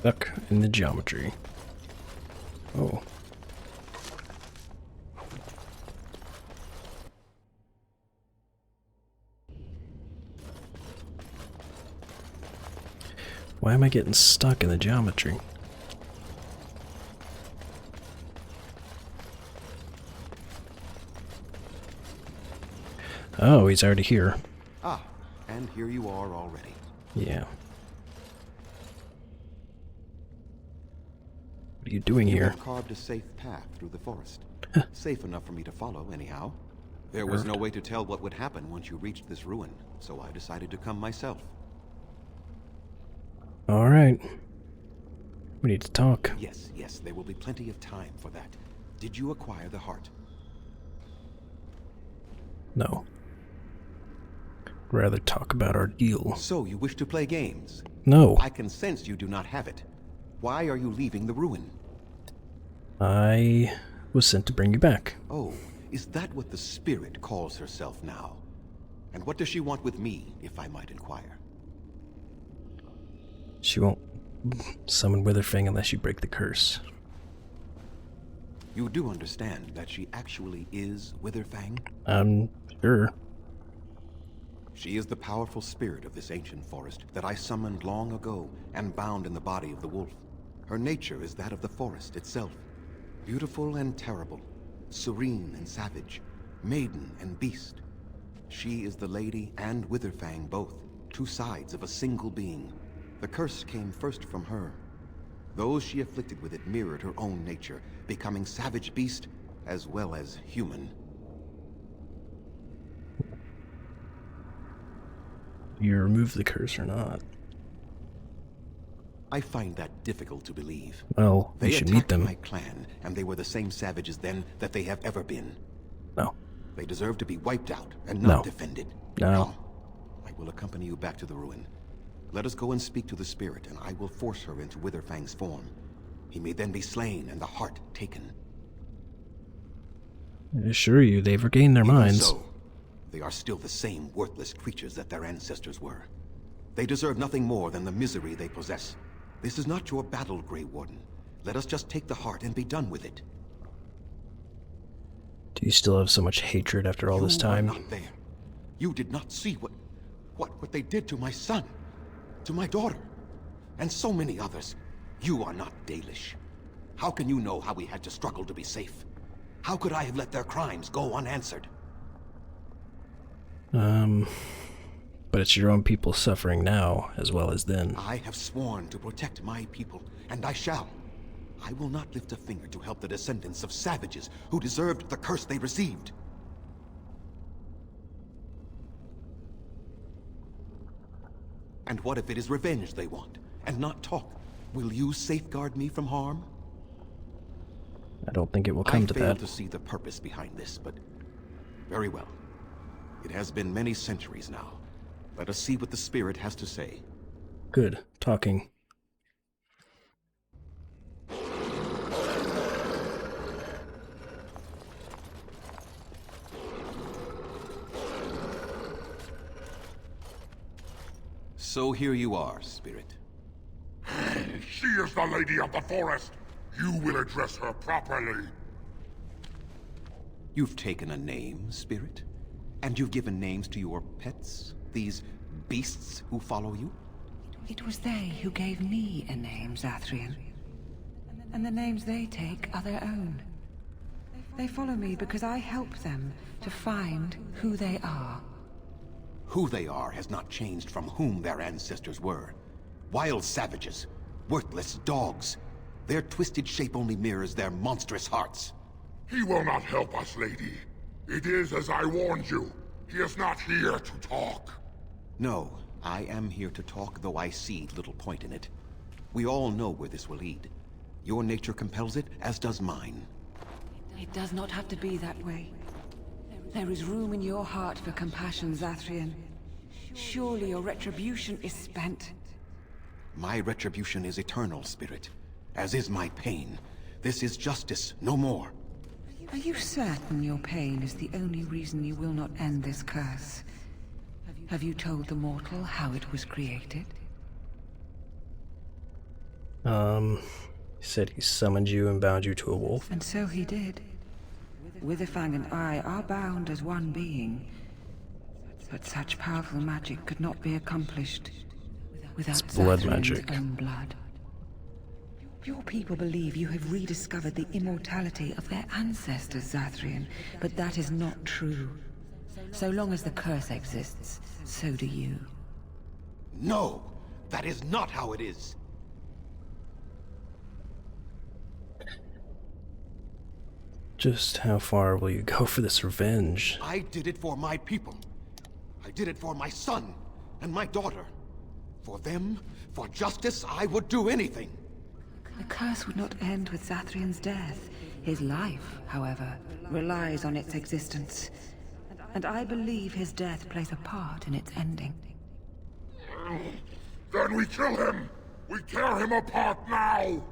Stuck in the geometry. Oh. Why am I getting stuck in the geometry? Oh, he's already here. Ah, and here you are already. Yeah. What are you doing You here? have carved a safe path through the forest. Safe enough for me to follow, anyhow. There was no way to tell what would happen once you reached this ruin, so I decided to come myself. Alright. We need to talk. Yes, yes, there will be plenty of time for that. Did you acquire the heart? No. Rather talk about our deal. So you wish to play games? No. I can sense you do not have it. Why are you leaving the ruin? I was sent to bring you back. Oh, is that what the spirit calls herself now? And what does she want with me, if I might inquire? She won't summon Witherfang unless you break the curse. You do understand that she actually is Witherfang? Sure. She is the powerful spirit of this ancient forest that I summoned long ago and bound in the body of the wolf. Her nature is that of the forest itself. Beautiful and terrible, serene and savage, maiden and beast. She is the lady and Witherfang both, two sides of a single being. The curse came first from her. Those she afflicted with it mirrored her own nature, becoming savage beast as well as human. You remove the curse or not? I find that difficult to believe. Well, we should meet them. They attacked my clan, and they were the same savages then that they have ever been. No. They deserve to be wiped out and not defended. No. Come, I will accompany you back to the ruin. Let us go and speak to the spirit, and I will force her into Witherfang's form. He may then be slain and the heart taken. I assure you, they've regained their minds. So, they are still the same worthless creatures that their ancestors were. They deserve nothing more than the misery they possess. This is not your battle, Grey Warden. Let us just take the heart and be done with it. Do you still have so much hatred after all this time? You were not there. You did not see what they did to my son, to my daughter, and so many others. You are not Dalish. How can you know how we had to struggle to be safe? How could I have let their crimes go unanswered? But it's your own people suffering now, as well as then. I have sworn to protect my people, and I shall. I will not lift a finger to help the descendants of savages who deserved the curse they received. And what if it is revenge they want, and not talk? Will you safeguard me from harm? I don't think it will come to that. I fail to see the purpose behind this, but very well. It has been many centuries now. Let us see what the spirit has to say. Good. Talking. So here you are, Spirit. She is the Lady of the Forest. You will address her properly. You've taken a name, Spirit? And you've given names to your pets? These beasts who follow you? It was they who gave me a name, Zathrian. And the names they take are their own. They follow me because I help them to find who they are. Who they are has not changed from whom their ancestors were. Wild savages, worthless dogs. Their twisted shape only mirrors their monstrous hearts. He will not help us, lady. It is as I warned you. He is not here to talk. No, I am here to talk, though I see little point in it. We all know where this will lead. Your nature compels it, as does mine. It does not have to be that way. There is room in your heart for compassion, Zathrian. Surely your retribution is spent. My retribution is eternal, Spirit. As is my pain. This is justice, no more. Are you certain your pain is the only reason you will not end this curse? Have you told the mortal how it was created? He said he summoned you and bound you to a wolf. And so he did. Witherfang and I are bound as one being. But such powerful magic could not be accomplished without It's blood Zathrian's magic. own blood. Your people believe you have rediscovered the immortality of their ancestors, Zathrian, but that is not true. So long as the curse exists, so do you. No! That is not how it is! Just how far will you go for this revenge? I did it for my people. I did it for my son and my daughter. For them, for justice, I would do anything. The curse would not end with Zathrian's death. His life, however, relies on its existence. And I believe his death plays a part in its ending. Then we kill him! We tear him apart now!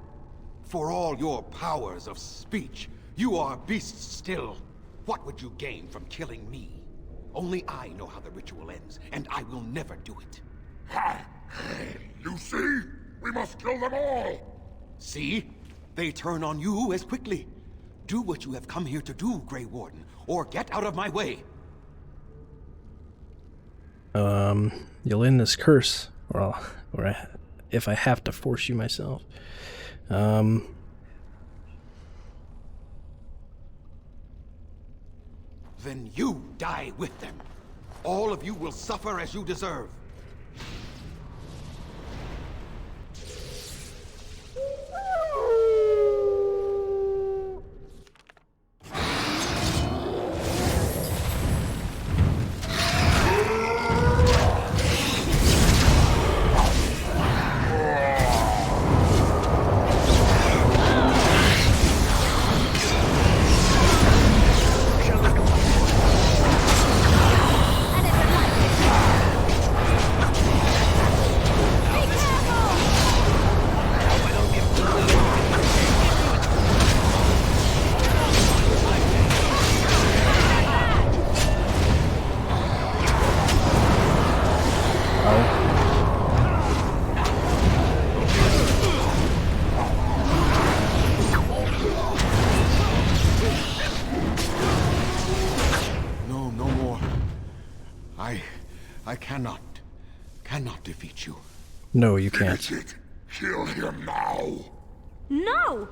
For all your powers of speech, you are beasts still. What would you gain from killing me? Only I know how the ritual ends, and I will never do it. Ha! You see? We must kill them all! See? They turn on you as quickly. Do what you have come here to do, Grey Warden, or get out of my way. You'll end this curse, if I have to force you myself. Then you die with them. All of you will suffer as you deserve. I cannot defeat you. No, you can't. Kill him now. No!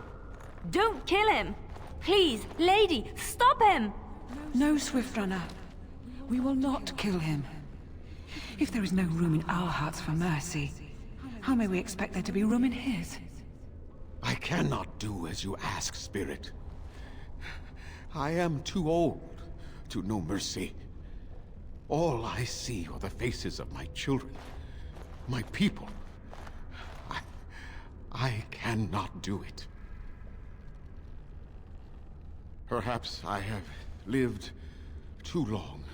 Don't kill him! Please, lady, stop him! No, Swift Runner. We will not kill him. If there is no room in our hearts for mercy, how may we expect there to be room in his? I cannot do as you ask, Spirit. I am too old to know mercy. All I see are the faces of my children, my people. I cannot do it. Perhaps I have lived too long.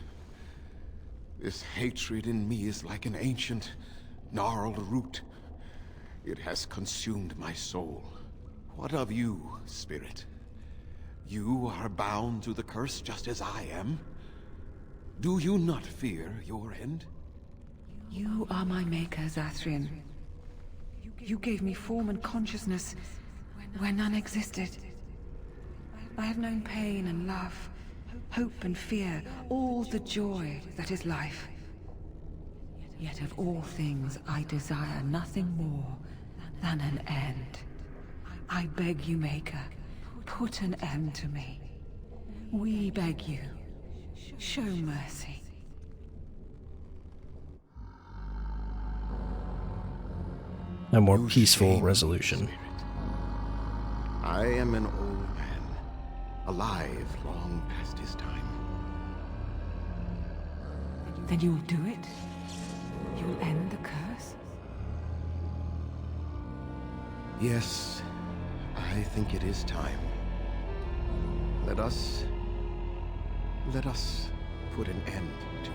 This hatred in me is like an ancient, gnarled root. It has consumed my soul. What of you, Spirit? You are bound to the curse just as I am. Do you not fear your end? You are my maker, Zathrian. You gave me form and consciousness where none existed. I have known pain and love, hope and fear, all the joy that is life. Yet of all things, I desire nothing more than an end. I beg you, Maker, put an end to me. We beg you, show mercy. A more peaceful resolution. I am an old man, alive long past his time. Then you'll do it? You'll end the curse? Yes, I think it is time. Let us put an end to it all.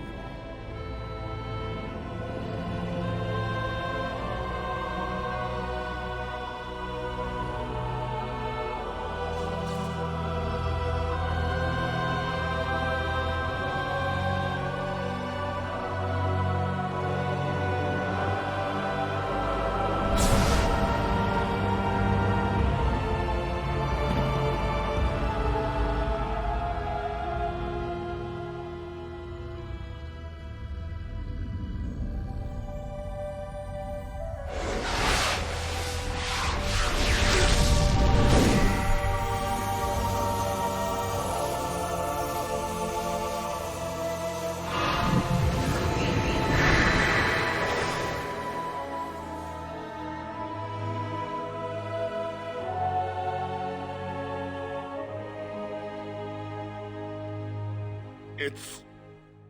It's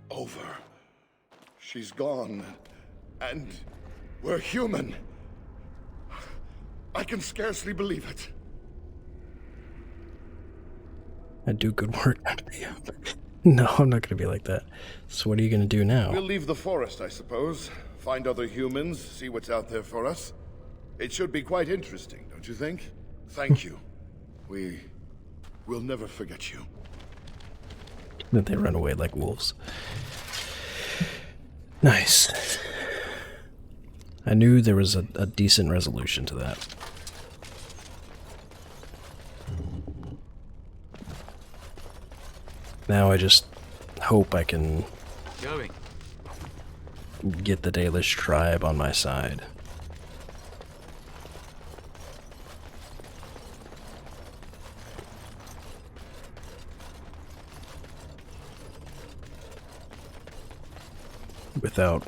over. She's gone. And we're human. I can scarcely believe it. I do good work. No, I'm not gonna be like that. So what are you gonna do now? We'll leave the forest, I suppose. Find other humans, see what's out there for us. It should be quite interesting, don't you think? Thank you. We'll never forget you. Then they run away like wolves. Nice. I knew there was a decent resolution to that. Now I just hope I can get the Dalish tribe on my side. Without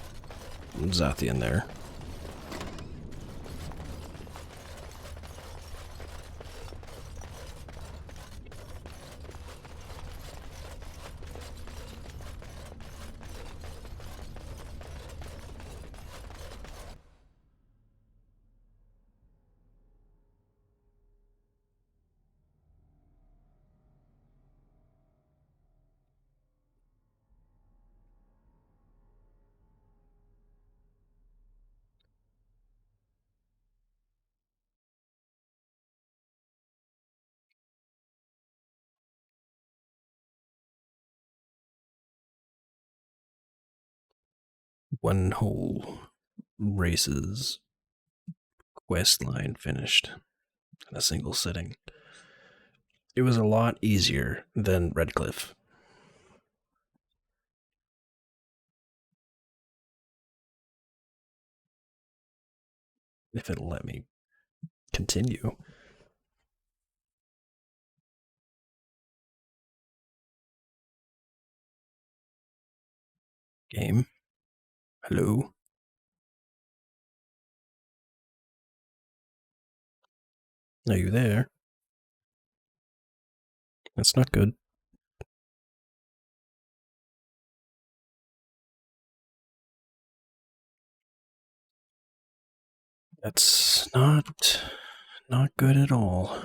Zathian there. One whole race's quest line finished in a single sitting. It was a lot easier than Redcliffe. If it'll let me continue. Game. Hello? Are you there? That's not good. That's not good at all.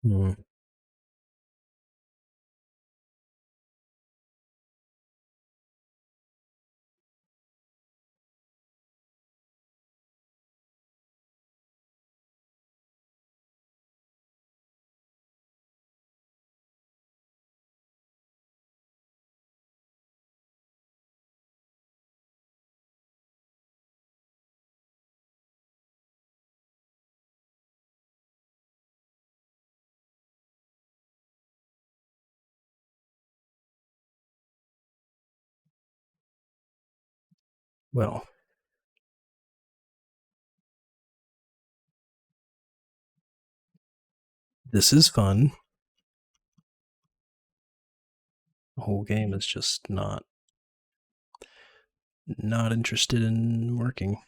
Hmm. Well, this is fun. The whole game is just not interested in working.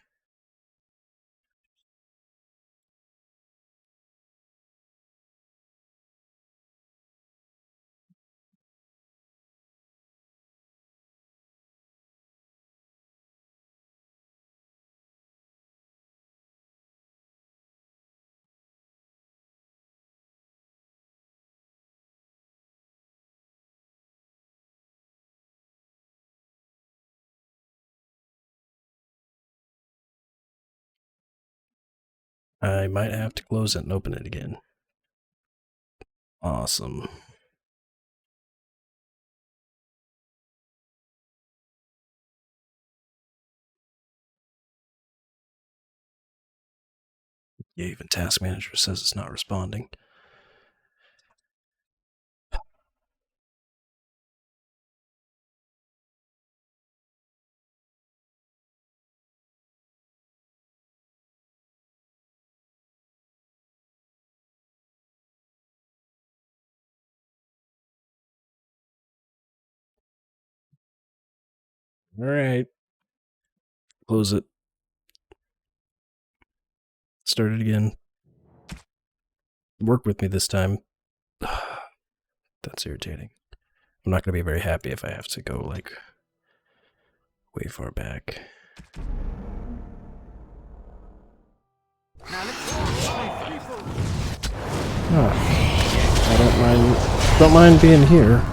I might have to close it and open it again. Awesome. Yeah, even Task Manager says it's not responding. Alright. Close it. Start it again. Work with me this time. That's irritating. I'm not going to be very happy if I have to go, like, way far back. I don't mind being here.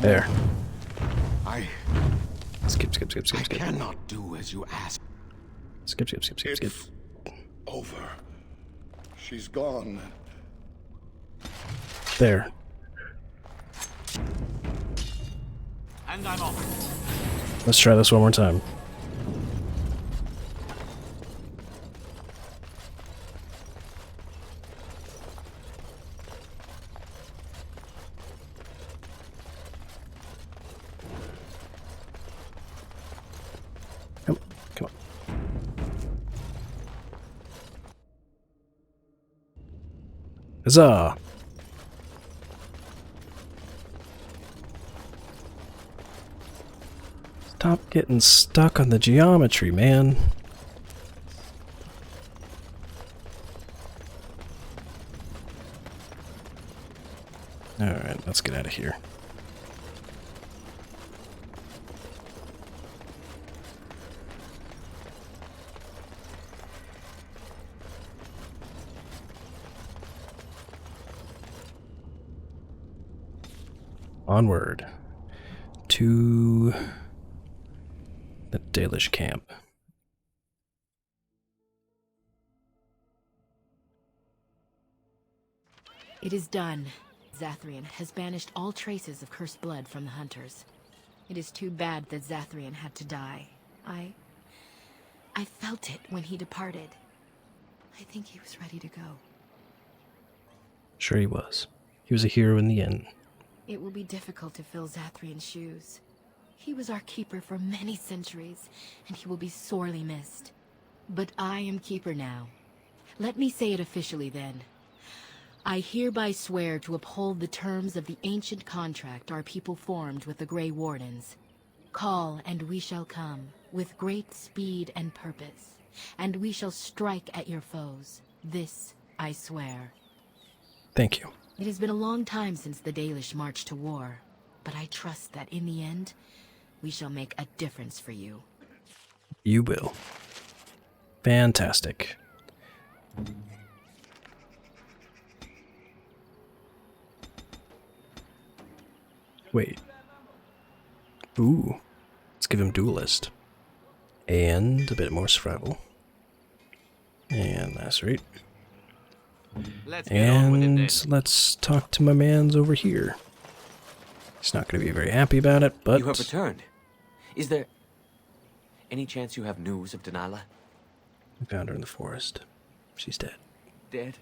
There. Skip. I cannot do as you ask. Skip. It's over. She's gone. There. And I'm off. Let's try this one more time. Come on. Huzzah! Stop getting stuck on the geometry, man. Alright, let's get out of here. Onward to the Dalish camp. It is done. Zathrian has banished all traces of cursed blood from the hunters. It is too bad that Zathrian had to die. I felt it when he departed. I think he was ready to go. Sure he was. He was a hero in the end. It will be difficult to fill Zathrian's shoes. He was our keeper for many centuries, and he will be sorely missed. But I am keeper now. Let me say it officially then. I hereby swear to uphold the terms of the ancient contract our people formed with the Grey Wardens. Call, and we shall come, with great speed and purpose, and we shall strike at your foes. This I swear. Thank you. It has been a long time since the Dalish marched to war, but I trust that in the end, we shall make a difference for you. You will. Fantastic. Wait. Ooh. Let's give him Duelist. And a bit more survival. And Lacerate. And let's talk to my mans over here. He's not going to be very happy about it, but... You have returned. Is there any chance you have news of Delilah? I found her in the forest. She's dead. Dead?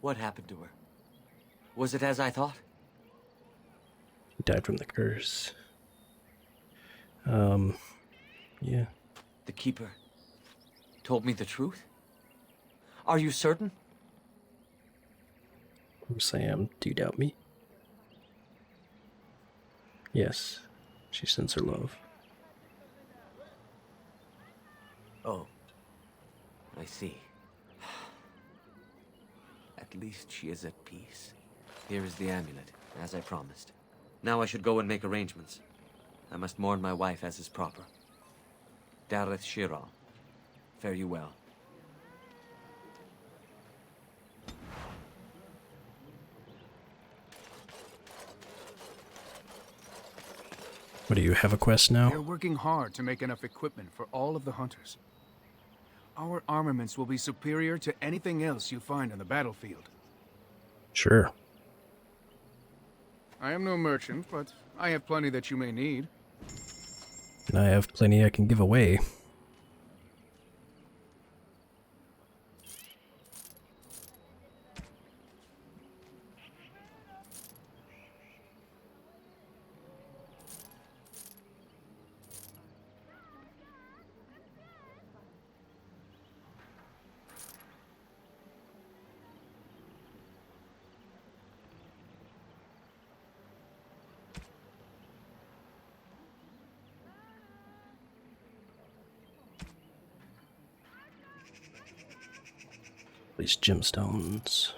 What happened to her? Was it as I thought? He died from the curse. Yeah. The Keeper told me the truth? Are you certain? Of course I am. Do you doubt me? Yes. She sends her love. Oh. I see. At least she is at peace. Here is the amulet, as I promised. Now I should go and make arrangements. I must mourn my wife as is proper. Dareth Shira, fare you well. What, do you have a quest now? They're working hard to make enough equipment for all of the hunters. Our armaments will be superior to anything else you find on the battlefield. Sure. I am no merchant, but I have plenty that you may need. And I have plenty I can give away. These gemstones.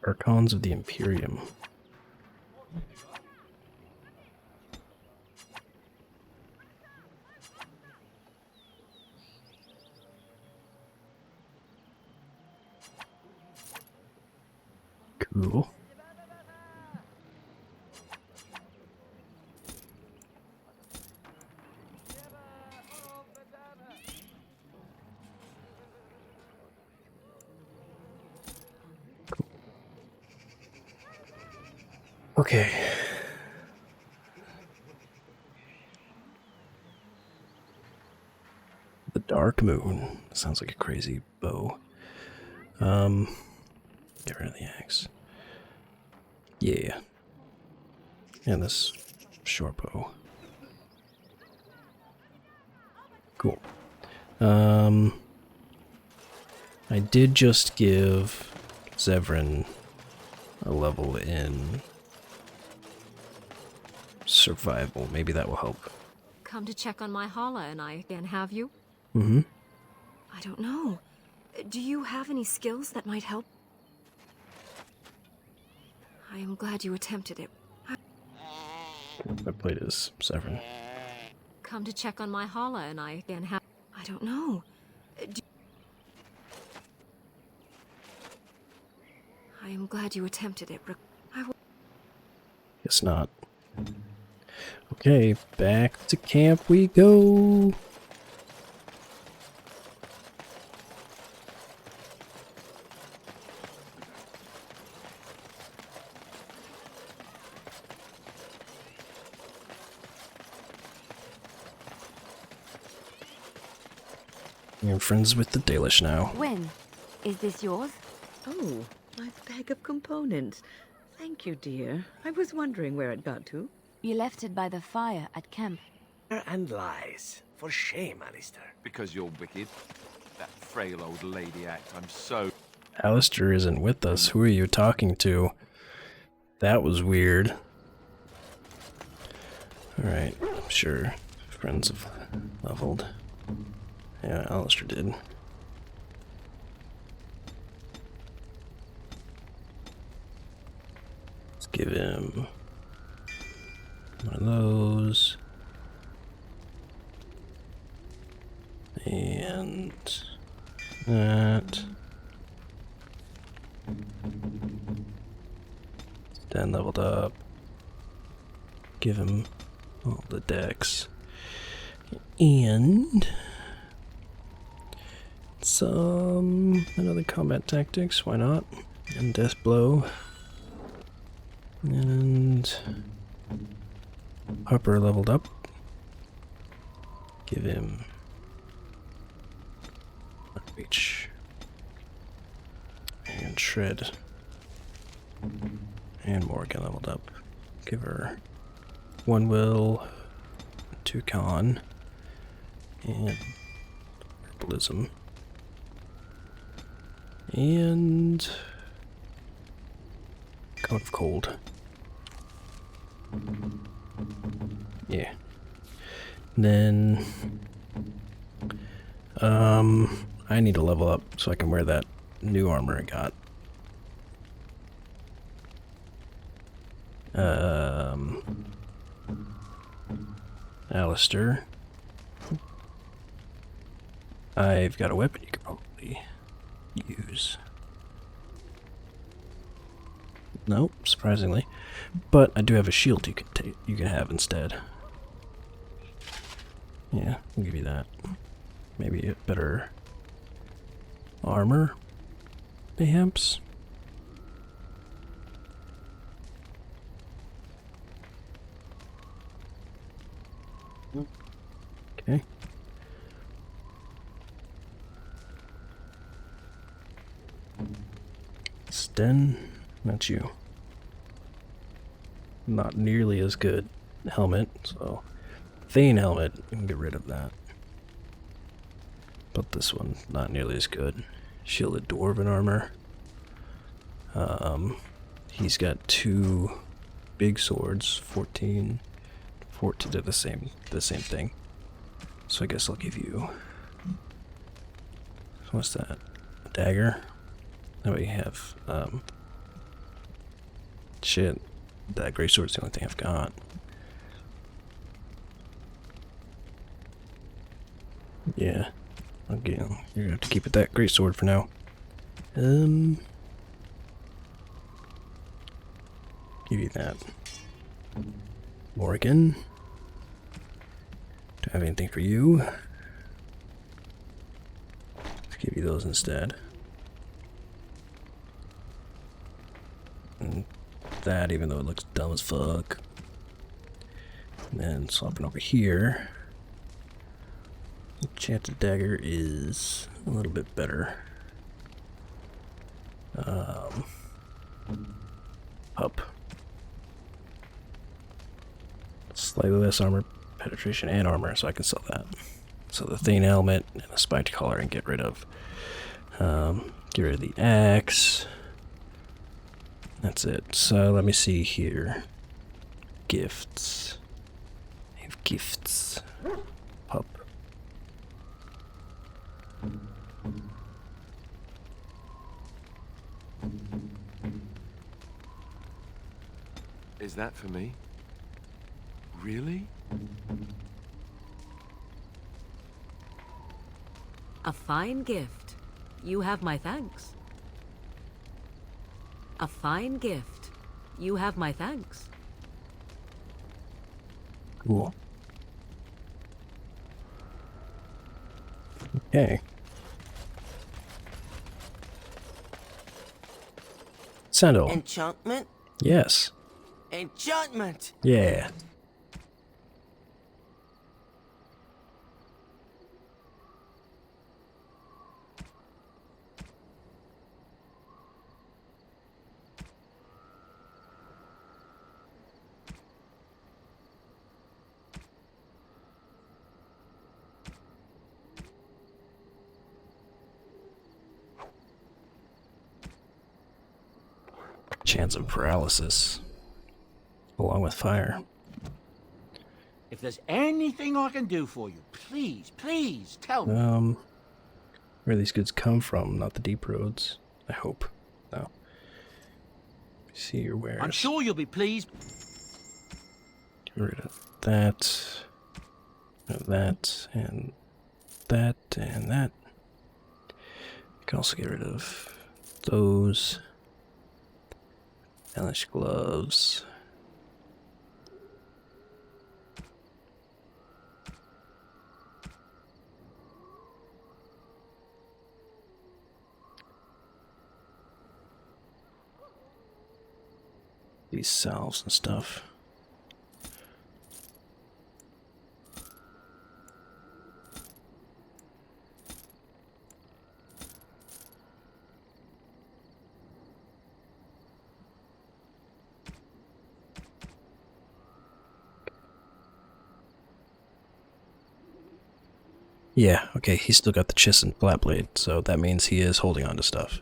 Archons of the Imperium. Cool. Okay. The Dark Moon. Sounds like a crazy bow. Get rid of the axe. Yeah. And this short bow. Cool. I did just give Zevran a level in survival. Maybe that will help. Come to check on my Hala and I again, have you? Mm-hmm. I don't know. Do you have any skills that might help? I am glad you attempted it. My plate is Zevran. Come to check on my Hala and I again, have... I don't know. I am glad you attempted it. Guess not. Okay, back to camp we go. You're friends with the Dalish now. When? Is this yours? Oh, my bag of components. Thank you, dear. I was wondering where it got to. You left it by the fire at camp. And lies. For shame, Alistair. Because you're wicked. That frail old lady act. I'm so... Alistair isn't with us. Who are you talking to? That was weird. Alright, sure. friends have leveled. Yeah, Alistair did. Let's give him one of those. And that. Then leveled up. Give him all the decks. And another combat tactics, why not? And death blow. And Harper leveled up. Give him reach. And shred. And Morgan leveled up. Give her 1 will, 2 con, and herbalism. And Cone of Cold. Yeah. Then I need to level up so I can wear that new armor I got. Alistair. I've got a weapon you could probably use. Nope, surprisingly. But I do have a shield you can have instead. Yeah, I'll give you that. Maybe a better armor, perhaps. Okay. Sten, not you. Not nearly as good helmet, so Thane helmet, you can get rid of that. But this one, not nearly as good. Shielded Dwarven armor. He's got 2 big swords, 14 to the same thing. So I guess I'll give you, what's that? A dagger? That way you have shit. That great sword's the only thing I've got. Yeah. Okay, you're gonna have to keep it that great sword for now. Give you that. Morgan. Don't have anything for you. Let's give you those instead. And that, even though it looks dumb as fuck. And then swapping over here. Enchanted dagger is a little bit better. Up. Slightly less armor, penetration, and armor, so I can sell that. So the Thane helmet and a spiked collar and get rid of the axe. That's it. So let me see here. Gifts. I have gifts. Pup. Is that for me? Really? A fine gift. You have my thanks. A fine gift. You have my thanks. Cool. Okay. Sandal. Enchantment? Yes. Enchantment! Yeah. Chance of paralysis, along with fire. If there's anything I can do for you, please, please tell me. Where these goods come from, not the deep roads. I hope. No. See your wares. I'm sure you'll be pleased. Get rid of that. That, and that, and that. You can also get rid of those. Hellish gloves. These salves and stuff. Yeah, okay, he's still got the chist and flat blade, so that means he is holding on to stuff.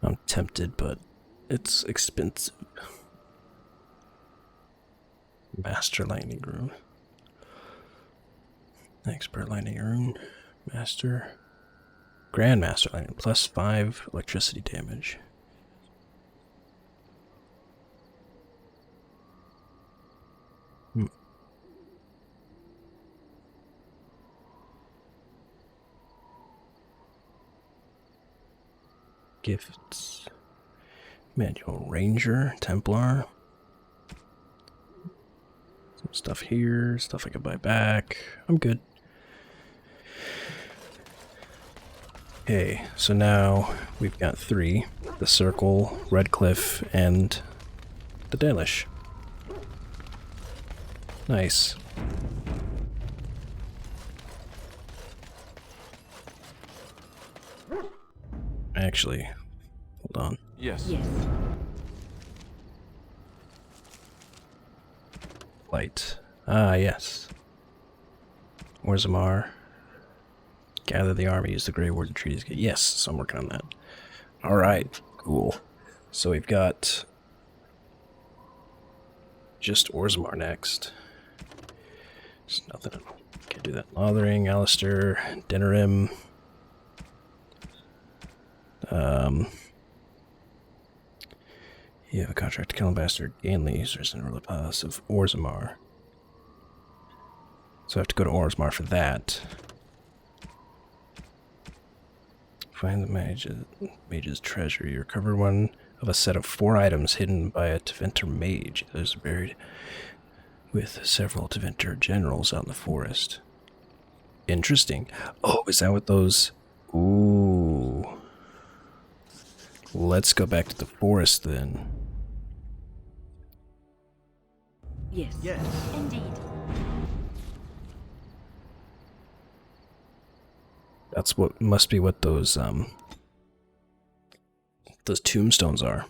I'm tempted, but it's expensive. Master Lightning Rune. Expert Lightning Rune. Master. Grandmaster Lightning. Plus 5 electricity damage. Gifts. Manual Ranger, Templar. Some stuff here, stuff I can buy back. I'm good. Okay, so now we've got 3. The Circle, Redcliffe, and the Dalish. Nice. Actually, hold on. Yes. Light. Ah, yes. Orzammar. Gather the army, use the Grey Warden trees. Yes, so I'm working on that. Alright, cool. So we've got just Orzammar next. There's nothing. Can't do that. Lothering, Alistair, Denerim. You have a contract to kill Ambassador Gainley, users in the Palace of Orzammar. So I have to go to Orzammar for that. Find the mage's treasure. You recover one of a set of 4 items hidden by a Tevinter mage that is buried with several Tevinter generals out in the forest. Interesting. Oh, is that what those... Ooh. Let's go back to the forest then. Yes. Yes. Indeed. That's what must be what those tombstones are.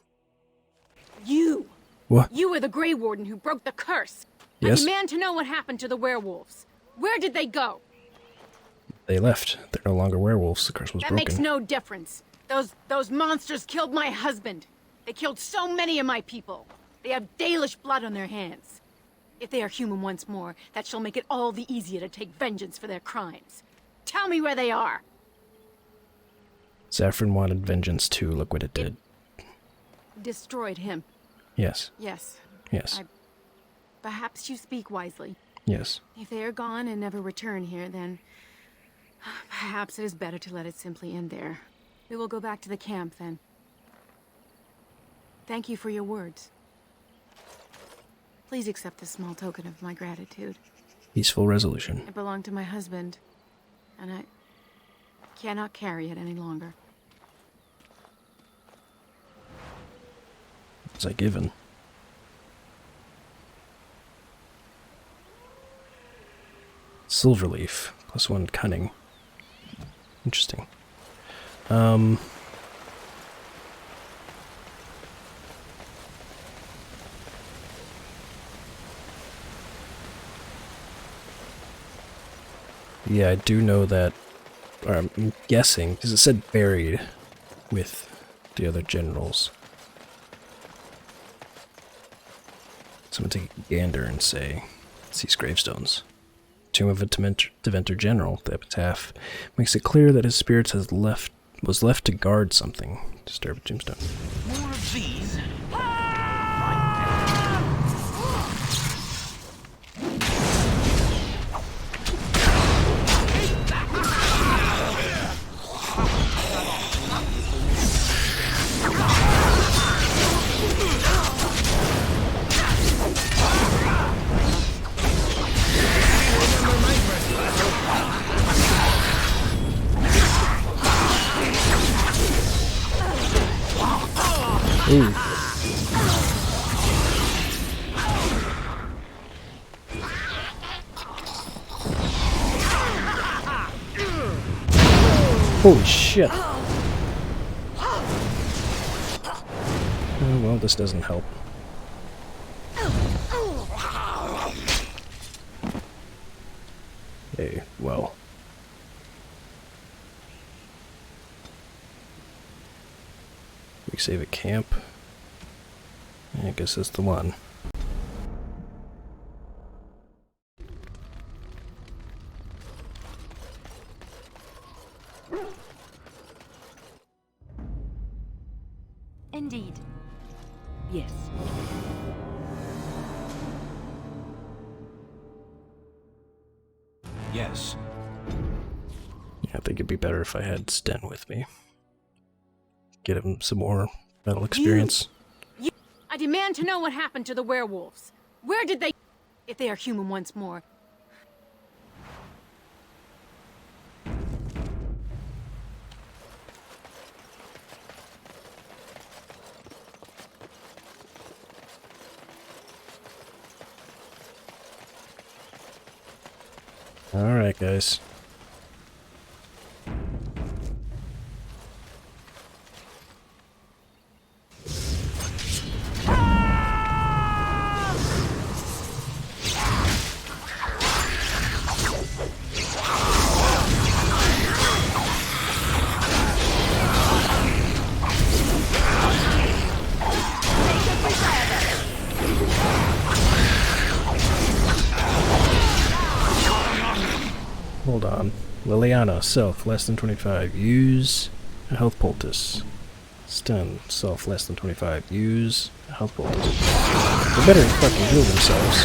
You! What? You were the Grey Warden who broke the curse. Yes. I demand to know what happened to the werewolves. Where did they go? They left. They're no longer werewolves. The curse was That broken. makes no difference. Those monsters killed my husband. They killed so many of my people. They have Dalish blood on their hands. If they are human once more, that shall make it all the easier to take vengeance for their crimes. Tell me where they are. Saffron wanted vengeance too. Look what it did. Destroyed him. Yes. Yes. Yes. Perhaps you speak wisely. Yes. If they are gone and never return here, then perhaps it is better to let it simply end there. We will go back to the camp then. Thank you for your words. Please accept this small token of my gratitude. Peaceful resolution. It belonged to my husband, and I cannot carry it any longer. Was I given? Silverleaf, +1 cunning. Interesting. Yeah, I do know that, or I'm guessing, because it said buried with the other generals. So I'm going to take a gander and say, these gravestones. Tomb of a Deventer General. The epitaph makes it clear that his spirit was left to guard something. Disturb a tombstone. More of these. Ooh. Holy shit. Oh, well, this doesn't help. Hey, well. We save at camp. I guess that's the one. Indeed. Yes. Yes. Yeah, I think it'd be better if I had Sten with me. Get him some more battle experience. I demand to know what happened to the werewolves. Where did they... If they are human once more. Alright, guys. Hold on. Liliana, self, less than 25. Use a health poultice. Stun, self, less than 25. Use a health poultice. They better fucking heal themselves.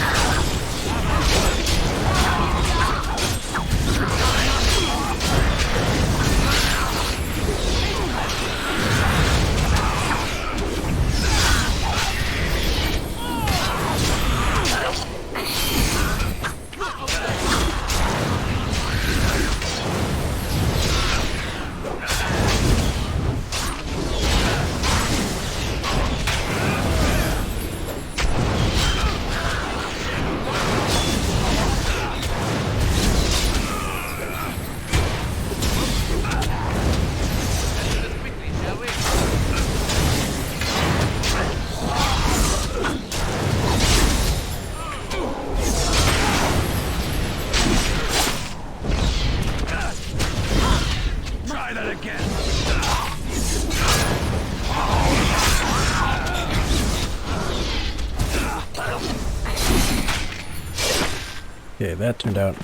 Okay, that turned out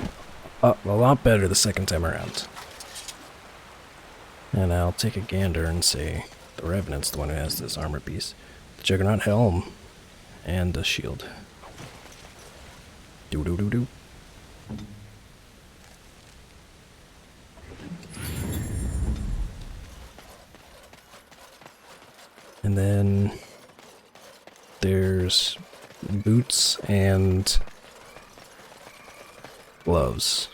a lot better the second time around. And I'll take a gander and say the Revenant's the one who has this armor piece. The Juggernaut helm and a shield. Do. And then there's boots and gloves.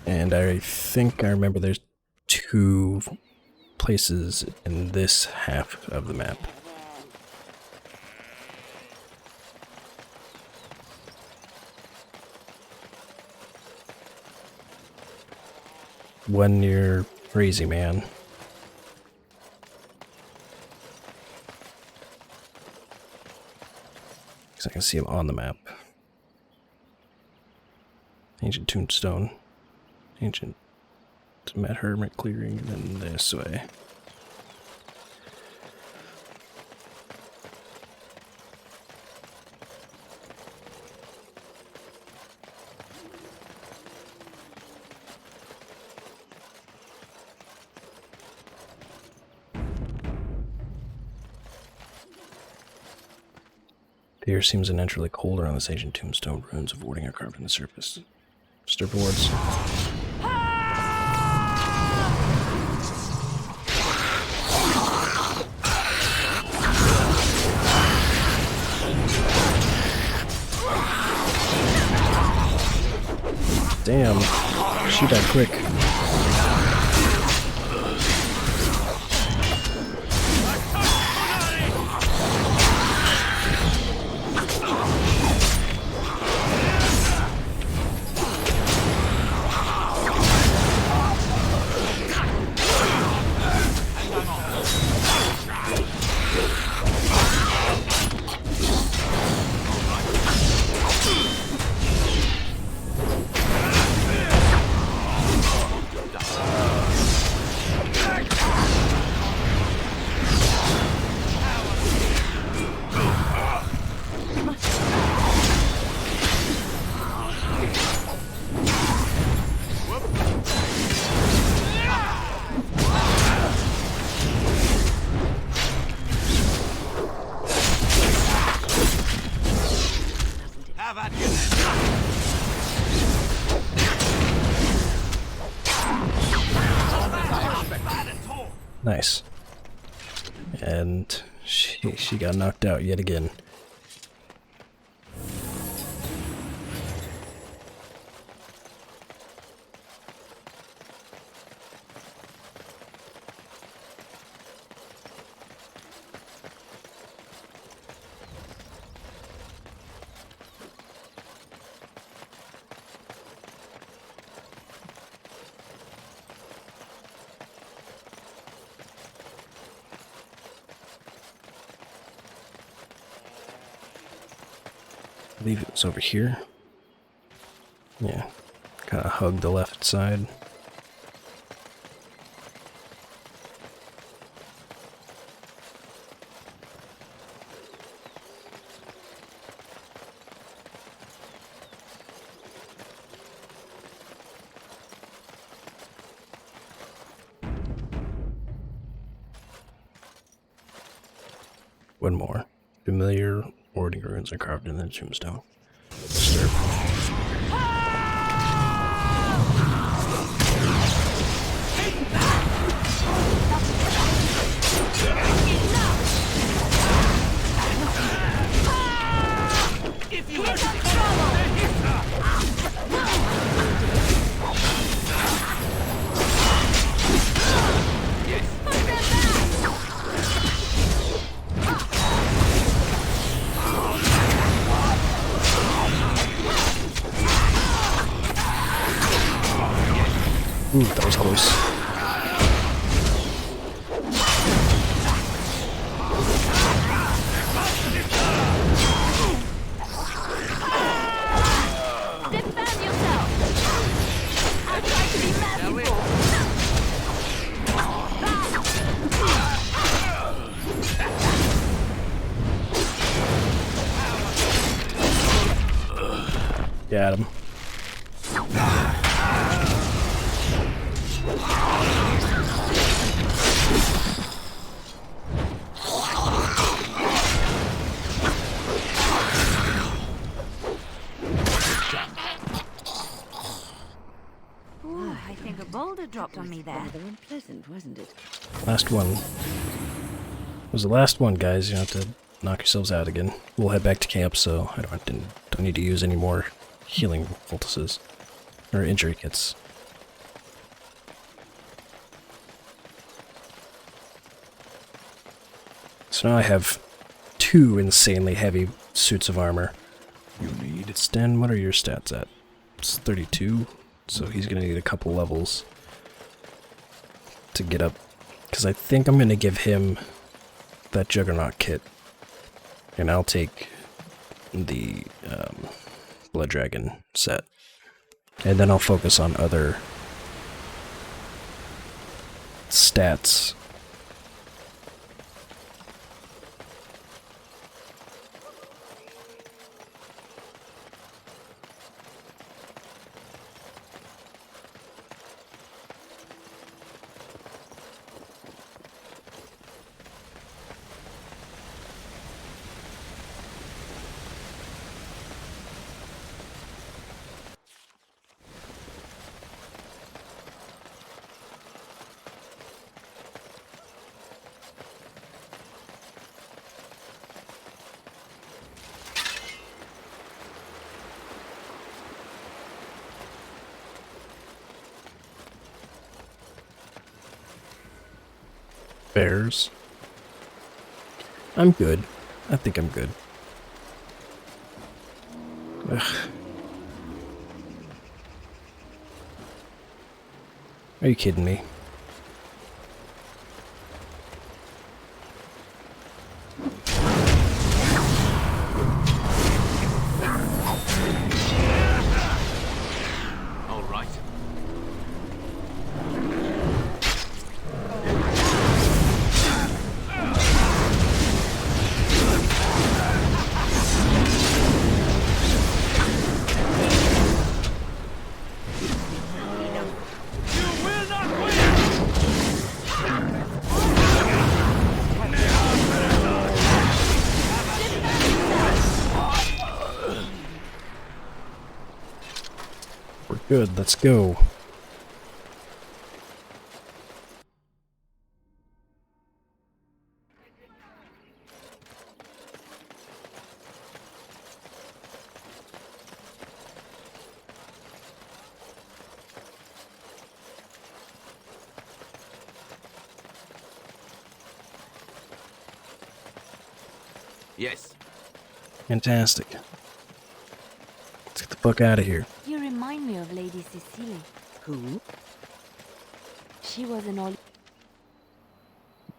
And I think I remember there's 2 places in this half of the map. one near Crazy Man. Because I can see him on the map. Ancient Tombstone. Ancient Mad Hermit clearing, and then this way. The air seems unnaturally colder on this ancient tombstone. Runes of warding are carved in the surface. Stirp wards. Damn, she died quick. Nice. And she got knocked out yet again. I believe it was over here. Yeah, kind of hugged the left side. One more. Familiar warding runes are carved in the tombstone. Stirp. Ooh, that was close. Defend yourself! I try to be merciful! Got him. Ooh, I think a boulder dropped on me there. Rather unpleasant, wasn't it? Last one. Was the last one, guys. You have to knock yourselves out again. We'll head back to camp, so I don't need to use any more healing poultices or injury kits. So now I have 2 insanely heavy suits of armor. You need Sten, what are your stats at? It's 32, so he's gonna need a couple levels. to get up, because I think I'm going to give him that Juggernaut kit, and I'll take the Blood Dragon set, and then I'll focus on other stats. Bears. I'm good. I think I'm good. Ugh. Are you kidding me? All right. We're good, let's go. Yes. Fantastic. Let's get the fuck out of here. You remind me of Lady Cecile. Who? She was an all.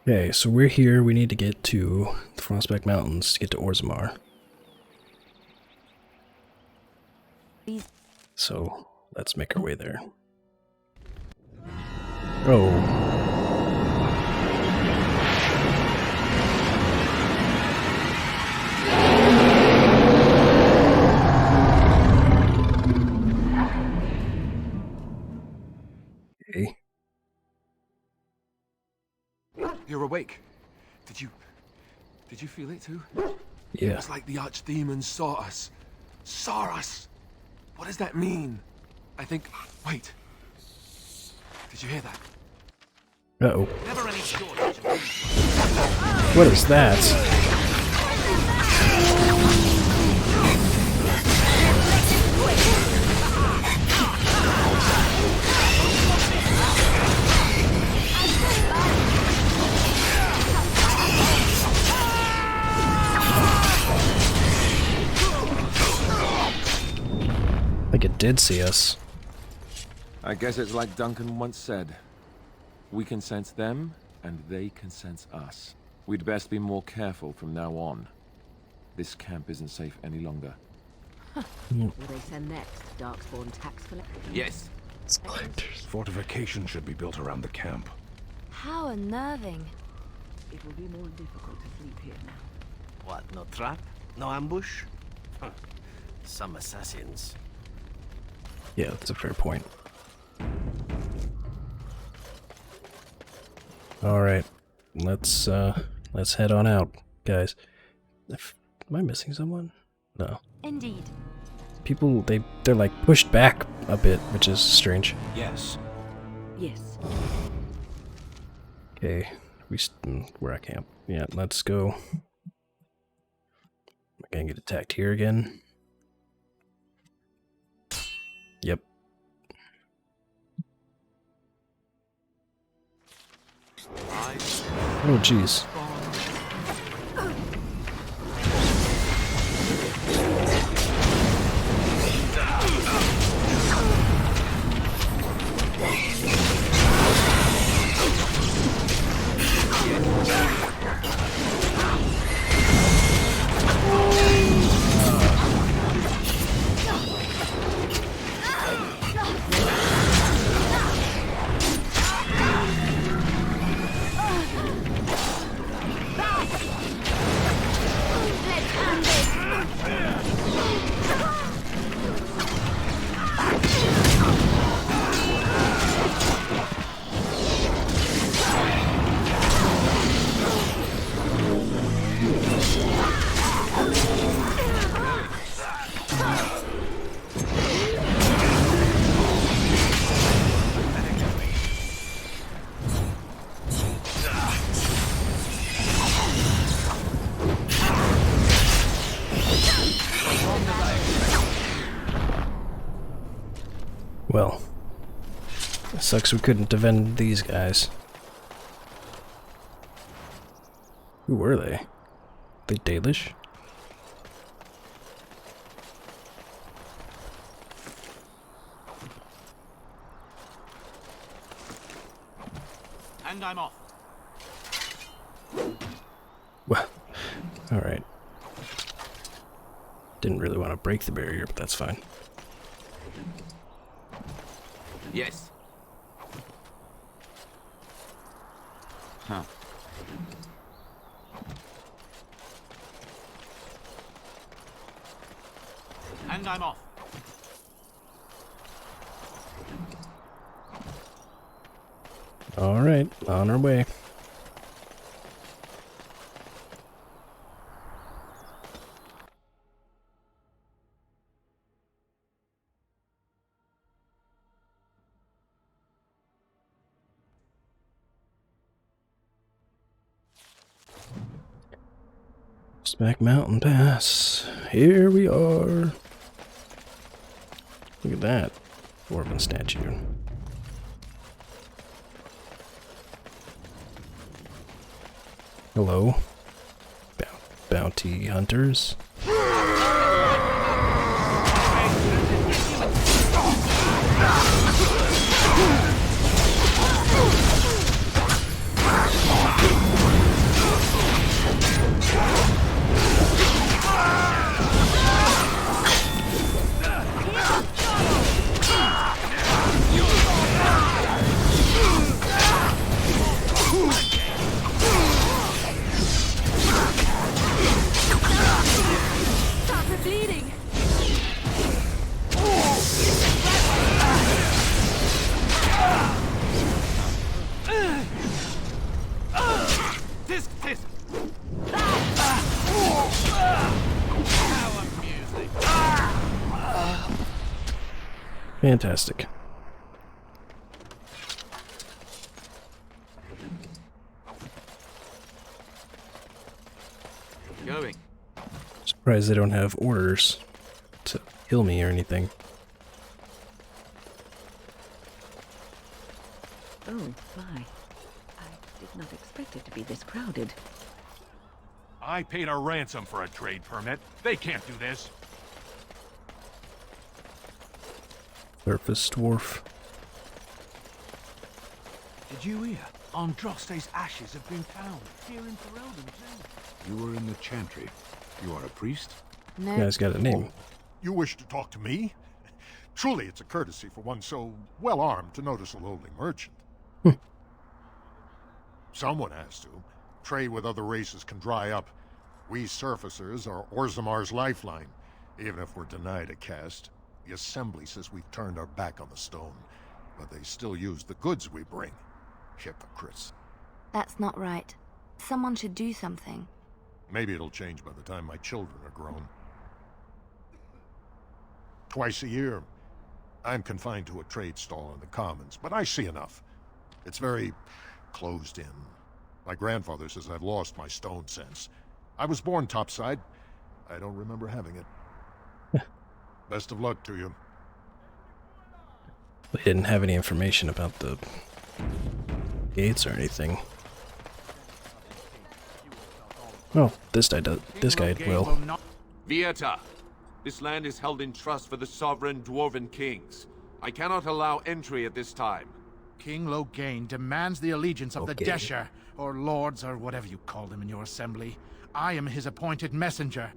Okay, so we're here. We need to get to the Frostback Mountains to get to Orzammar. So let's make our way there. Oh. Okay. You're awake. Did you feel it too? Yeah. It was like the archdemons saw us. Saw us! What does that mean? I think... Wait. Did you hear that? Uh-oh. Never any shortage of... What is that? Like it did see us. I guess it's like Duncan once said. We can sense them, and they can sense us. We'd best be more careful from now on. This camp isn't safe any longer. Will they send next? Darkspawn tax collector? Yes. Fortification should be built around the camp. How unnerving. It will be more difficult to sleep here now. What, no trap? No ambush? Huh. Some assassins. Yeah, that's a fair point. Alright. Let's head on out, guys. Am I missing someone? No. Indeed. People, they're like pushed back a bit, which is strange. Yes. Yes. Okay, we're at camp. Yeah, let's go. Am I gonna get attacked here again? Yep. Oh, jeez. Well, it sucks we couldn't defend these guys. Who were they? They Dalish? And I'm off. Well, alright. Didn't really want to break the barrier, but that's fine. Yes. Huh. And I'm off. Alright, on our way. Smack Mountain Pass. Here we are. Look at that dwarven statue. Hello, bounty hunters. Stop her bleeding! Tisk! Fantastic. Going. Surprised they don't have orders to kill me or anything. Oh, my. I did not expect it to be this crowded. I paid a ransom for a trade permit. They can't do this. Surface dwarf. Did you hear? Andraste's ashes have been found here in Ferelden too. You were in the chantry. You are a priest? No. You guys got a name. You wish to talk to me? Truly, it's a courtesy for one so well-armed to notice a lowly merchant. Someone has to. Trade with other races can dry up. We surfacers are Orzamar's lifeline. Even if we're denied a caste, the Assembly says we've turned our back on the stone, but they still use the goods we bring. Hypocrites. That's not right. Someone should do something. Maybe it'll change by the time my children are grown. Twice a year, I'm confined to a trade stall in the Commons, but I see enough. It's very closed in. My grandfather says I've lost my stone sense. I was born topside. I don't remember having it. Best of luck to you. They didn't have any information about the gates or anything. Oh, this guy does. This guy will. Vieta, this land is held in trust for the sovereign dwarven kings. I cannot allow entry at this time. King Loghain demands the allegiance of the Desher, or lords, or whatever you call them in your assembly. I am his appointed messenger.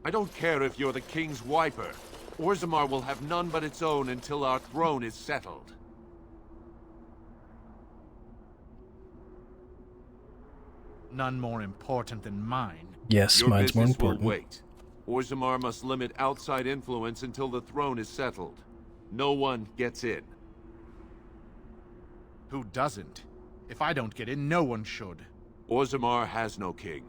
I don't care if you're the king's wiper. Orzammar will have none but its own until our throne is settled. None more important than mine. Yes, Your mine's more business important. will wait. Orzammar must limit outside influence until the throne is settled. No one gets in. Who doesn't? If I don't get in, no one should. Orzammar has no king.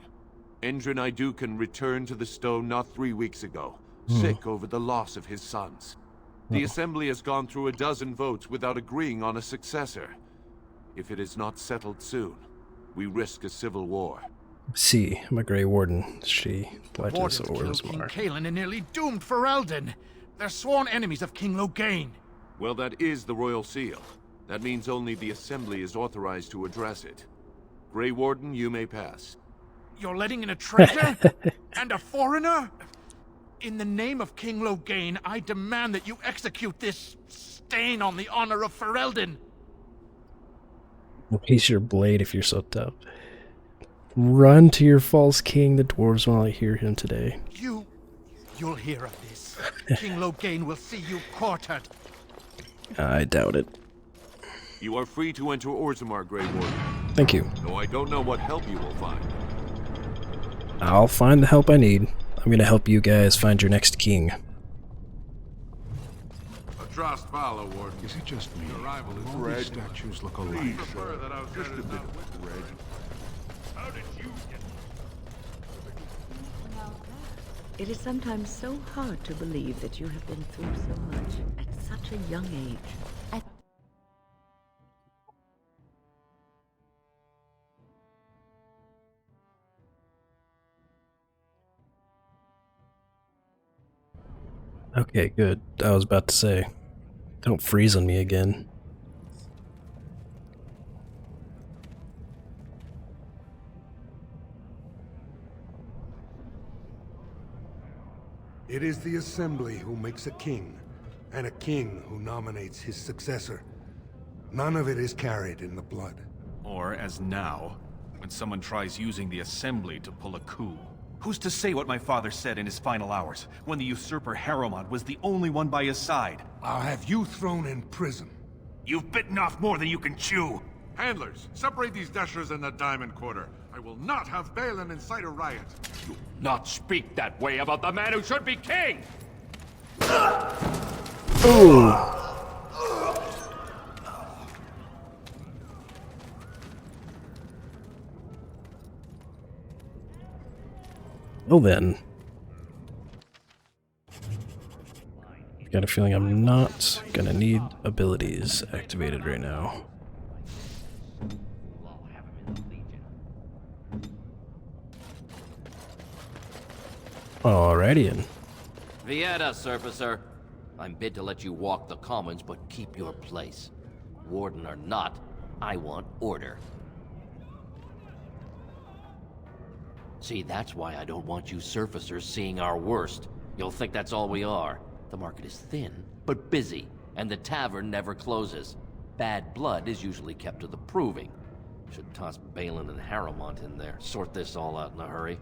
Endrin Idukan returned to the stone not 3 weeks ago, sick over the loss of his sons. The Assembly has gone through a dozen votes without agreeing on a successor. If it is not settled soon, we risk a civil war. See, I'm a Grey Warden. She pledges Wardens killed King Orzammar. Cailan and nearly doomed Ferelden. They're sworn enemies of King Loghain. Well, that is the royal seal. That means only the Assembly is authorized to address it. Grey Warden, you may pass. You're letting in a traitor? And a foreigner? In the name of King Loghain, I demand that you execute this stain on the honor of Ferelden. Release your blade if you're so tough. Run to your false king. The dwarves will not hear him today. You'll hear of this. King Loghain will see you quartered. I doubt it. You are free to enter Orzammar, Grey Warden. Thank you. Though I don't know what help you will find. I'll find the help I need. I'm gonna help you guys find your next king. Trust follow, Warden. Is it just me? Your rival is All red. these statues look alike. Please, sir. Just a bit of red. How did you get... It is sometimes so hard to believe that you have been through so much at such a young age. Okay, good. I was about to say, don't freeze on me again. It is the Assembly who makes a king, and a king who nominates his successor. None of it is carried in the blood. Or, as now, when someone tries using the Assembly to pull a coup. Who's to say what my father said in his final hours, when the usurper Harrowmont was the only one by his side? I'll have you thrown in prison. You've bitten off more than you can chew! Handlers, separate these dashers in the Diamond Quarter. I will not have Balin incite a riot. Do not speak that way about the man who should be king! Ooh. Well then. Got a feeling I'm not gonna need abilities activated right now. Alrighty then. Vieta, Surfacer. I'm bid to let you walk the commons, but keep your place. Warden or not, I want order. See, that's why I don't want you surfacers seeing our worst. You'll think that's all we are. The market is thin, but busy, and the tavern never closes. Bad blood is usually kept to the proving. Should toss Balin and Harrowmont in there, sort this all out in a hurry.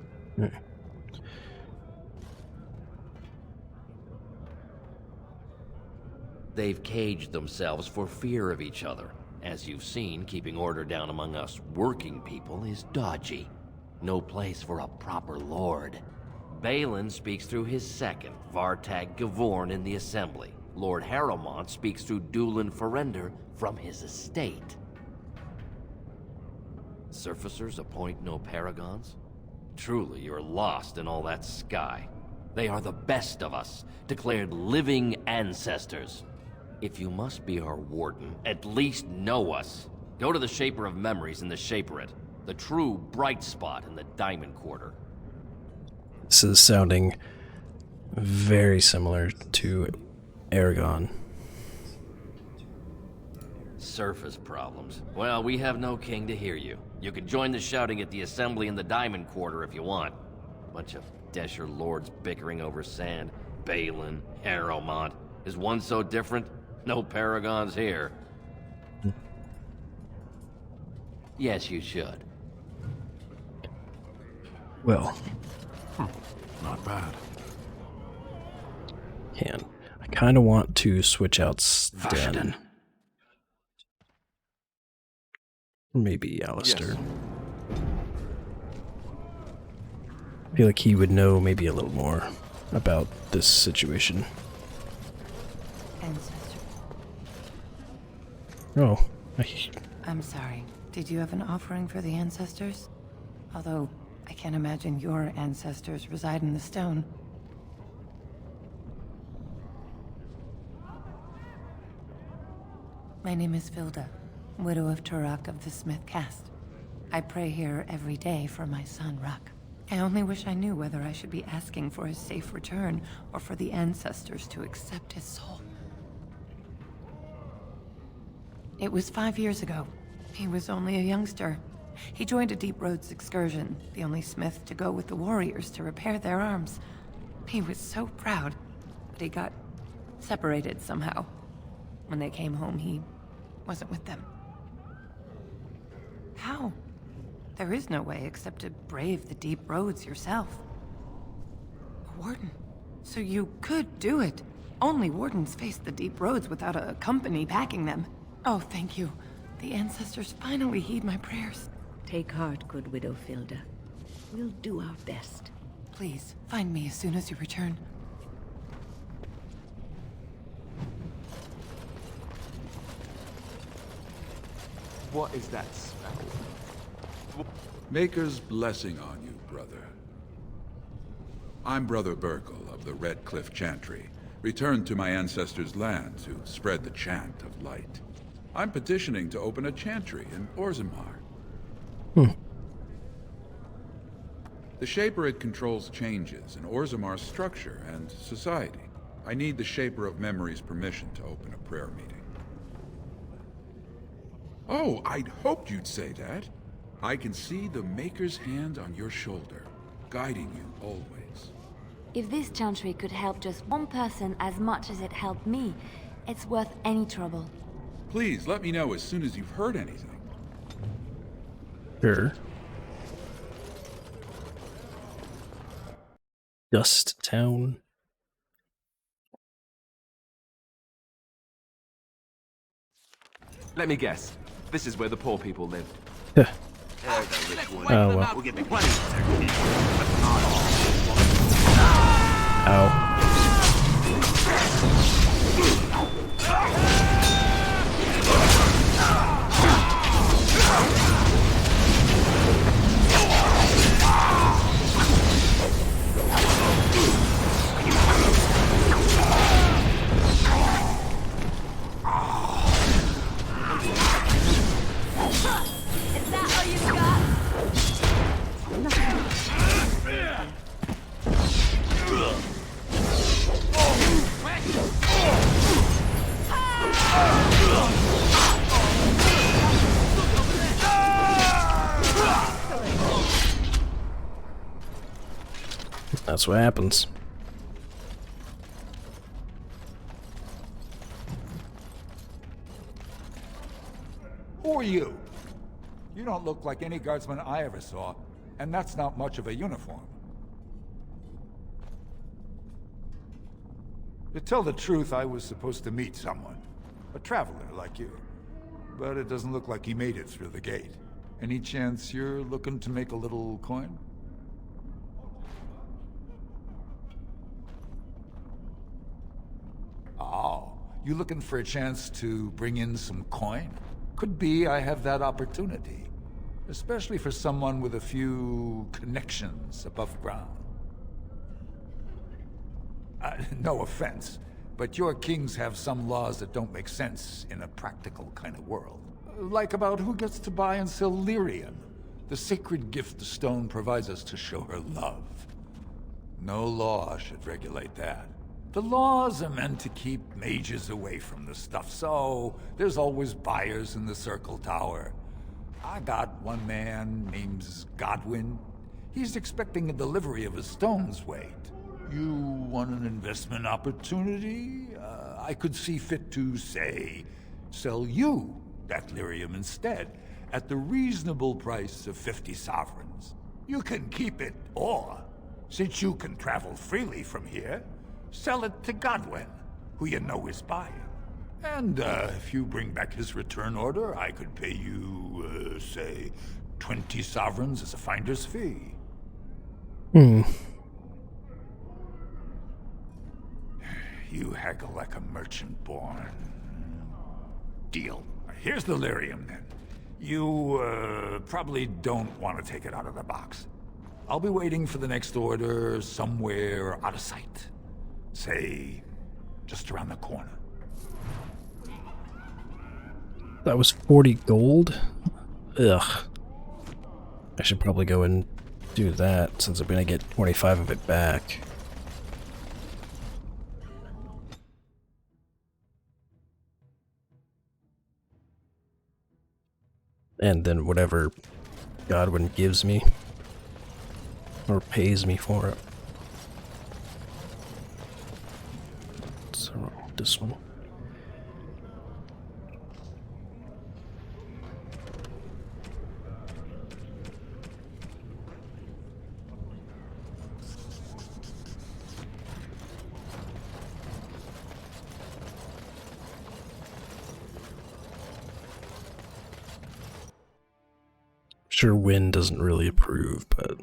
They've caged themselves for fear of each other. As you've seen, keeping order down among us working people is dodgy. No place for a proper lord. Balin speaks through his second, Vartag Gavorn, in the Assembly. Lord Harrowmont speaks through Dulin Ferender from his estate. Surfacers appoint no paragons? Truly, you're lost in all that sky. They are the best of us, declared living ancestors. If you must be our warden, at least know us. Go to the Shaper of Memories in the Shaperate, the true bright spot in the Diamond Quarter. This is sounding very similar to Aragon. Surface problems. Well, we have no king to hear you. You can join the shouting at the Assembly in the Diamond Quarter if you want. Bunch of Desher lords bickering over sand. Balin, Harrowmont. Is one so different? No paragons here. Yes, you should. Well. Not bad. I kind of want to switch out Sten. Maybe Alistair. Yes. I feel like he would know maybe a little more about this situation. Ancestor. Oh. I'm sorry. Did you have an offering for the ancestors? Although, I can't imagine your ancestors reside in the stone. My name is Vilda, widow of Turak of the Smith Caste. I pray here every day for my son, Ruck. I only wish I knew whether I should be asking for his safe return or for the ancestors to accept his soul. It was 5 years ago. He was only a youngster. He joined a Deep Roads excursion, the only smith to go with the warriors to repair their arms. He was so proud, but he got separated somehow. When they came home, he wasn't with them. How? There is no way except to brave the Deep Roads yourself. A warden. So you could do it. Only wardens face the Deep Roads without a company backing them. Oh, thank you. The ancestors finally heed my prayers. Take heart, good Widow Filda. We'll do our best. Please, find me as soon as you return. What is that spell? Maker's blessing on you, brother. I'm Brother Burkle of the Red Cliff Chantry, returned to my ancestors' land to spread the chant of light. I'm petitioning to open a chantry in Orzammar. The Shaperate controls changes in Orzammar's structure and society. I need the Shaper of Memory's permission to open a prayer meeting. Oh, I'd hoped you'd say that. I can see the Maker's hand on your shoulder, guiding you always. If this chantry could help just one person as much as it helped me, it's worth any trouble. Please let me know as soon as you've heard anything. Sure. Dust Town. Let me guess. This is where the poor people lived. Oh well. We'll get me plenty of Ow. Is that all you got? That's what happens. Who are you? You don't look like any guardsman I ever saw, and that's not much of a uniform. To tell the truth, I was supposed to meet someone. A traveler like you. But it doesn't look like he made it through the gate. Any chance you're looking to make a little coin? Oh, you looking for a chance to bring in some coin? Could be I have that opportunity. Especially for someone with a few connections above ground. No offense, but your kings have some laws that don't make sense in a practical kind of world. Like about who gets to buy and sell lyrium, the sacred gift the stone provides us to show her love. No law should regulate that. The laws are meant to keep mages away from the stuff, so there's always buyers in the Circle Tower. I got one man named Godwin. He's expecting a delivery of a stone's weight. You want an investment opportunity? I could see fit to, say, sell you that lyrium instead, at the reasonable price of 50 sovereigns. You can keep it, or, since you can travel freely from here, sell it to Godwin, who you know is buying. And if you bring back his return order, I could pay you, say, 20 sovereigns as a finder's fee. You haggle like a merchant born. Deal. Here's the lyrium, then. You, probably don't want to take it out of the box. I'll be waiting for the next order somewhere out of sight. Say, just around the corner. That was 40 gold? Ugh. I should probably go and do that, since I'm gonna get 25 of it back. And then whatever Godwin gives me, or pays me for it. So, this one. Sure, Wynn doesn't really approve, but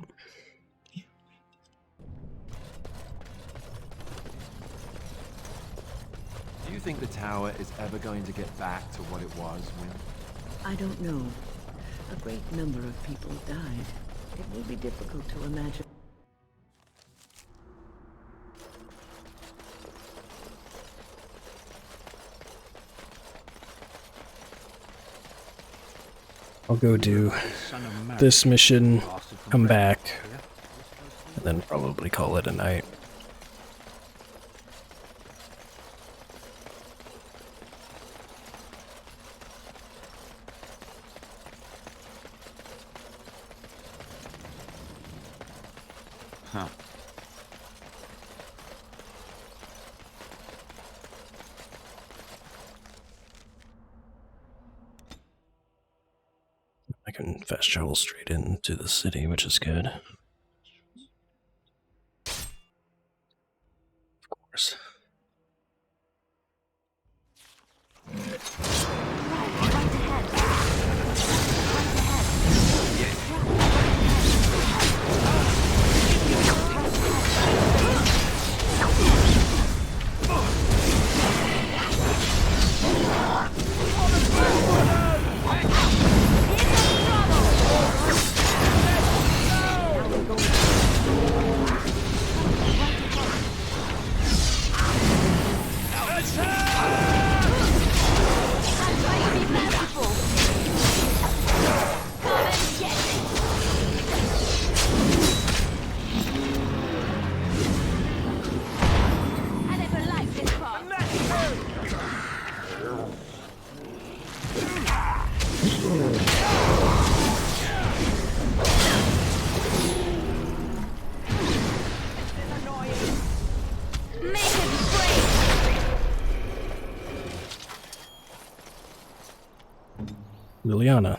Do you think the tower is ever going to get back to what it was, Wynn? I don't know. A great number of people died. It will be difficult to imagine. I'll go do this mission, come back, and then probably call it a night. Huh. I can fast travel straight into the city, which is good. Of course. Liliana.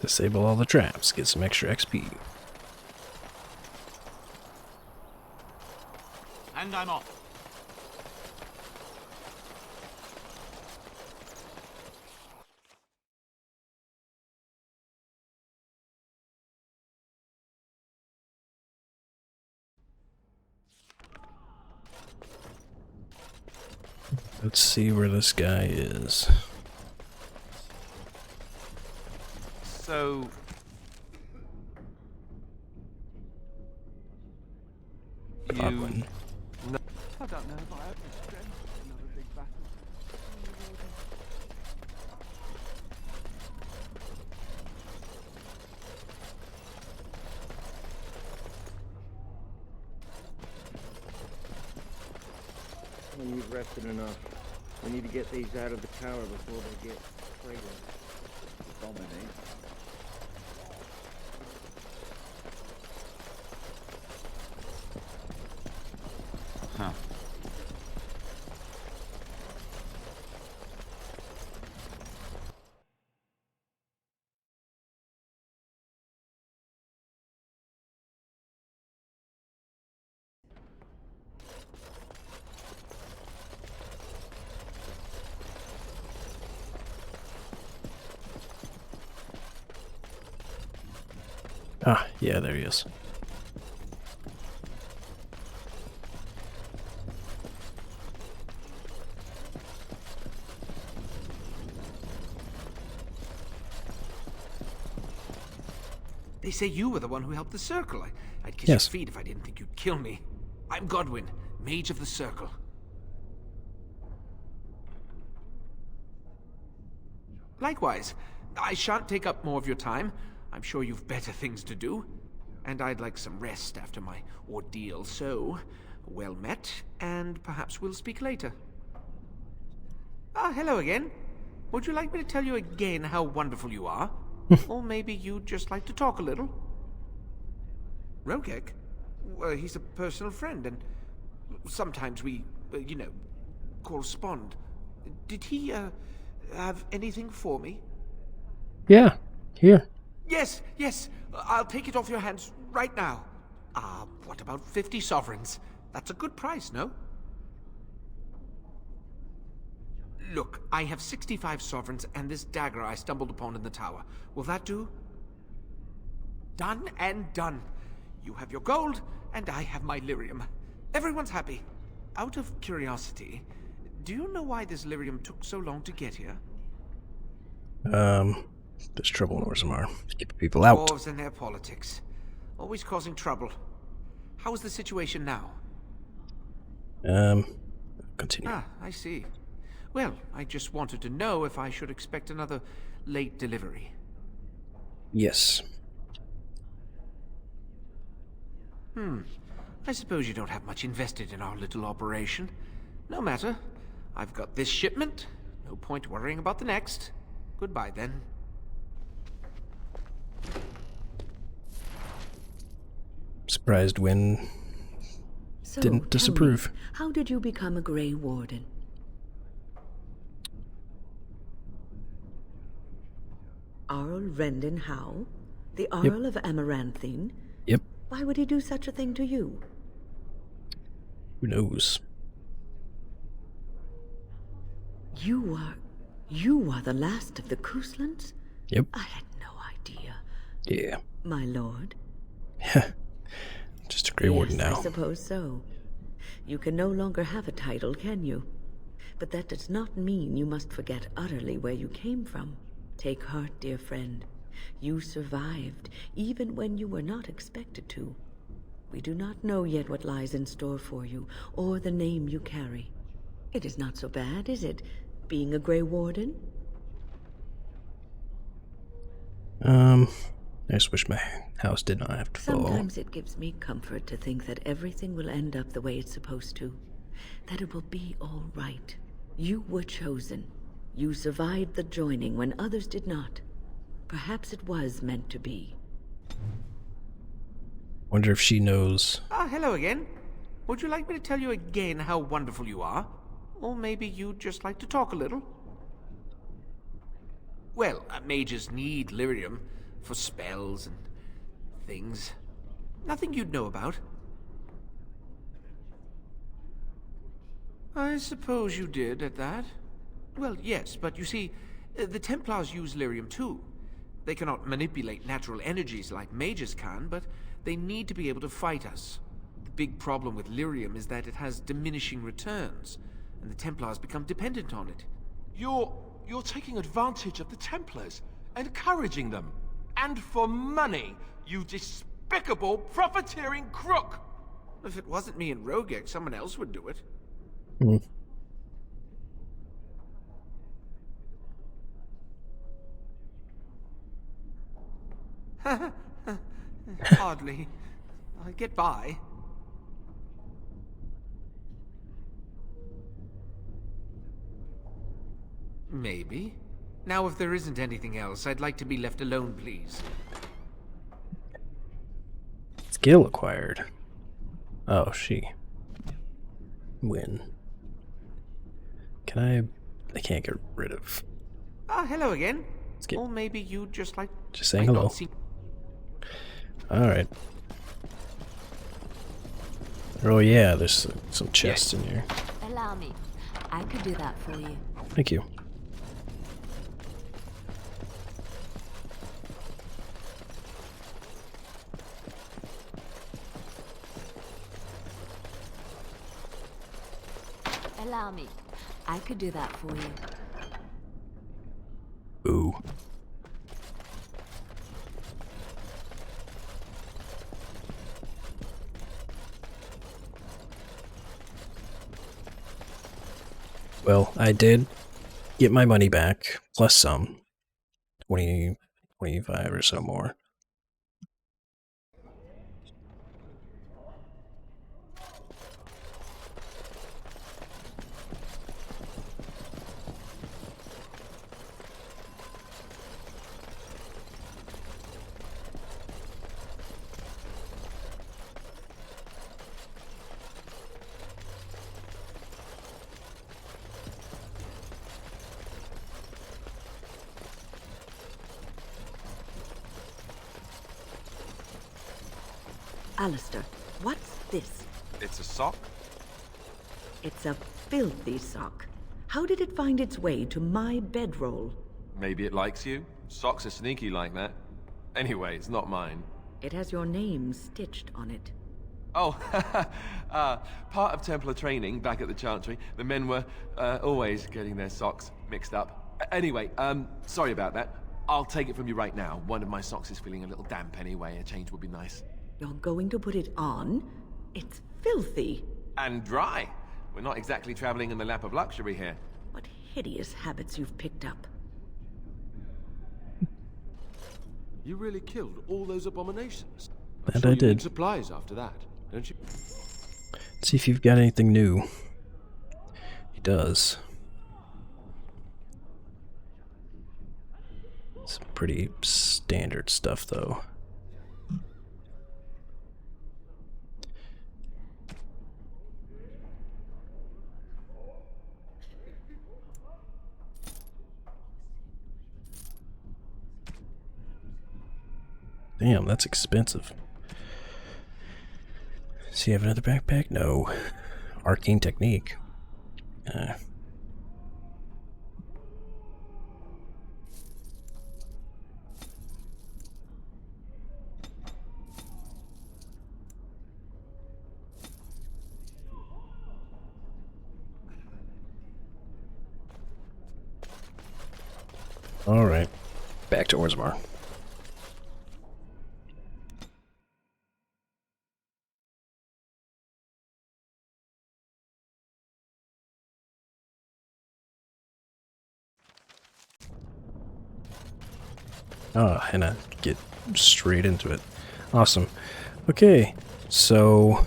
Disable all the traps, get some extra XP. And I'm off. Let's see where this guy is. So... Godwin. No. I don't know if I have the strength for another big battle. When you've rested enough, we need to get these out of the tower before they get fragrant. Dominate. Huh. Ah, yeah, there he is. They say you were the one who helped the Circle. I'd kiss Yes. your feet if I didn't think you'd kill me. I'm Godwyn, Mage of the Circle. Likewise, I shan't take up more of your time. I'm sure you've better things to do. And I'd like some rest after my ordeal, so well met, and perhaps we'll speak later. Ah, hello again. Would you like me to tell you again how wonderful you are? Or maybe you'd just like to talk a little? Rogek? Well, he's a personal friend, and sometimes we, correspond. Did he, have anything for me? Yeah, here. Yes, yes. I'll take it off your hands right now. What about 50 sovereigns? That's a good price, no? Look, I have 65 sovereigns and this dagger I stumbled upon in the tower. Will that do? Done and done. You have your gold, and I have my lyrium. Everyone's happy. Out of curiosity, do you know why this lyrium took so long to get here? There's trouble in Orzammar. Keep people out. Dwarves and their politics. Always causing trouble. How is the situation now? Continue. Ah, I see. Well, I just wanted to know if I should expect another late delivery. Yes. I suppose you don't have much invested in our little operation. No matter. I've got this shipment. No point worrying about the next. Goodbye, then. Surprised Wynn So, didn't tell disapprove. me, how did you become a Grey Warden? Arl Rendon Howe? The Earl of Amaranthine? Yep. Why would he do such a thing to you? Who knows? You are the last of the Kuslands? Yep. I had no idea. Yeah. My lord? Just a Grey Warden Yes, now. I suppose so. You can no longer have a title, can you? But that does not mean you must forget utterly where you came from. Take heart, dear friend. You survived, even when you were not expected to. We do not know yet what lies in store for you, or the name you carry. It is not so bad, is it, being a Grey Warden? I just wish my house did not have to fall. Sometimes it gives me comfort to think that everything will end up the way it's supposed to. That it will be all right. You were chosen. You survived the joining when others did not. Perhaps it was meant to be. Wonder if she knows. Ah, hello again. Would you like me to tell you again how wonderful you are? Or maybe you'd just like to talk a little? Well, mages need lyrium for spells and things. Nothing you'd know about. I suppose you did at that. Well, yes, but you see, the Templars use lyrium too. They cannot manipulate natural energies like mages can, but they need to be able to fight us. The big problem with lyrium is that it has diminishing returns, and the Templars become dependent on it. You're taking advantage of the Templars, encouraging them. And for money, you despicable, profiteering crook! If it wasn't me and Rogek, someone else would do it. Hardly. I'll get by. Maybe. Now, if there isn't anything else, I'd like to be left alone, please. Skill acquired. Oh, she. Win. Can I can't get rid of. Ah, hello again. Skip. Or maybe you'd just like... Just saying hello. Alright. Oh yeah, there's some chests in here. Allow me. I could do that for you. Thank you. Allow me. I could do that for you. Ooh. Well, I did get my money back, plus some. 20, 25 or so more. Alistair, what's this? It's a sock? It's a filthy sock. How did it find its way to my bedroll? Maybe it likes you. Socks are sneaky like that. Anyway, it's not mine. It has your name stitched on it. Oh, part of Templar training back at the Chantry, the men were always getting their socks mixed up. Anyway, sorry about that. I'll take it from you right now. One of my socks is feeling a little damp anyway. A change would be nice. You're going to put it on? It's filthy. And dry. We're not exactly traveling in the lap of luxury here. What hideous habits you've picked up. You really killed all those abominations. And sure I you did. need supplies after that, don't you? See if you've got anything new. He does. Some pretty standard stuff, though. Damn, that's expensive. Does he have another backpack? No. Arcane technique. Alright. Back to Orzammar. Ah, and I get straight into it. Awesome. Okay, so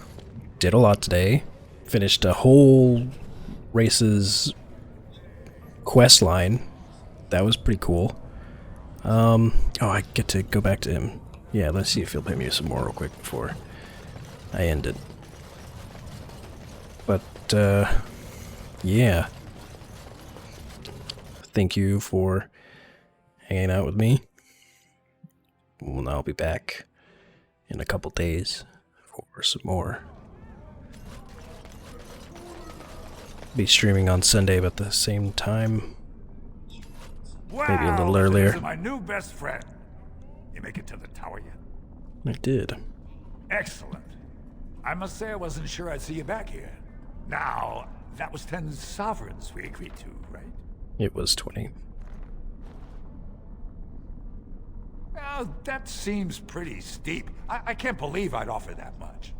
did a lot today. Finished a whole race's quest line. That was pretty cool. Oh, I get to go back to him. Yeah, let's see if he'll pay me some more real quick before I end it. But, yeah. Thank you for hanging out with me. Well, I'll be back in a couple days for some more. Be streaming on Sunday about the same time. Wow, maybe a little earlier. This is my new best friend. You make it to the tower yet? I did. Excellent. I must say I wasn't sure I'd see you back here. Now, that was 10 sovereigns we agreed to, right? It was 20. Well, that seems pretty steep. I can't believe I'd offer that much.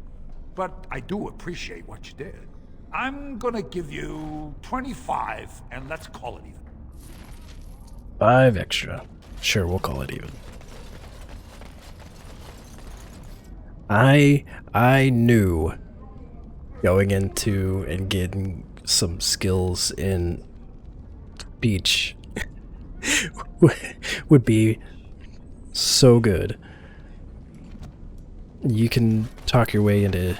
But I do appreciate what you did. I'm gonna give you 25, and let's call it even. 5 extra. Sure, we'll call it even. I knew going into and getting some skills in Beach would be so good. You can talk your way into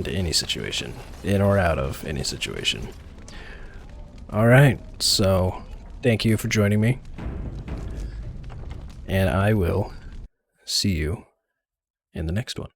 any situation, in or out of any situation. Alright, so thank you for joining me, and I will see you in the next one.